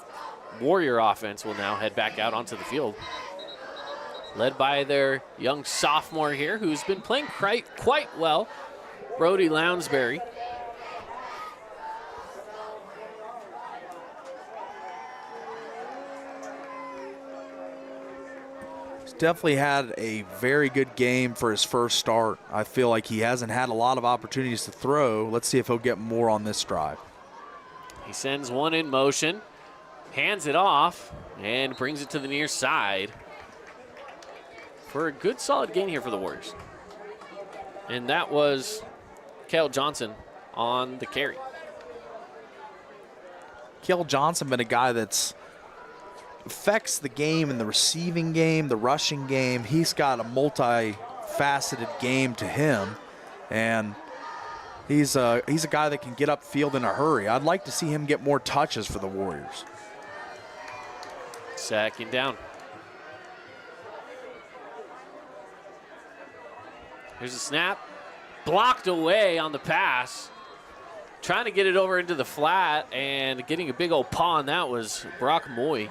Warrior offense will now head back out onto the field, led by their young sophomore here, who's been playing quite well, Brody Lounsbury. Definitely had a very good game for his first start. I feel like he hasn't had a lot of opportunities to throw. Let's see if he'll get more on this drive. He sends one in motion, hands it off, and brings it to the near side for a good solid gain here for the Warriors. And that was Cale Johnson on the carry. Cale Johnson been a guy that's affects the game in the receiving game, the rushing game. He's got a multi-faceted game to him, and he's a guy that can get upfield in a hurry. I'd like to see him get more touches for the Warriors. Second down. Here's a snap. Blocked away on the pass. Trying to get it over into the flat, and getting a big old paw on that was Brock Moy.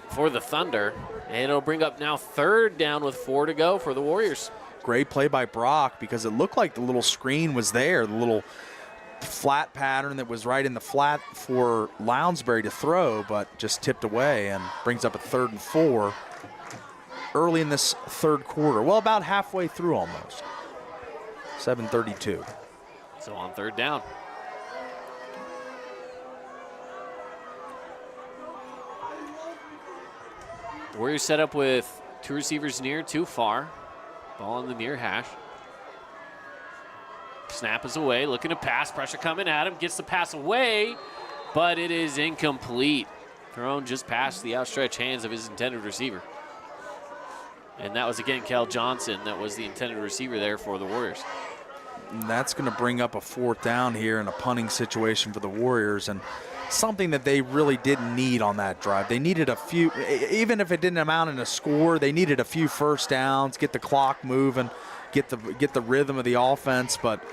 For the Thunder, and it'll bring up now 3rd down with 4 to go for the Warriors. Great play by Brock, because it looked like the little screen was there, the little flat pattern that was right in the flat for Lounsbury to throw, but just tipped away, and brings up a 3rd and 4 early in this third quarter. Well, about halfway through almost. 7:32. So on 3rd down. Warriors set up with 2 receivers near, 2 far. Ball on the near hash. Snap is away, looking to pass, pressure coming at him, gets the pass away, but it is incomplete. Thrown just past the outstretched hands of his intended receiver. And that was, again, Kel Johnson that was the intended receiver there for the Warriors. And that's going to bring up a 4th down here in a punting situation for the Warriors, and something that they really didn't need on that drive. They needed a few, even if it didn't amount in a score, they needed a few first downs, get the clock moving, get the rhythm of the offense, but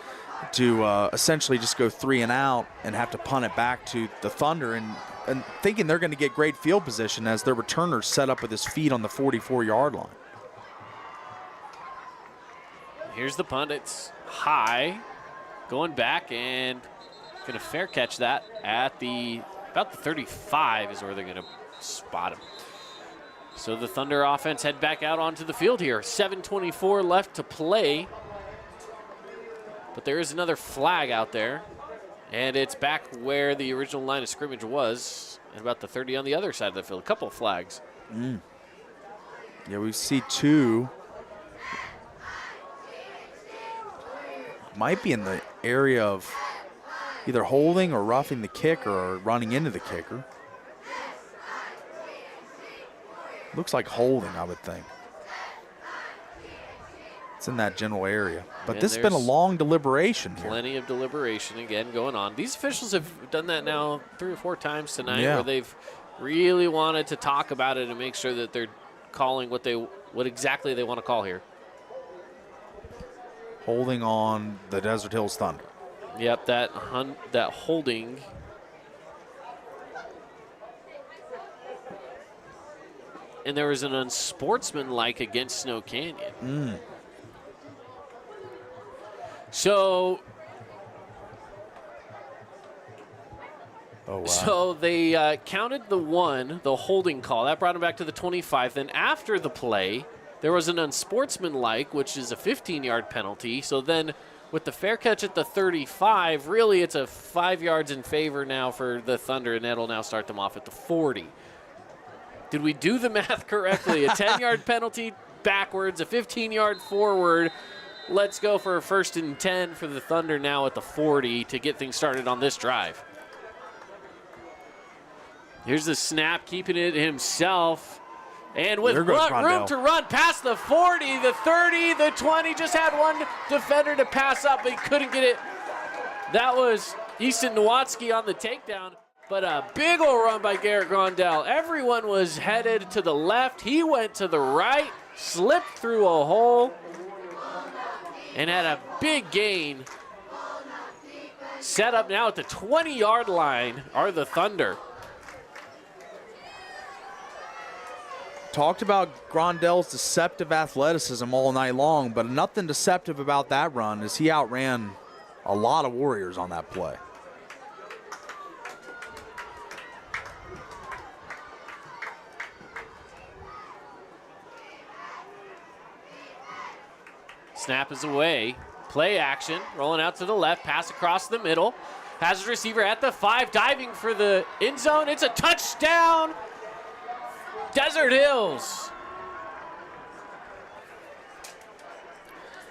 to essentially just go 3 and out and have to punt it back to the Thunder and thinking they're going to get great field position as their returner's set up with his feet on the 44-yard line. Here's the punt. It's high, going back, and going to fair catch that at about the 35 is where they're going to spot him. So the Thunder offense head back out onto the field here. 7:24 left to play. But there is another flag out there, and it's back where the original line of scrimmage was, at about the 30 on the other side of the field. A couple of flags. Yeah, we see 2. Might be in the area of either holding or roughing the kicker or running into the kicker. Looks like holding, I would think. It's in that general area. But this has been a long deliberation here. Plenty of deliberation again going on. These officials have done that now 3 or 4 times tonight, where they've really wanted to talk about it and make sure that they're calling what exactly they want to call here. Holding on the Desert Hills Thunder. Yep, that holding. And there was an unsportsmanlike against Snow Canyon. So, so they counted the holding call. That brought him back to the 25. Then after the play, there was an unsportsmanlike, which is a 15-yard penalty. So then with the fair catch at the 35, really it's a 5 yards in favor now for the Thunder, and that'll now start them off at the 40. Did we do the math correctly? A 10-yard penalty backwards, a 15-yard forward. Let's go for a 1st and 10 for the Thunder now at the 40 to get things started on this drive. Here's the snap, keeping it himself. And with room to run past the 40, the 30, the 20, just had one defender to pass up, but he couldn't get it. That was Easton Nowatzki on the takedown, but a big old run by Garrett Grondell. Everyone was headed to the left. He went to the right, slipped through a hole, and had a big gain. Set up now at the 20-yard line are the Thunder. Talked about Grondell's deceptive athleticism all night long, but nothing deceptive about that run as he outran a lot of Warriors on that play. Snap is away. Play action, rolling out to the left, pass across the middle. Has a receiver at the 5, diving for the end zone. It's a touchdown. Desert Hills.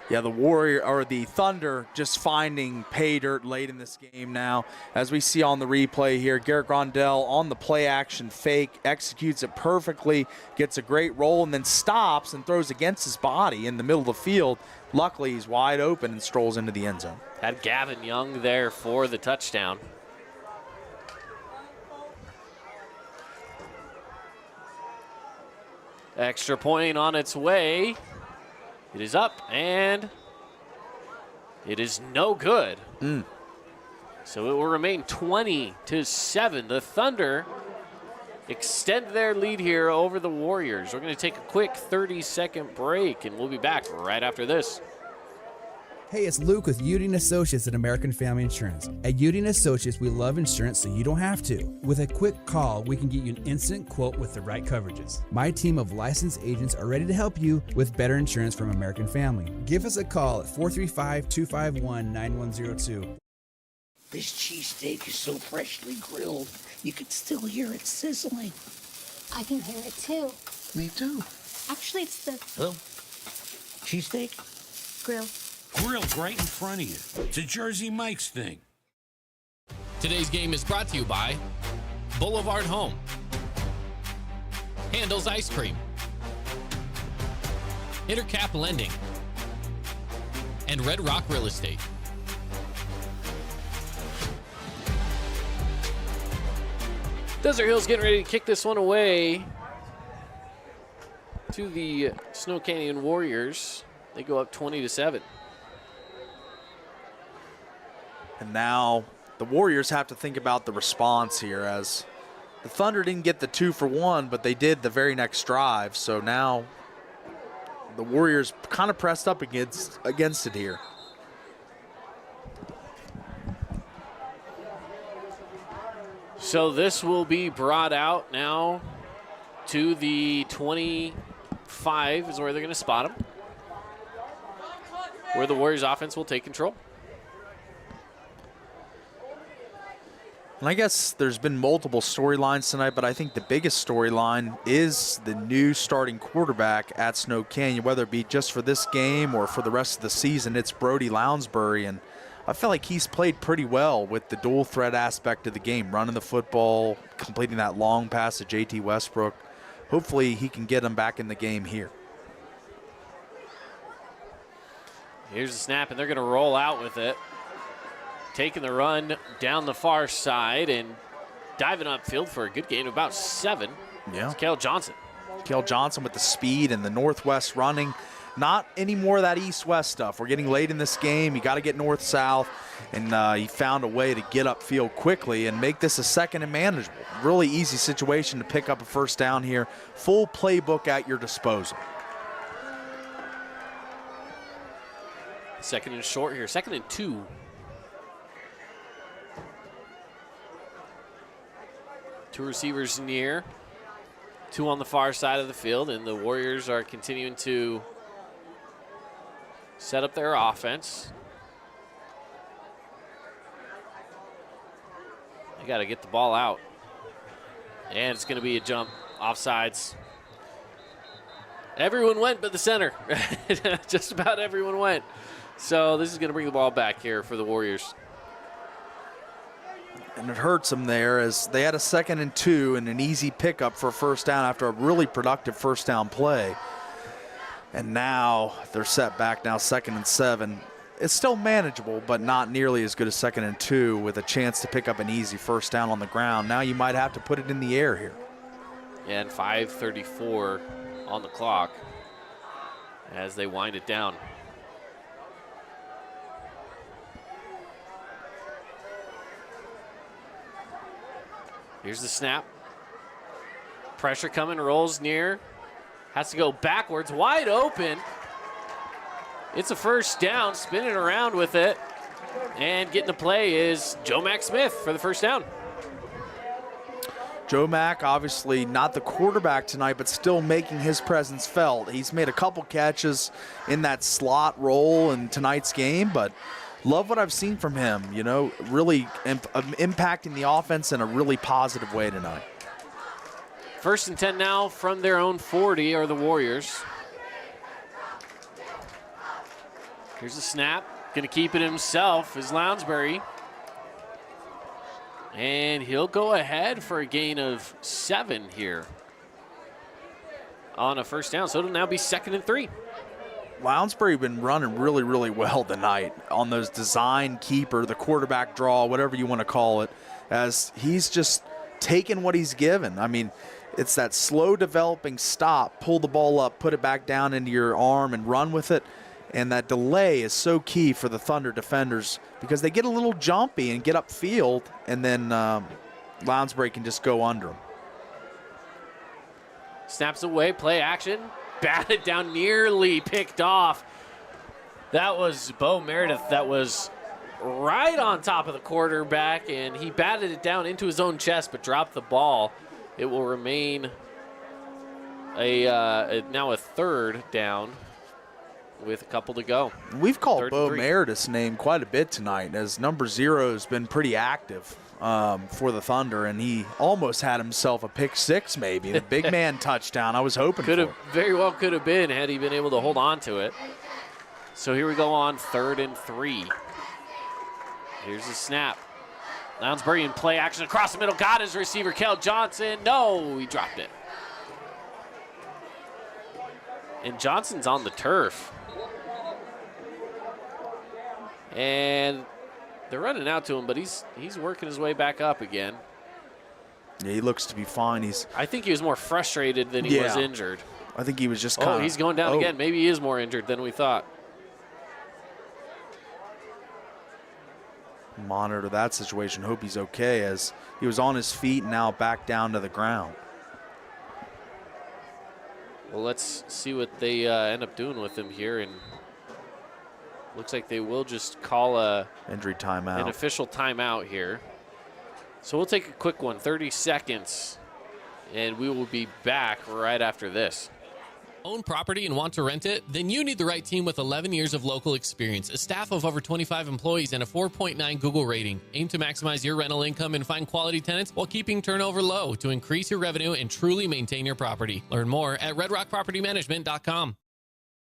Yeah, the Thunder just finding pay dirt late in this game now. As we see on the replay here, Garrett Grondell on the play action fake, executes it perfectly, gets a great roll, and then stops and throws against his body in the middle of the field. Luckily, he's wide open and strolls into the end zone. Had Gavin Young there for the touchdown. Extra point on its way. It is up, and it is no good. So it will remain 20-7. The Thunder extend their lead here over the Warriors. We're going to take a quick 30-second break, and we'll be back right after this. Hey, it's Luke with Udine Associates at American Family Insurance. At Udine Associates, we love insurance so you don't have to. With a quick call, we can get you an instant quote with the right coverages. My team of licensed agents are ready to help you with better insurance from American Family. Give us a call at 435-251-9102. This cheesesteak is so freshly grilled, you can still hear it sizzling. I can hear it too. Me too. Actually, it's the Cheesesteak? grill. Grilled right in front of you. It's a Jersey Mike's thing. Today's game is brought to you by Boulevard Home, Handles Ice Cream, Intercap Lending, and Red Rock Real Estate. Desert Hills getting ready to kick this one away to the Snow Canyon Warriors. They go up 20-7. And now the Warriors have to think about the response here, as the Thunder didn't get the 2-for-1, but they did the very next drive. So now the Warriors kind of pressed up against it here. So this will be brought out now to the 25 is where they're going to spot him, where the Warriors offense will take control. And I guess there's been multiple storylines tonight, but I think the biggest storyline is the new starting quarterback at Snow Canyon, whether it be just for this game or for the rest of the season. It's Brody Lounsbury, and I feel like he's played pretty well with the dual threat aspect of the game, running the football, completing that long pass to JT Westbrook. Hopefully he can get him back in the game here. Here's the snap, and they're going to roll out with it. Taking the run down the far side and diving upfield for a good gain of about 7. Yeah. It's Cale Johnson. Cale Johnson with the speed and the northwest running. Not any more of that east-west stuff. We're getting late in this game. You got to get north-south, and he found a way to get upfield quickly and make this a second and manageable. Really easy situation to pick up a first down here. Full playbook at your disposal. Second and short here. 2nd and 2. Two receivers near. 2 on the far side of the field, and the Warriors are continuing to set up their offense. They got to get the ball out. And it's going to be a jump, offsides. Everyone went but the center. Just about everyone went. So this is going to bring the ball back here for the Warriors. And it hurts them there, as they had a 2nd and 2 and an easy pickup for a first down after a really productive first down play. And now they're set back now 2nd and 7. It's still manageable, but not nearly as good as 2nd and 2 with a chance to pick up an easy first down on the ground. Now you might have to put it in the air here. And 5:34 on the clock as they wind it down. Here's the snap. Pressure coming, rolls near. Has to go backwards, wide open. It's a first down, spinning around with it. And getting the play is Joe Mack Smith for the first down. Joe Mack, obviously not the quarterback tonight, but still making his presence felt. He's made a couple catches in that slot role in tonight's game, but love what I've seen from him, you know, really impacting the offense in a really positive way tonight. 1st and 10 now from their own 40 are the Warriors. Here's the snap. Going to keep it himself is Lounsbury. And he'll go ahead for a gain of 7 here on a first down. So it'll now be 2nd and 3. Lounsbury been running really, really well tonight on those design keeper, the quarterback draw, whatever you want to call it, as he's just taken what he's given. I mean, it's that slow developing stop, pull the ball up, put it back down into your arm and run with it. And that delay is so key for the Thunder defenders because they get a little jumpy and get upfield, and then Lounsbury can just go under them. Snaps away, play action. Batted down, nearly picked off. That was Bo Meredith. That was right on top of the quarterback, and he batted it down into his own chest but dropped the ball. It will remain now a 3rd down with a couple to go. We've called Bo Meredith's name quite a bit tonight, as number 0 has been pretty active for the Thunder, and he almost had himself a pick 6 maybe. The big man touchdown I was hoping for. Very well could have been had he been able to hold on to it. So here we go on 3rd and 3. Here's the snap. Lounsbury in play action across the middle. Got his receiver, Kel Johnson. No, he dropped it. And Johnson's on the turf. And they're running out to him, but he's working his way back up again. Yeah, he looks to be fine. I think he was more frustrated than he was injured. I think he was just kind of. Oh, he's going down again. Maybe he is more injured than we thought. Monitor that situation. Hope he's okay, as he was on his feet and now back down to the ground. Well, let's see what they end up doing with him here. And looks like they will just call injury timeout. An official timeout here. So we'll take a quick one, 30 seconds, and we will be back right after this. Own property and want to rent it? Then you need the right team with 11 years of local experience, a staff of over 25 employees, and a 4.9 Google rating. Aim to maximize your rental income and find quality tenants while keeping turnover low to increase your revenue and truly maintain your property. Learn more at redrockpropertymanagement.com.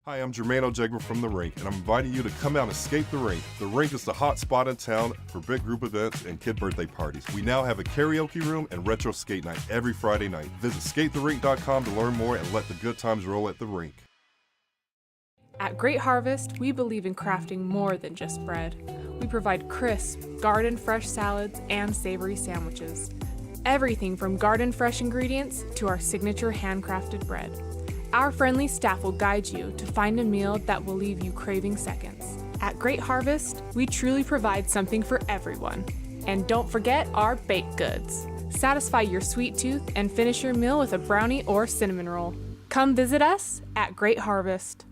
Hi, I'm Jermaine O'Jegman from The Rink, and I'm inviting you to come out and skate The Rink. The Rink is the hot spot in town for big group events and kid birthday parties. We now have a karaoke room and retro skate night every Friday night. Visit skatetherink.com to learn more and let the good times roll at The Rink. At Great Harvest, we believe in crafting more than just bread. We provide crisp, garden-fresh salads and savory sandwiches. Everything from garden-fresh ingredients to our signature handcrafted bread. Our friendly staff will guide you to find a meal that will leave you craving seconds. At Great Harvest, we truly provide something for everyone. And don't forget our baked goods. Satisfy your sweet tooth and finish your meal with a brownie or cinnamon roll. Come visit us at Great Harvest.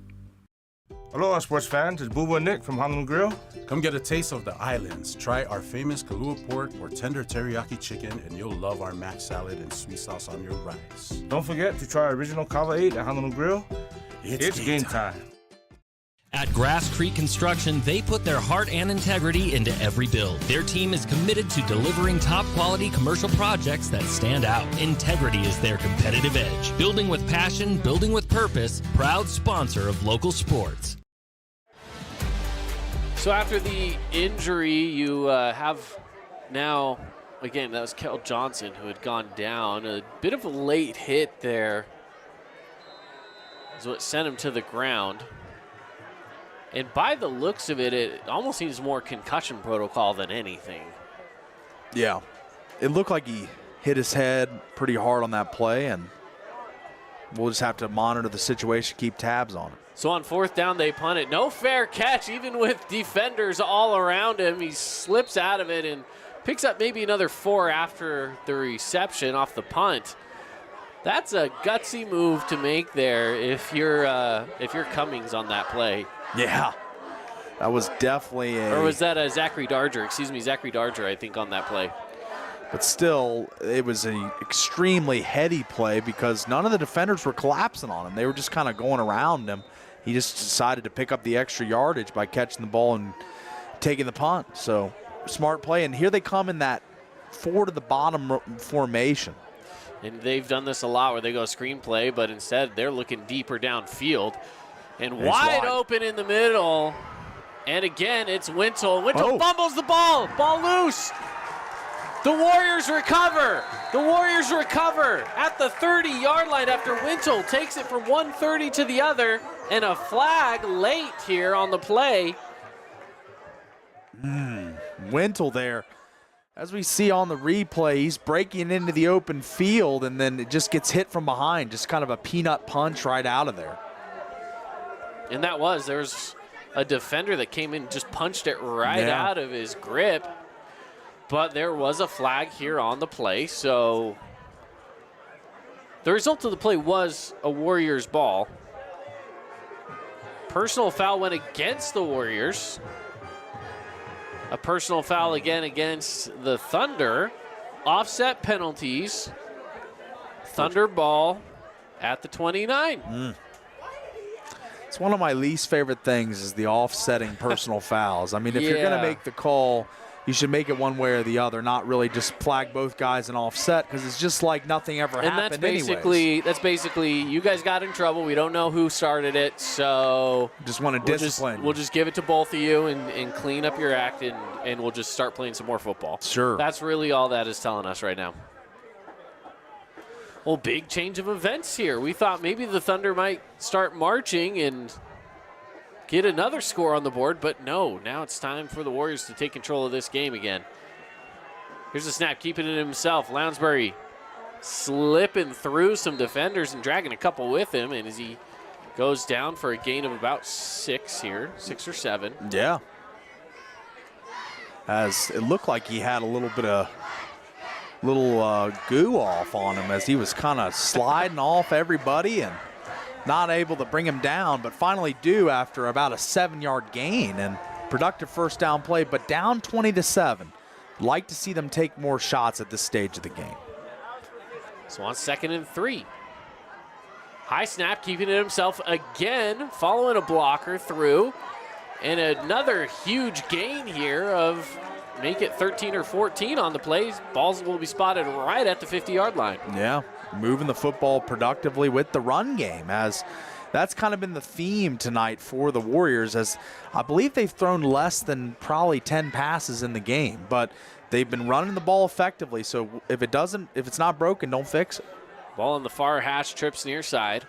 Aloha, sports fans. It's Boo and Nick from Honolulu Grill. Come get a taste of the islands. Try our famous Kahlua pork or tender teriyaki chicken, and you'll love our mac salad and sweet sauce on your rice. Don't forget to try our original Kava 8 at Honolulu Grill. It's game time. At Grass Creek Construction, they put their heart and integrity into every build. Their team is committed to delivering top-quality commercial projects that stand out. Integrity is their competitive edge. Building with passion, building with purpose, proud sponsor of local sports. So after the injury, you have now, again, that was Kel Johnson who had gone down. A bit of a late hit there is what sent him to the ground. And by the looks of it, it almost seems more concussion protocol than anything. Yeah. It looked like he hit his head pretty hard on that play, and we'll just have to monitor the situation, keep tabs on it. So on fourth down, they punt it. No fair catch, even with defenders all around him. He slips out of it and picks up maybe another 4 after the reception off the punt. That's a gutsy move to make there if you're Cummings on that play. Yeah, that was definitely a... Or was that a Zachary Darger? Excuse me, Zachary Darger, I think, on that play. But still, it was an extremely heady play because none of the defenders were collapsing on him. They were just kind of going around him. He just decided to pick up the extra yardage by catching the ball and taking the punt. So, smart play. And here they come in that 4 to the bottom formation. And they've done this a lot where they go screenplay, but instead they're looking deeper downfield. And wide open in the middle. And again, it's Wintle. Wintle fumbles the ball. Ball loose. The Warriors recover. The Warriors recover at the 30-yard line after Wintle takes it from one 30 to the other. And a flag late here on the play. Wintle there. As we see on the replay, he's breaking into the open field, and then it just gets hit from behind. Just kind of a peanut punch right out of there. And there's a defender that came in, just punched it right out of his grip. But there was a flag here on the play, so the result of the play was a Warriors ball. Personal foul went against the Warriors. A personal foul again against the Thunder. Offset penalties. Thunder ball at the 29. It's one of my least favorite things is the offsetting personal fouls. I mean, if you're going to make the call, you should make it one way or the other, not really just flag both guys and offset, because it's just like nothing ever happened that's basically you guys got in trouble. We don't know who started it, so just want to discipline. We'll just give it to both of you and clean up your act, and we'll just start playing some more football. Sure. That's really all that is telling us right now. Well, big change of events here. We thought maybe the Thunder might start marching and get another score on the board, but no. Now it's time for the Warriors to take control of this game again. Here's a snap, keeping it himself. Lounsbury slipping through some defenders and dragging a couple with him, and as he goes down for a gain of about 6 here, 6 or 7. Yeah. As it looked like he had a little bit of goo off on him as he was kind of sliding off everybody and not able to bring him down, but finally do after about a 7-yard gain and productive first down play, but down 20-7. Like to see them take more shots at this stage of the game. So on 2nd and 3. High snap, keeping it himself again, following a blocker through, and another huge gain here of make it 13 or 14 on the plays. Balls will be spotted right at the 50-yard line. Yeah, moving the football productively with the run game, as that's kind of been the theme tonight for the Warriors, as I believe they've thrown less than probably 10 passes in the game, but they've been running the ball effectively. So if it's not broken, don't fix it. Ball on the far hash, trips near side.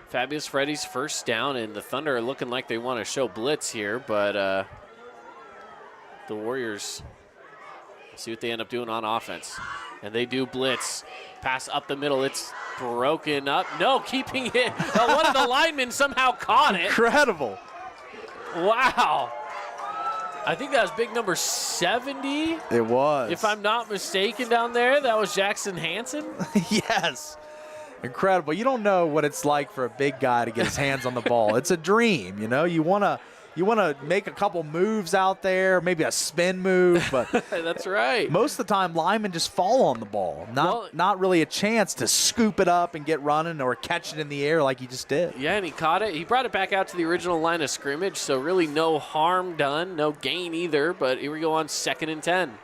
Fabulous Freddy's first down, and the Thunder are looking like they want to show blitz here, but the Warriors, see what they end up doing on offense. And they do blitz. Pass up the middle. It's broken up. No, keeping it. One of the linemen somehow caught it. Incredible. Wow. I think that was big number 70. It was. If I'm not mistaken down there, that was Jackson Hanson. Yes. Incredible. You don't know what it's like for a big guy to get his hands on the ball. It's a dream, you know. You want to make a couple moves out there, maybe a spin move, but that's right. Most of the time, linemen just fall on the ball. Not really a chance to scoop it up and get running or catch it in the air like he just did. Yeah, and he caught it. He brought it back out to the original line of scrimmage, so really no harm done, no gain either, but here we go on 2nd and 10.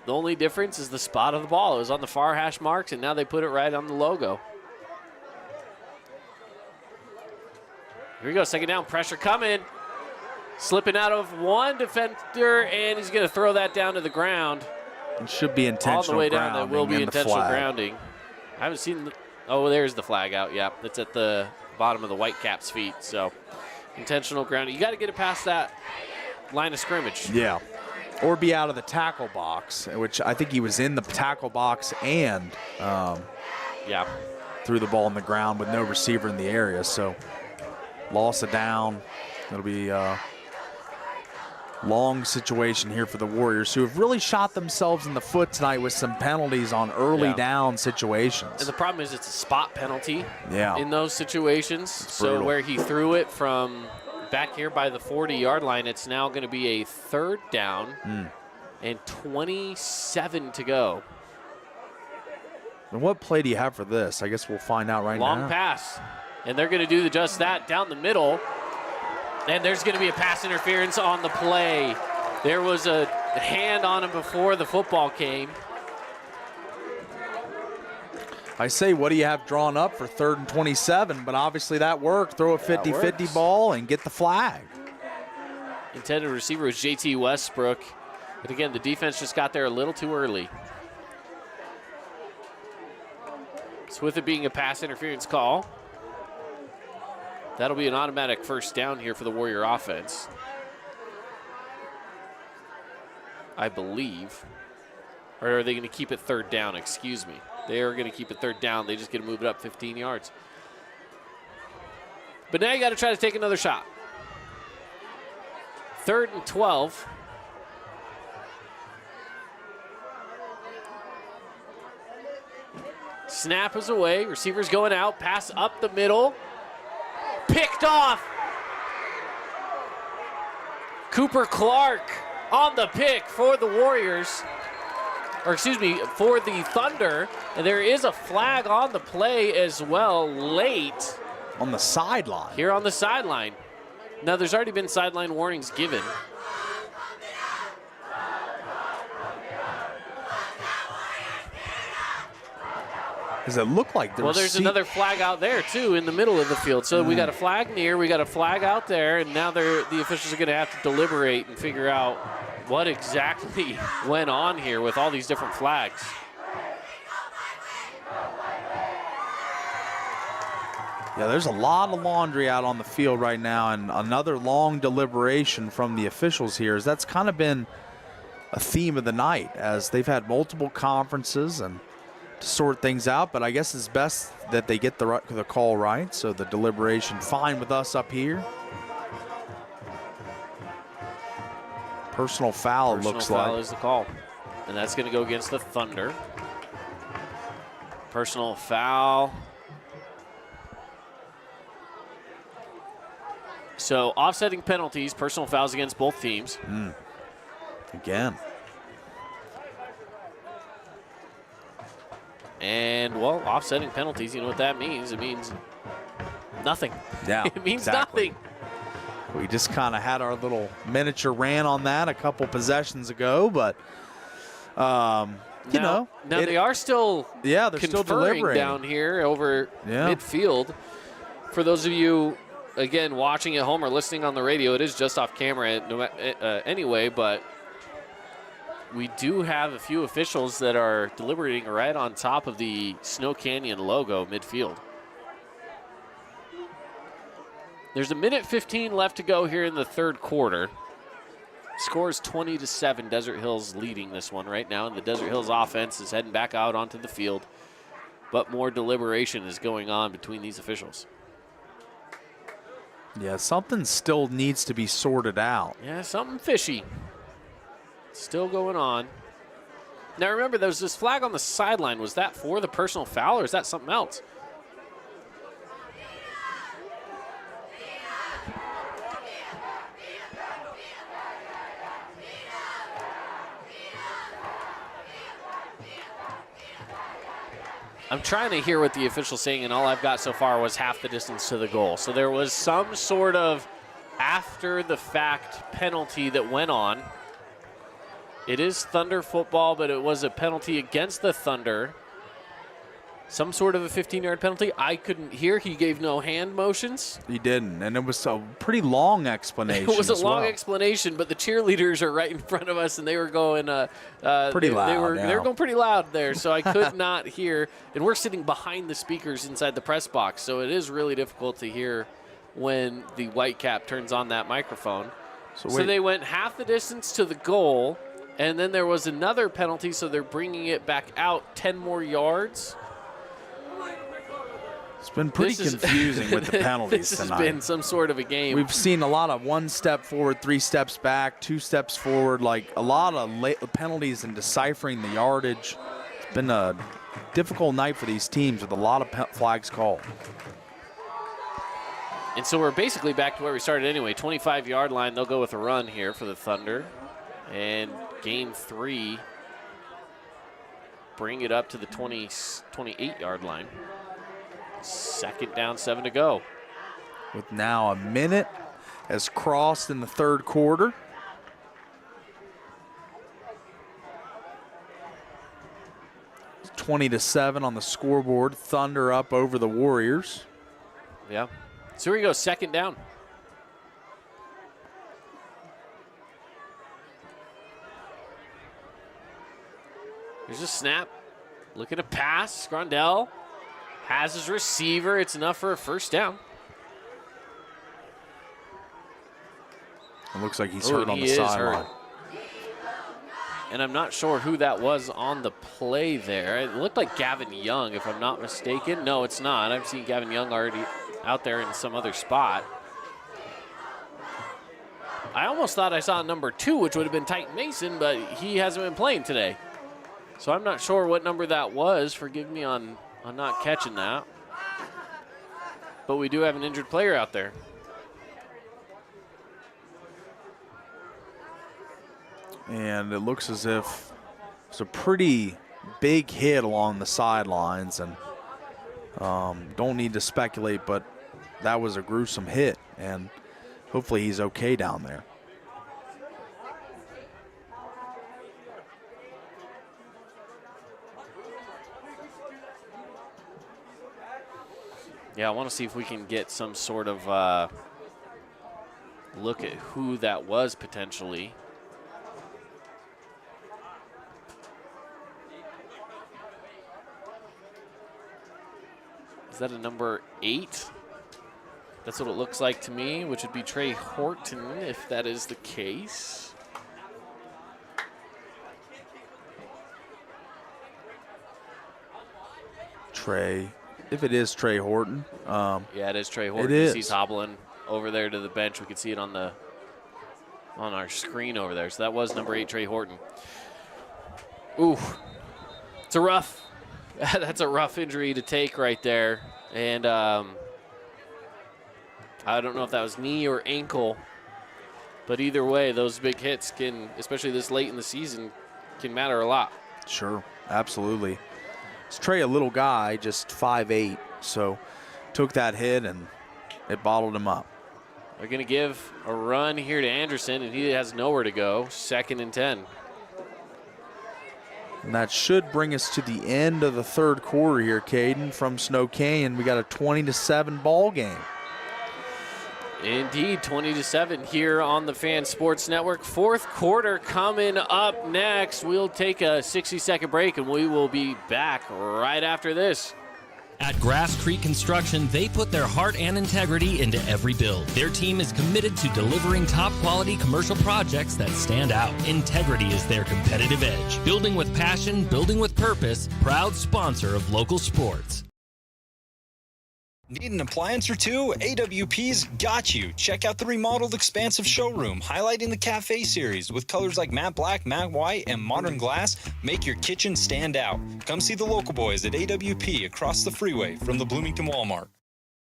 The only difference is the spot of the ball. It was on the far hash marks, and now they put it right on the logo. Here we go, 2nd down, pressure coming. Slipping out of one defender, and he's going to throw that down to the ground. It should be intentional all the way down. grounding. That will be and intentional grounding. I haven't seen there's the flag out. Yeah, it's at the bottom of the Whitecaps' feet. So intentional grounding. You got to get it past that line of scrimmage. Yeah. Or be out of the tackle box, which I think he was in the tackle box and threw the ball on the ground with no receiver in the area. So loss of down. It'll be a long situation here for the Warriors, who have really shot themselves in the foot tonight with some penalties on early down situations. And the problem is it's a spot penalty in those situations. So brutal. where he threw it from back here by the 40-yard line, it's now going to be a 3rd down and 27 to go. And what play do you have for this? I guess we'll find out right now. Long pass. And they're going to do just that down the middle. And there's going to be a pass interference on the play. There was a hand on him before the football came. I say, what do you have drawn up for 3rd and 27? But obviously that worked. Throw a 50-50 ball and get the flag. Intended receiver was JT Westbrook. But again, the defense just got there a little too early. So with it being a pass interference call, that'll be an automatic 1st down here for the Warrior offense, I believe. Or are they going to keep it 3rd down? Excuse me. They are going to keep it 3rd down. They just get to move it up 15 yards. But now you got to try to take another shot. 3rd and 12. Snap is away. Receivers going out. Pass up the middle. Picked off. Cooper Clark on the pick for the Warriors. Or excuse me, for the Thunder. And there is a flag on the play as well, late. On the sideline. Here on the sideline. Now, there's already been sideline warnings given. Does it look like there's another flag out there, too, in the middle of the field. So we got a flag near, we got a flag out there, and now the officials are going to have to deliberate and figure out what exactly went on here with all these different flags. Yeah, there's a lot of laundry out on the field right now, and another long deliberation from the officials here. As that's kind of been a theme of the night, as they've had multiple conferences and to sort things out, but I guess it's best that they get the call right, so the deliberation fine with us up here. Personal foul, it looks like. Personal foul is the call, and that's going to go against the Thunder. Personal foul. So offsetting penalties, personal fouls against both teams. Again. And, well, offsetting penalties, you know what that means? It means nothing. Yeah, it means exactly. nothing. We just kind of had our little miniature rant on that a couple possessions ago, but, you know. Now they are still they're still deliberating down here over midfield. For those of you, again, watching at home or listening on the radio, it is just off camera anyway, but we do have a few officials that are deliberating right on top of the Snow Canyon logo midfield. There's 1:15 left to go here in the third quarter. Score is 20-7. Desert Hills leading this one right now, and the Desert Hills offense is heading back out onto the field. But more deliberation is going on between these officials. Yeah, something still needs to be sorted out. Yeah, something fishy. Still going on. Now remember, there was this flag on the sideline. Was that for the personal foul, or is that something else? I'm trying to hear what the official's saying, and all I've got so far was half the distance to the goal. So there was some sort of after-the-fact penalty that went on. It is Thunder football, but it was a penalty against the Thunder. Some sort of a 15-yard penalty. I couldn't hear. He gave no hand motions. He didn't, and it was a pretty long explanation. It was a long explanation, but the cheerleaders are right in front of us, and they were going pretty loud. They were going pretty loud there, so I could not hear. And we're sitting behind the speakers inside the press box, so it is really difficult to hear when the white cap turns on that microphone. So they went half the distance to the goal, and then there was another penalty, so they're bringing it back out 10 more yards. It's been pretty confusing with the penalties tonight. This has been some sort of a game. We've seen a lot of 1 step forward, 3 steps back, 2 steps forward, like a lot of penalties and deciphering the yardage. It's been a difficult night for these teams with a lot of flags called. And so we're basically back to where we started anyway. 25-yard line, they'll go with a run here for the Thunder. And game 3, bring it up to the 28-yard line. Second down, 7 to go. With now a minute has crossed in the third quarter. It's 20-7 on the scoreboard. Thunder up over the Warriors. Yeah. So here we go, second down. Here's a snap. Looking to pass. Grondell has his receiver. It's enough for a first down. It looks like he's hurt on the sideline. And I'm not sure who that was on the play there. It looked like Gavin Young, if I'm not mistaken. No, it's not. I've seen Gavin Young already out there in some other spot. I almost thought I saw number 2, which would have been Titan Mason, but he hasn't been playing today. So I'm not sure what number that was. Forgive me on not catching that. But we do have an injured player out there. And it looks as if it's a pretty big hit along the sidelines. And don't need to speculate, but that was a gruesome hit. And hopefully he's okay down there. Yeah, I want to see if we can get some sort of look at who that was potentially. Is that a number 8? That's what it looks like to me, which would be Trey Horton if that is the case. Trey, if it is Trey Horton. Yeah, it is Trey Horton. It is. He's hobbling over there to the bench. We can see it on our screen over there. So that was number 8, Trey Horton. Ooh, it's a rough. That's a rough injury to take right there, and I don't know if that was knee or ankle, but either way, those big hits can, especially this late in the season, can matter a lot. Sure, absolutely. It's Trey, a little guy, just 5'8", so took that hit and it bottled him up. They're going to give a run here to Anderson, and he has nowhere to go. 2nd and 10. And that should bring us to the end of the third quarter here, Caden, from Snow Canyon. We got a 20-7 ball game. Indeed, 20-7 here on the Fan Sports Network. Fourth quarter coming up next. We'll take a 60-second break, and we will be back right after this. At Grass Creek Construction, they put their heart and integrity into every build. Their team is committed to delivering top-quality commercial projects that stand out. Integrity is their competitive edge. Building with passion, building with purpose, proud sponsor of local sports. Need an appliance or two? AWP's got you. Check out the remodeled expansive showroom, highlighting the Cafe series with colors like matte black, matte white, and modern glass. Make your kitchen stand out. Come see the local boys at AWP across the freeway from the Bloomington Walmart.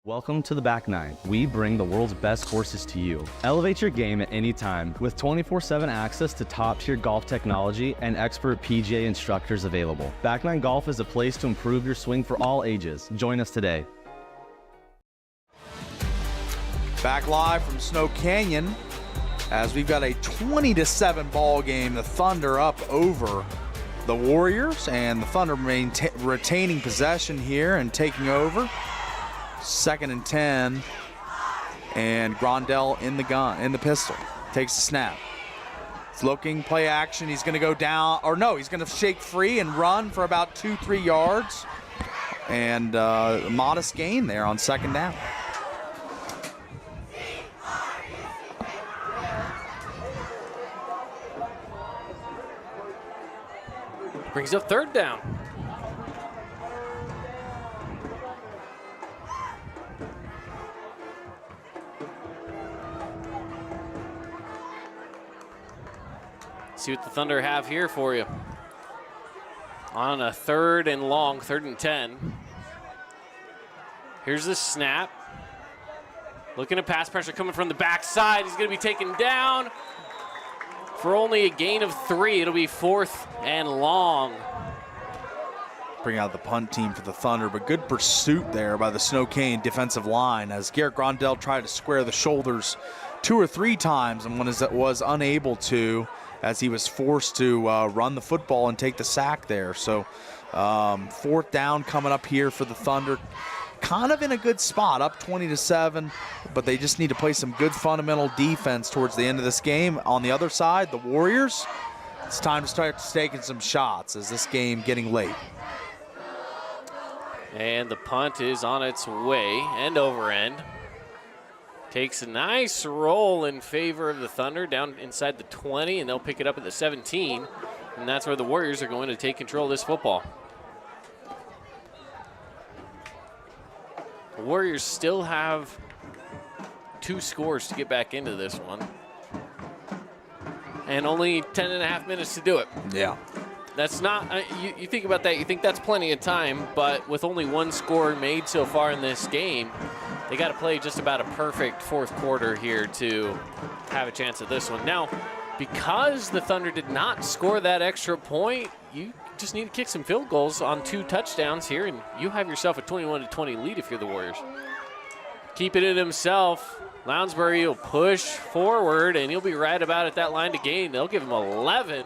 Welcome to the Back Nine. We bring the world's best courses to you. Elevate your game at any time with 24/7 access to top-tier golf technology and expert PGA instructors available. Back Nine Golf is a place to improve your swing for all ages. Join us today. Back live from Snow Canyon as we've got a 20-7 ball game. The Thunder up over the Warriors, and the Thunder retaining possession here and taking over. 2nd and 10, and Grondell in the pistol. Takes the snap. He's looking, play action. He's going to go down, or no, he's going to shake free and run for about 2-3 yards. And a modest gain there on 2nd down. Brings up 3rd down. See what the Thunder have here for you. On a 3rd and long, 3rd and 10. Here's the snap. Looking at pass pressure coming from the backside. He's going to be taken down for only a gain of 3. It'll be 4th and long. Bring out the punt team for the Thunder, but good pursuit there by the Snow Canyon defensive line as Garrett Grondell tried to square the shoulders 2 or 3 times and was unable to, as he was forced to run the football and take the sack there. So 4th down coming up here for the Thunder. Kind of in a good spot, up 20-7, but they just need to play some good fundamental defense towards the end of this game. On the other side, the Warriors, it's time to start taking some shots as this game getting late. And the punt is on its way, end over end. Takes a nice roll in favor of the Thunder down inside the 20, and they'll pick it up at the 17. And that's where the Warriors are going to take control of this football. The Warriors still have 2 scores to get back into this one. And only 10.5 minutes to do it. Yeah. That's not, you think about that, you think that's plenty of time, but with only 1 score made so far in this game, they got to play just about a perfect 4th quarter here to have a chance at this one. Now, because the Thunder did not score that extra point, you just need to kick some field goals on 2 touchdowns here, and you have yourself a 21-20 lead if you're the Warriors. keep it in himself. Lounsbury will push forward, and he'll be right about at that line to gain. They'll give him 11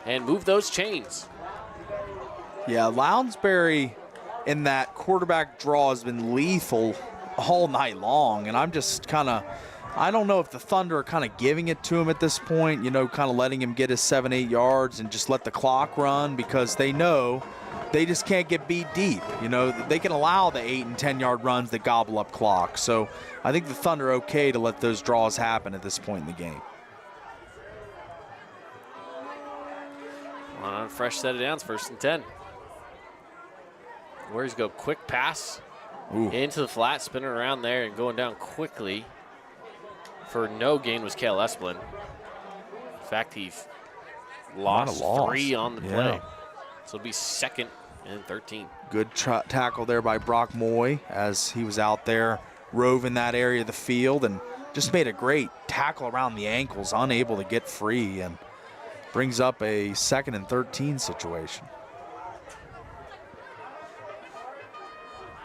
and move those chains. Yeah, Lounsbury in that quarterback draw has been lethal all night long, and I'm just kind of, I don't know if the Thunder are kind of giving it to him at this point, kind of letting him get his 7-8 yards and just let the clock run, because they know they just can't get beat deep. They can allow the 8 and 10-yard runs that gobble up clock. So I think the Thunder are okay to let those draws happen at this point in the game. On a fresh set of downs, 1st and 10. Warriors go quick pass into the flat, spinning around there and going down quickly. For no gain was Cale Esplin. In fact, he lost 3 on the play. So it'll be 2nd and 13. Good tackle there by Brock Moy as he was out there roving that area of the field and just made a great tackle around the ankles, unable to get free, and brings up a 2nd and 13 situation.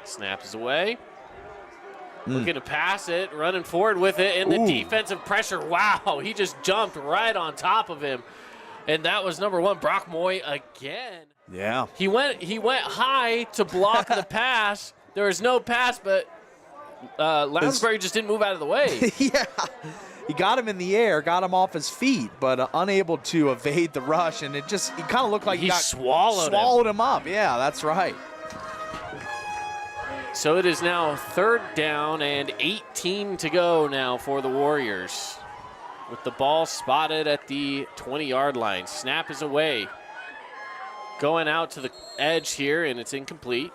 Snap is away. Looking to pass it, running forward with it, and the defensive pressure. Wow, he just jumped right on top of him. And that was number 1, Brock Moy again. Yeah. He went high to block the pass. There was no pass, but Lounsbury just didn't move out of the way. Yeah. He got him in the air, got him off his feet, but unable to evade the rush, and it kind of looked like he swallowed him up. Yeah, that's right. So it is now 3rd down and 18 to go now for the Warriors. With the ball spotted at the 20-yard line. Snap is away. Going out to the edge here, and it's incomplete.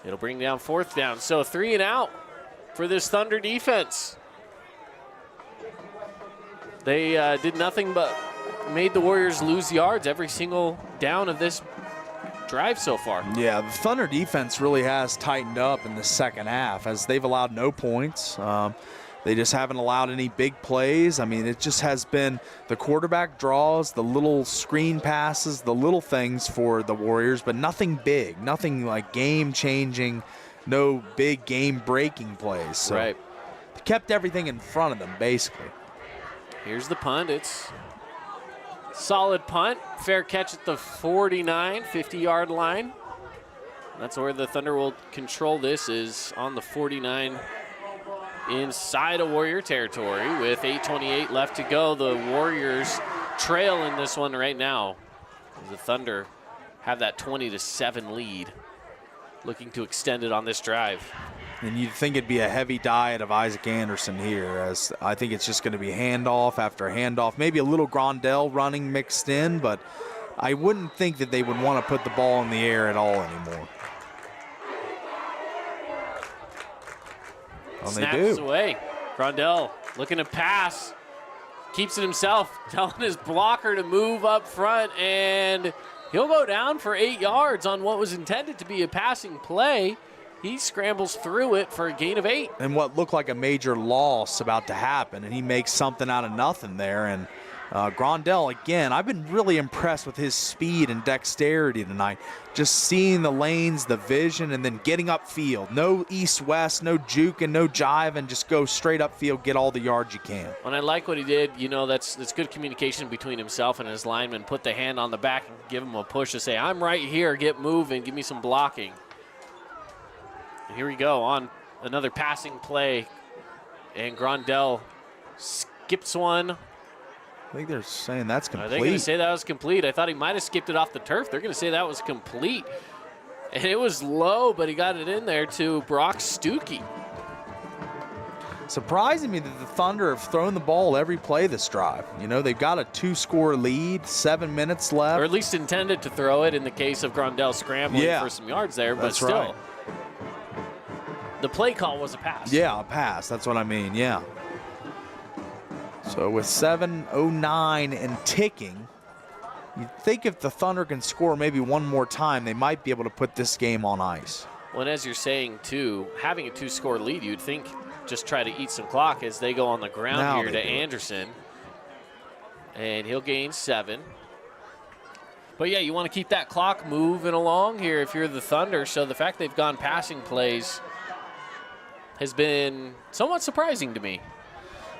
It'll bring down 4th down. So 3 and out for this Thunder defense. They did nothing but made the Warriors lose yards every single down of this drive so far. Yeah, the Thunder defense really has tightened up in the second half as they've allowed no points. They just haven't allowed any big plays. I mean, it just has been the quarterback draws, the little screen passes, the little things for the Warriors, but nothing big, nothing like game-changing, no big game-breaking plays. So right. They kept everything in front of them, basically. Here's the punt. It's solid punt. Fair catch at the 49, 50-yard line. That's where the Thunder will control this, is on the 49 inside of Warrior territory with 8:28 left to go. The Warriors trail in this one right now. The Thunder have that 20-7 lead, looking to extend it on this drive. And you'd think it'd be a heavy diet of Isaac Anderson here, as I think it's just going to be handoff after handoff, maybe a little Grondell running mixed in, but I wouldn't think that they would want to put the ball in the air at all anymore. Well, Snaps away. Grondell looking to pass. Keeps it himself, telling his blocker to move up front, and he'll go down for 8 yards on what was intended to be a passing play. He scrambles through it for a gain of 8. And what looked like a major loss about to happen, and he makes something out of nothing there. And Grondell, again, I've been really impressed with his speed and dexterity tonight. Just seeing the lanes, the vision, and then getting upfield. No east-west, no juking, no jiving. Just go straight upfield, get all the yards you can. When I like what he did, that's good communication between himself and his lineman. Put the hand on the back and give him a push to say, I'm right here, get moving, give me some blocking. And here we go on another passing play. And Grondell skips one. I think they're saying that's complete. They're going to say that was complete. I thought he might have skipped it off the turf. They're going to say that was complete. And it was low, but he got it in there to Brock Stuckey. Surprising me that the Thunder have thrown the ball every play this drive. They've got a 2-score lead, 7 minutes left. Or at least intended to throw it in the case of Grondell scrambling for some yards there. But still, right. The play call was a pass. Yeah, a pass. That's what I mean, yeah. So with 7:09 and ticking, you'd think if the Thunder can score maybe one more time, they might be able to put this game on ice. Well, and as you're saying, too, having a 2-score lead, you'd think just try to eat some clock as they go on the ground now here to Anderson. And he'll gain 7. But, yeah, you want to keep that clock moving along here if you're the Thunder. So the fact they've gone passing plays has been somewhat surprising to me.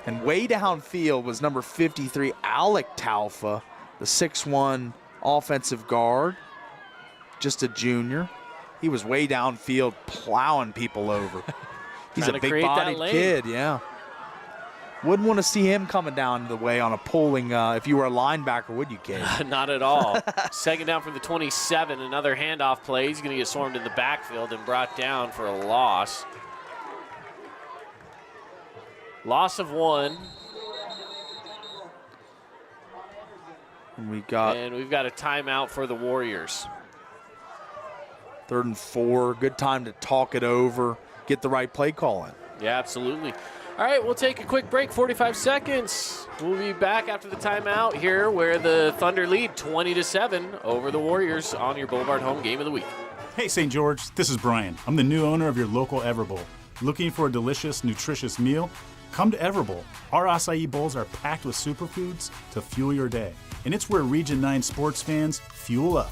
And way downfield was number 53, Alec Taufa, the 6'1 offensive guard, just a junior. He was way downfield plowing people over. He's a big-bodied kid, yeah. Wouldn't want to see him coming down the way on a pulling, if you were a linebacker, would you, Kate? Not at all. Second down from the 27, another handoff play. He's going to get swarmed in the backfield and brought down for a loss. Loss of 1. And we've got a timeout for the Warriors. 3rd and 4, good time to talk it over, get the right play call in. Yeah, absolutely. All right, we'll take a quick break, 45 seconds. We'll be back after the timeout here where the Thunder lead 20-7 over the Warriors on your Boulevard Home Game of the Week. Hey, St. George, this is Brian. I'm the new owner of your local Everbowl. Looking for a delicious, nutritious meal? Come to Everbowl. Our acai bowls are packed with superfoods to fuel your day. And it's where Region 9 sports fans fuel up.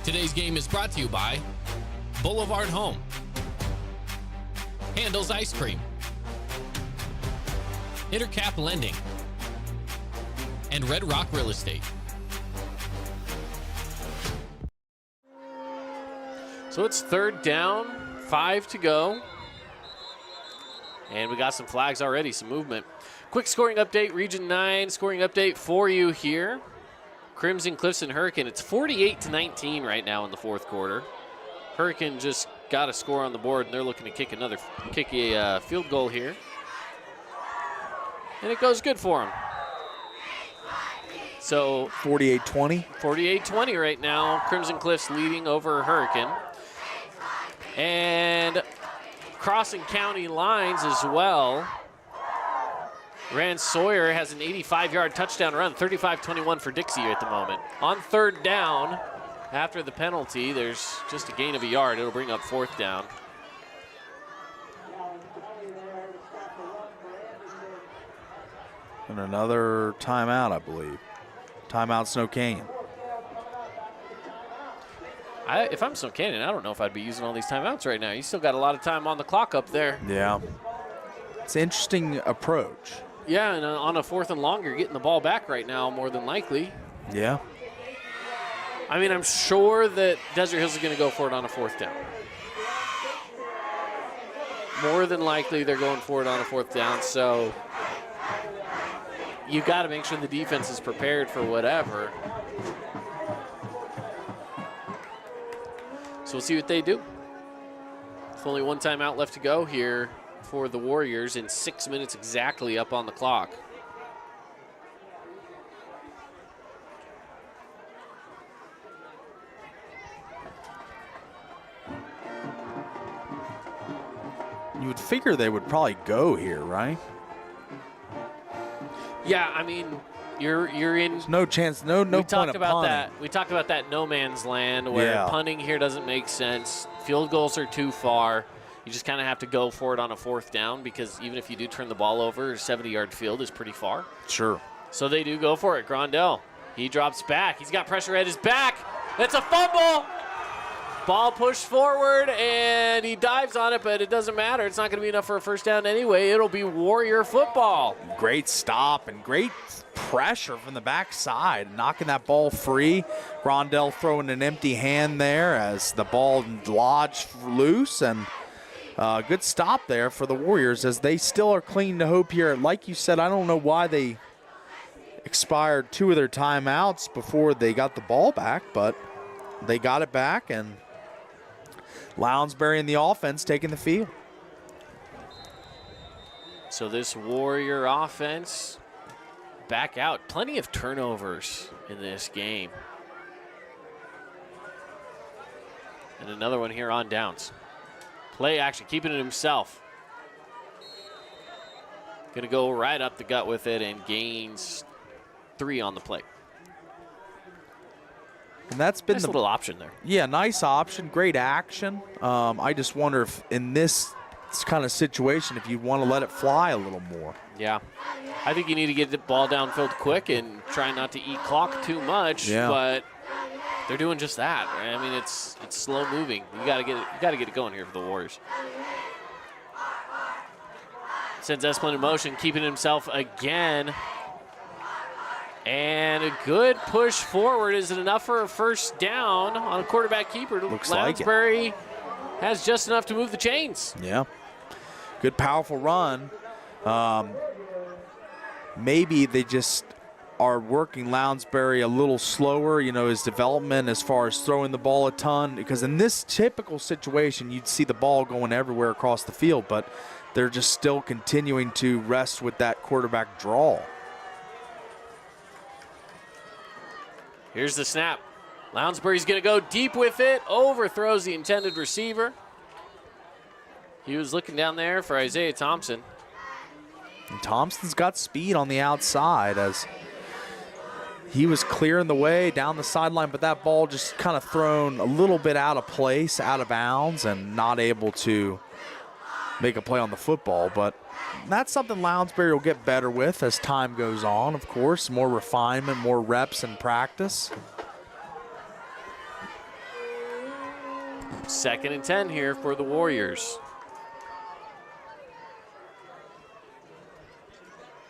Today's game is brought to you by Boulevard Home, Handel's Ice Cream, Intercap Lending, and Red Rock Real Estate. So it's 3rd down, 5 to go. And we got some flags already, some movement. Quick scoring update, Region 9 scoring update for you here. Crimson Cliffs and Hurricane, it's 48-19 right now in the 4th quarter. Hurricane just got a score on the board, and they're looking to kick a field goal here. And it goes good for them. So 48-20? 48-20 right now. Crimson Cliffs leading over Hurricane. And crossing county lines as well. Rand Sawyer has an 85-yard touchdown run, 35-21 for Dixie at the moment. On 3rd down, after the penalty, there's just a gain of a yard. It'll bring up 4th down. And another timeout, I believe. Timeout, Snow Canyon. If I'm Snow Canyon, I don't know if I'd be using all these timeouts right now. You still got a lot of time on the clock up there. Yeah. It's an interesting approach. Yeah, and on a 4th and long, you're getting the ball back right now, more than likely. Yeah. I mean, I'm sure that Desert Hills is going to go for it on a 4th down. More than likely, they're going for it on a 4th down, so you got to make sure the defense is prepared for whatever. So we'll see what they do. With only 1 timeout left to go here for the Warriors, and 6 minutes exactly up on the clock. You would figure they would probably go here, right? Yeah, I mean, you're in. There's no chance, no point of punting. We talked about that no man's land where punting here doesn't make sense. Field goals are too far. You just kind of have to go for it on a 4th down, because even if you do turn the ball over, a 70-yard field is pretty far. Sure. So they do go for it. Grondell, he drops back. He's got pressure at his back. It's a fumble. Ball pushed forward, and he dives on it, but it doesn't matter. It's not going to be enough for a 1st down anyway. It'll be Warrior football. Great stop and great pressure from the backside, knocking that ball free. Grondell throwing an empty hand there as the ball lodged loose, and good stop there for the Warriors as they still are clinging to hope here. Like you said, I don't know why they expired 2 of their timeouts before they got the ball back, but they got it back, and Lounsbury and the offense taking the field. So this Warrior offense back out. Plenty of turnovers in this game. And another one here on downs. Play action, keeping it himself. Going to go right up the gut with it and gains 3 on the play. And that's been nice the little option there. Yeah, nice option, great action. I just wonder if in this kind of situation, if you want to let it fly a little more. Yeah. I think you need to get the ball downfield quick and try not to eat clock too much. Yeah. But they're doing just that. I mean, it's slow moving. You got to get it going here for the Warriors. Sends Esplin in motion, keeping himself again. And a good push forward. Is it enough for a first down on a quarterback keeper? Looks like it. Lounsbury has just enough to move the chains. Yeah. Good, powerful run. Maybe they just are working Lounsbury a little slower, his development as far as throwing the ball a ton. Because in this typical situation, you'd see the ball going everywhere across the field, but they're just still continuing to rest with that quarterback draw. Here's the snap. Lounsbury's going to go deep with it. Overthrows the intended receiver. He was looking down there for Isaiah Thompson. And Thompson's got speed on the outside as he was clearing the way down the sideline, but that ball just kind of thrown a little bit out of place, out of bounds, and not able to make a play on the football. But that's something Lounsbury will get better with as time goes on, of course. More refinement, more reps in practice. 2nd and 10 here for the Warriors.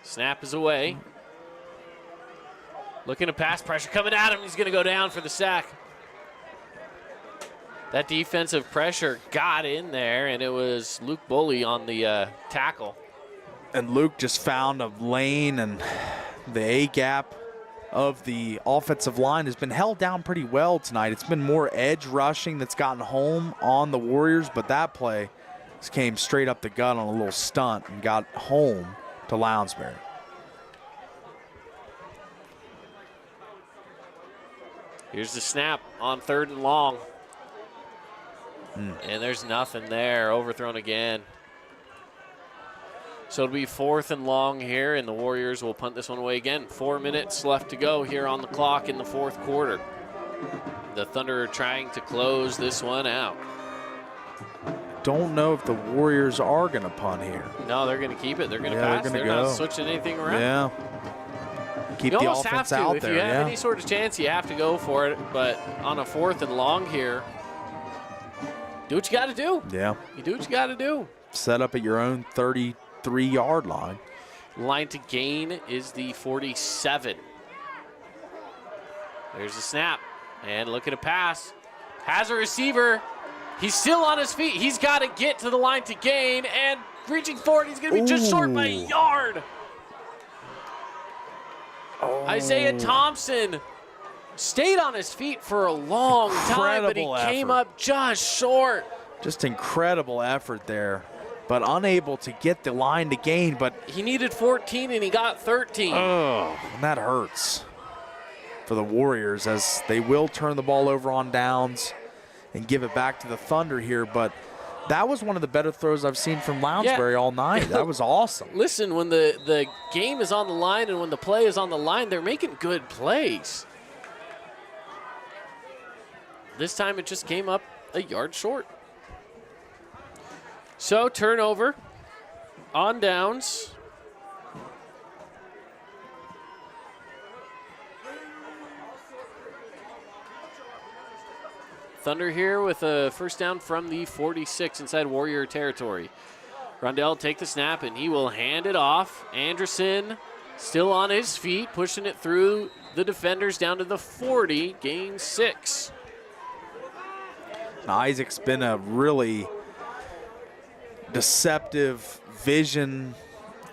Snap is away. Looking to pass, pressure coming at him. He's going to go down for the sack. That defensive pressure got in there, and it was Luke Bully on the tackle. And Luke just found a lane, and the A-gap of the offensive line has been held down pretty well tonight. It's been more edge rushing that's gotten home on the Warriors, but that play just came straight up the gut on a little stunt and got home to Lounsbury. Here's the snap on 3rd and long. And there's nothing there. Overthrown again. So it'll be 4th and long here, and the Warriors will punt this one away again. 4 minutes left to go here on the clock in the 4th quarter. The Thunder are trying to close this one out. Don't know if the Warriors are going to punt here. No, they're going to keep it. They're going to pass. They're not switching anything around. Yeah. Keep the offense out there. If you have any sort of chance, you have to go for it. But on a 4th and long here, do what you got to do. Yeah. You do what you got to do. Set up at your own 33-yard line. Line to gain is the 47. There's the snap. And look at a pass. Has a receiver. He's still on his feet. He's got to get to the line to gain. And reaching forward, he's going to be just short by a yard. Isaiah Thompson stayed on his feet for a long time, but he came up just short. Just incredible effort there, but unable to get the line to gain. But he needed 14 and he got 13. Oh, and that hurts for the Warriors as they will turn the ball over on downs and give it back to the Thunder here. But that was one of the better throws I've seen from Lounsbury all night. That was awesome. Listen, when the game is on the line and when the play is on the line, they're making good plays. This time it just came up a yard short. So turnover on downs. Thunder here with a first down from the 46 inside Warrior territory. Rondell take the snap and he will hand it off. Anderson still on his feet, pushing it through the defenders down to the 40, gain 6. Isaac's been a really deceptive vision.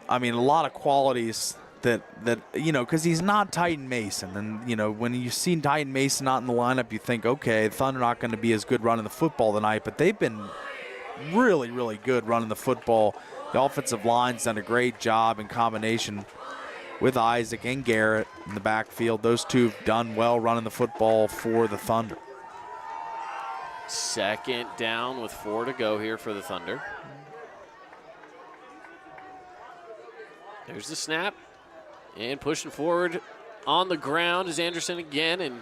I mean, a lot of qualities that because he's not Titan Mason. And, when you see Titan Mason not in the lineup, you think, okay, the Thunder not going to be as good running the football tonight. But they've been really, really good running the football. The offensive line's done a great job in combination with Isaac and Garrett in the backfield. Those two have done well running the football for the Thunder. 2nd down with 4 to go here for the Thunder. There's the snap. And pushing forward on the ground is Anderson again. And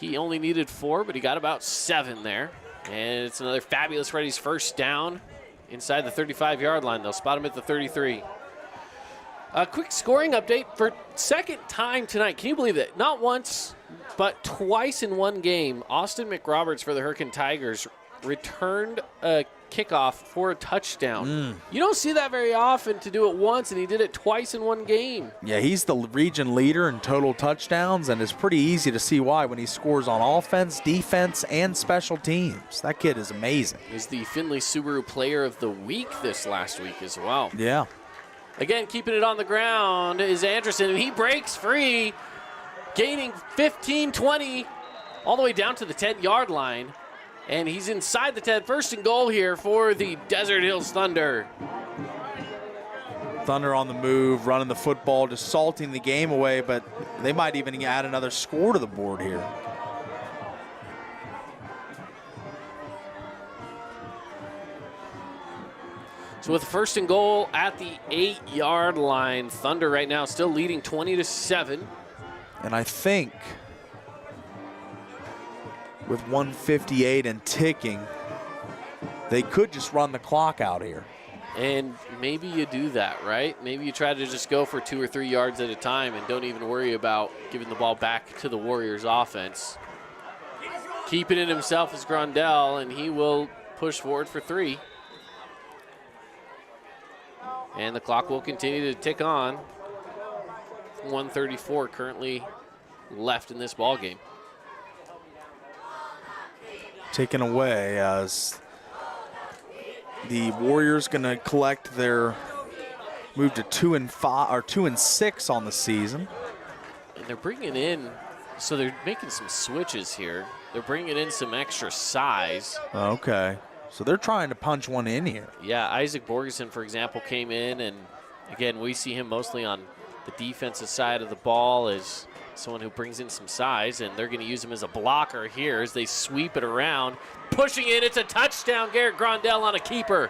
He only needed 4, but he got about 7 there. And it's another Fabulous Freddy's first down inside the 35-yard line. They'll spot him at the 33. A quick scoring update for second time tonight. Can you believe it? Not once, but twice in one game, Austin McRoberts for the Hurricane Tigers returned a kickoff for a touchdown. You don't see that very often to do it once, and he did it twice in one game. Yeah, he's the region leader in total touchdowns, and it's pretty easy to see why when he scores on offense, defense, and special teams. That kid is amazing. He's the Findlay Subaru Player of the Week this last week as well. Yeah. Again, keeping it on the ground is Anderson, and he breaks free, gaining 15, 20, all the way down to the 10-yard line. And he's inside the 10, first and goal here for the Desert Hills Thunder. Thunder on the move, running the football, just salting the game away, but they might even add another score to the board here. So with first and goal at the 8-yard line, Thunder right now still leading 20-7. And I think with 1:58 and ticking, they could just run the clock out here. And maybe you do that, right? Maybe you try to just go for 2 or 3 yards at a time and don't even worry about giving the ball back to the Warriors offense. Keeping it himself is Grondell, and he will push forward for 3. And the clock will continue to tick on. 1:34 currently left in this ball game. Taken away as the Warriors going to collect their move to 2-5 or 2-6 on the season. And they're bringing in, so they're making some switches here. They're bringing in some extra size. Okay, so they're trying to punch one in here. Yeah, Isaac Borgeson, for example, came in, and again, we see him mostly on the defensive side of the ball as someone who brings in some size, and they're going to use him as a blocker here as they sweep it around. Pushing it, it's a touchdown. Garrett Grondell on a keeper.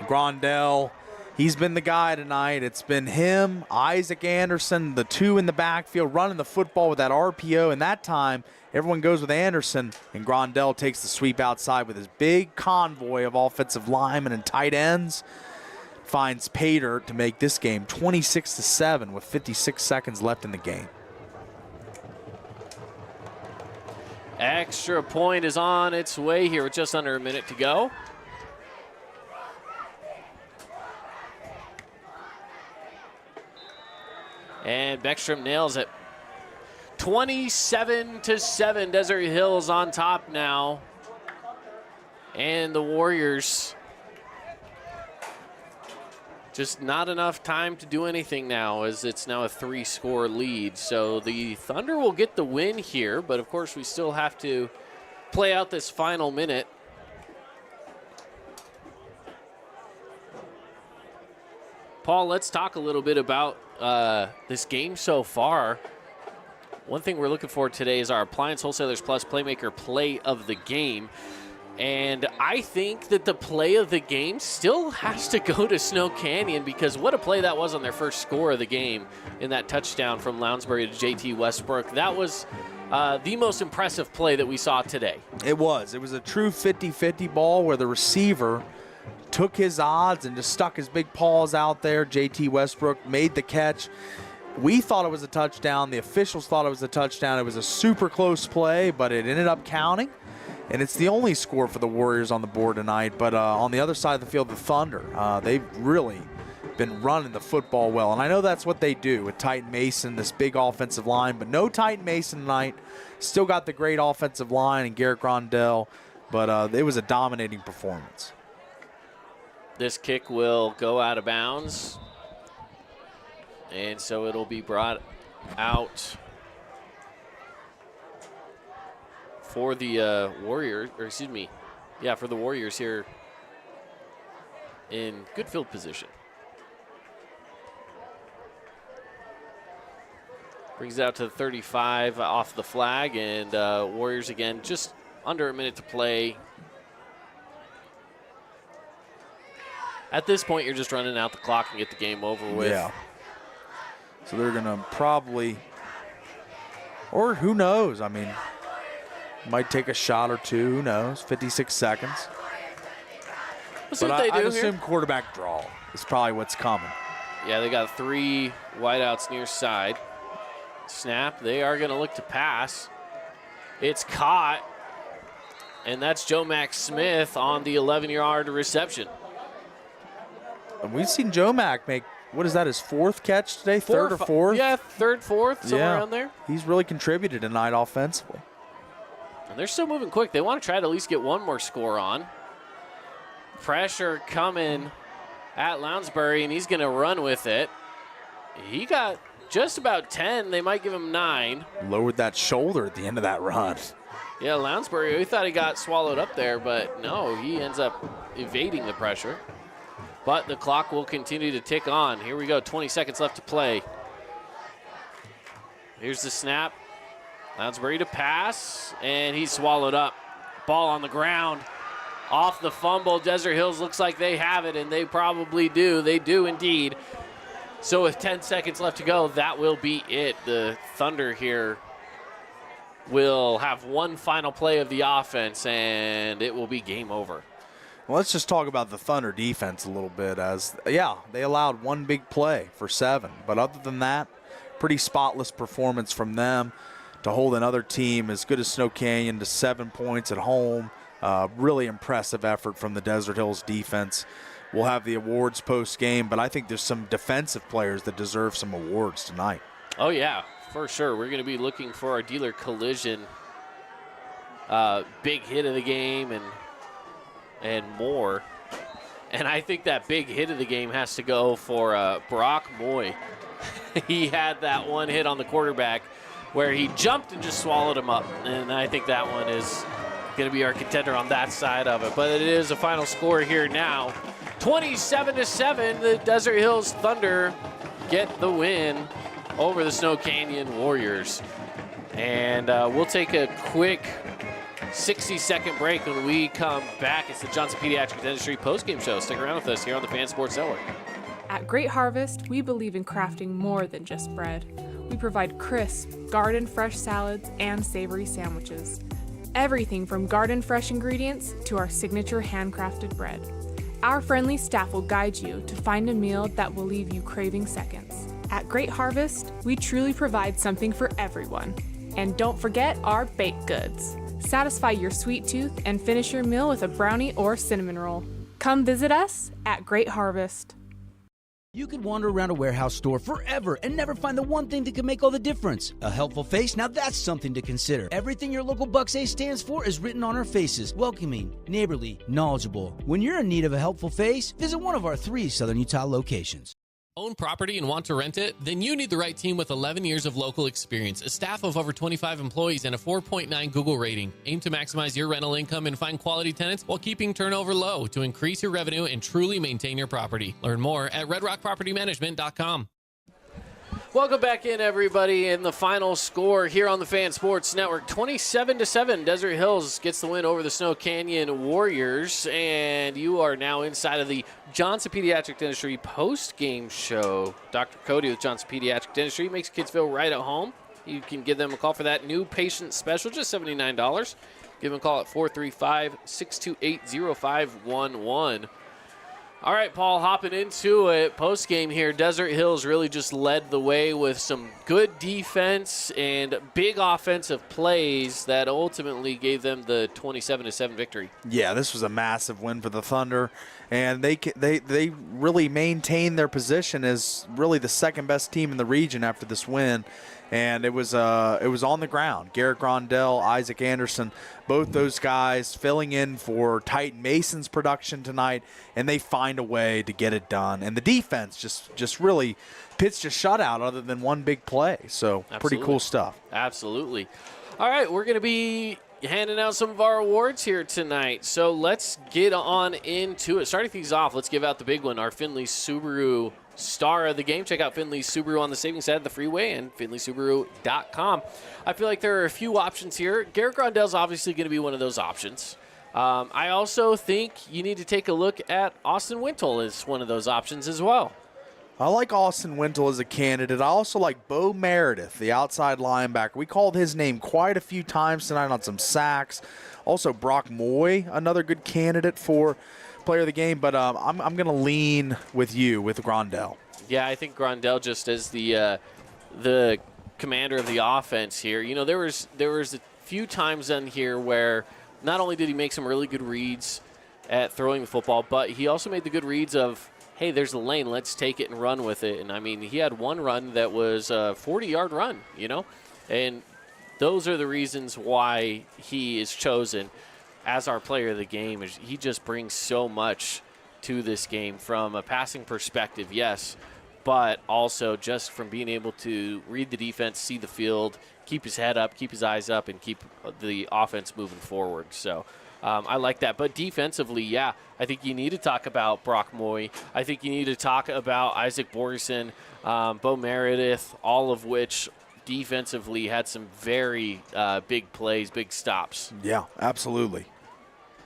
Grondell, he's been the guy tonight. It's been him, Isaac Anderson, the two in the backfield running the football with that RPO, and that time everyone goes with Anderson, and Grondell takes the sweep outside with his big convoy of offensive linemen and tight ends. Finds Pater to make this game 26-7 with 56 seconds left in the game. Extra point is on its way here with just under a minute to go. And Beckstrom nails it. 27-7, Desert Hills on top now. And the Warriors, just not enough time to do anything now, as it's now a 3-score lead. So the Thunder will get the win here, but of course we still have to play out this final minute. Paul, let's talk a little bit about this game so far. One thing we're looking for today is our Appliance Wholesalers Plus Playmaker Play of the Game. And I think that the play of the game still has to go to Snow Canyon, because what a play that was on their first score of the game in that touchdown from Lounsbury to JT Westbrook. That was the most impressive play that we saw today. It was. It was a true 50-50 ball where the receiver took his odds and just stuck his big paws out there. JT Westbrook made the catch. We thought it was a touchdown. The officials thought it was a touchdown. It was a super close play, but it ended up counting. And it's the only score for the Warriors on the board tonight. But on the other side of the field, the Thunder, they've really been running the football well. And I know that's what they do with Titan Mason, this big offensive line. But no Titan Mason tonight. Still got the great offensive line and Garrett Grondell. But it was a dominating performance. This kick will go out of bounds. And so it'll be brought out for the Warriors, or excuse me, yeah, for the Warriors here in good field position. Brings it out to the 35 off the flag, and Warriors again, just under a minute to play. At this point, you're just running out the clock and get the game over with. Yeah. So they're going to probably, or who knows, I mean, Might take a shot or two. Who knows? 56 seconds. Let's see But what they do I'd here. assume quarterback draw is probably what's coming. Yeah, they got 3 wideouts near side. Snap. They are going to look to pass. It's caught. And that's Joe Max Smith on the 11-yard reception. And we've seen Joe Mack make, what is that, his 4th catch today? 3rd or 4th? Yeah, 3rd, 4th, somewhere around there. He's really contributed tonight offensively. And they're still moving quick. They want to try to at least get one more score on. Pressure coming at Lounsbury, and he's going to run with it. He got just about 10. They might give him 9. Lowered that shoulder at the end of that run. Yeah, Lounsbury, we thought he got swallowed up there, but no, he ends up evading the pressure. But the clock will continue to tick on. Here we go, 20 seconds left to play. Here's the snap. Lounsbury to pass, and he's swallowed up. Ball on the ground. Off the fumble, Desert Hills looks like they have it, and they probably do. They do indeed. So with 10 seconds left to go, that will be it. The Thunder here will have one final play of the offense, and it will be game over. Well, let's just talk about the Thunder defense a little bit. They allowed one big play for 7. But other than that, pretty spotless performance from them to hold another team as good as Snow Canyon to 7 points at home. Really impressive effort from the Desert Hills defense. We'll have the awards post-game, but I think there's some defensive players that deserve some awards tonight. Oh, yeah, for sure. We're going to be looking for our dealer collision big hit of the game and more. And I think that big hit of the game has to go for Brock Moy. He had that one hit on the quarterback where he jumped and just swallowed him up. And I think that one is going to be our contender on that side of it. But it is a final score here now. 27-7, the Desert Hills Thunder get the win over the Snow Canyon Warriors. And we'll take a quick 60-second break. When we come back, it's the Johnson Pediatric Dentistry postgame show. Stick around with us here on the Fan Sports Network. At Great Harvest, we believe in crafting more than just bread. We provide crisp, garden-fresh salads and savory sandwiches. Everything from garden-fresh ingredients to our signature handcrafted bread. Our friendly staff will guide you to find a meal that will leave you craving seconds. At Great Harvest, we truly provide something for everyone. And don't forget our baked goods. Satisfy your sweet tooth and finish your meal with a brownie or cinnamon roll. Come visit us at Great Harvest. You could wander around a warehouse store forever and never find the one thing that could make all the difference. A helpful face? Now that's something to consider. Everything your local Bucks A stands for is written on our faces. Welcoming, neighborly, knowledgeable. When you're in need of a helpful face, visit one of our 3 Southern Utah locations. Own property and want to rent it? Then you need the right team with 11 years of local experience, a staff of over 25 employees, and a 4.9 Google rating. Aim to maximize your rental income and find quality tenants while keeping turnover low to increase your revenue and truly maintain your property. Learn more at redrockpropertymanagement.com. Welcome back in, everybody, and the final score here on the Fan Sports Network, 27-7. Desert Hills gets the win over the Snow Canyon Warriors, and you are now inside of the Johnson Pediatric Dentistry post-game show. Dr. Cody with Johnson Pediatric Dentistry makes kids feel right at home. You can give them a call for that new patient special, just $79. Give them a call at 435-628-0511. All right, Paul, hopping into it, post-game here, Desert Hills really just led the way with some good defense and big offensive plays that ultimately gave them the 27-7 victory. Yeah, this was a massive win for the Thunder, and they really maintained their position as really the second-best team in the region after this win. And it was on the ground. Garrett Grondell, Isaac Anderson, both those guys filling in for Titan Mason's production tonight, and they find a way to get it done. And the defense just really pitched a shutout other than one big play. So Absolutely. Pretty cool stuff. Absolutely. All right, we're going to be handing out some of our awards here tonight. So let's get on into it. Starting things off, let's give out the big one, our Findlay Subaru Star of the game. Check out Findlay Subaru on the savings side of the freeway and FindlaySubaru.com. I feel like there are a few options here. Garrett Grondell's obviously going to be one of those options. I also think you need to take a look at Austin Wintle as one of those options as well. I like Austin Wintle as a candidate. I also like Bo Meredith, the outside linebacker. We called his name quite a few times tonight on some sacks. Also, Brock Moy, another good candidate for player of the game. But I'm going to lean with Grondell. Yeah, I think Grondell just as the commander of the offense here. You know, there was a few times in here where not only did he make some really good reads at throwing the football, but he also made the good reads of, hey, there's a lane, let's take it and run with it. And, I mean, he had one run that was a 40-yard run, you know. And those are the reasons why he is chosen as our player of the game. He just brings so much to this game from a passing perspective, yes, but also just from being able to read the defense, see the field, keep his head up, keep his eyes up, and keep the offense moving forward. So I like that. But defensively, yeah, I think you need to talk about Brock Moy. I think you need to talk about Isaac Borgeson, Bo Meredith, all of which defensively had some very big plays, big stops. Yeah, absolutely.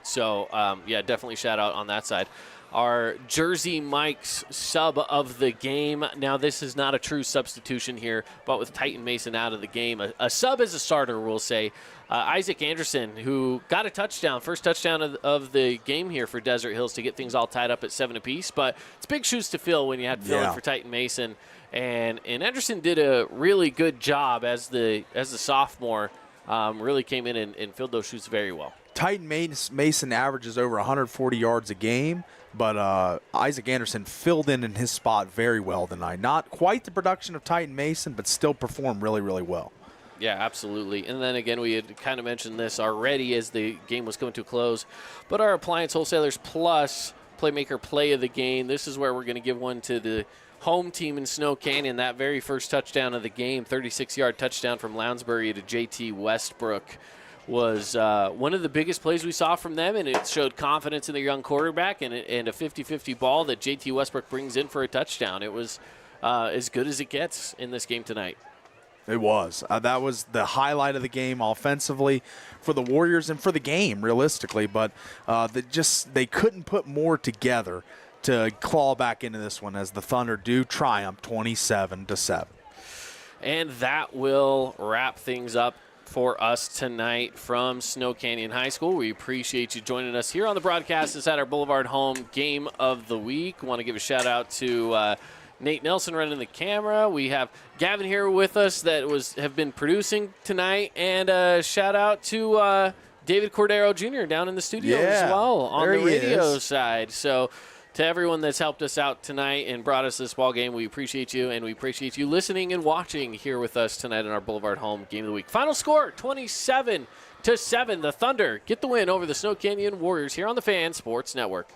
So, yeah, definitely shout out on that side. Our Jersey Mike's sub of the game. Now, this is not a true substitution here, but with Titan Mason out of the game, a sub is a starter, we'll say. Isaac Anderson, who got a touchdown, first touchdown of the game here for Desert Hills to get things all tied up at 7 apiece. But it's big shoes to fill when you had to fill in for Titan Mason. And Anderson did a really good job as the sophomore, really came in and filled those shoes very well. Titan Mason averages over 140 yards a game, but Isaac Anderson filled in his spot very well tonight. Not quite the production of Titan Mason, but still performed really, really well. Yeah, absolutely. And then again, we had kind of mentioned this already as the game was coming to a close, but our Appliance Wholesalers Plus Playmaker Play of the Game, this is where we're going to give one to the home team in Snow Canyon. That very first touchdown of the game, 36-yard touchdown from Lounsbury to JT Westbrook, was one of the biggest plays we saw from them, and it showed confidence in their young quarterback and a 50-50 ball that JT Westbrook brings in for a touchdown. It was as good as it gets in this game tonight. It was. That was the highlight of the game offensively for the Warriors and for the game, realistically. But they couldn't put more together to claw back into this one as the Thunder do triumph 27-7. And that will wrap things up for us tonight from Snow Canyon High School. We appreciate you joining us here on the broadcast. It's at our Boulevard Home Game of the Week. Want to give a shout out to Nate Nelson running the camera. We have Gavin here with us that have been producing tonight, and shout out to David Cordero Jr. down in the studio as well on the radio side. So to everyone that's helped us out tonight and brought us this ball game, we appreciate you, and we appreciate you listening and watching here with us tonight in our Boulevard Home Game of the Week. Final score, 27-7. The Thunder get the win over the Snow Canyon Warriors here on the Fan Sports Network.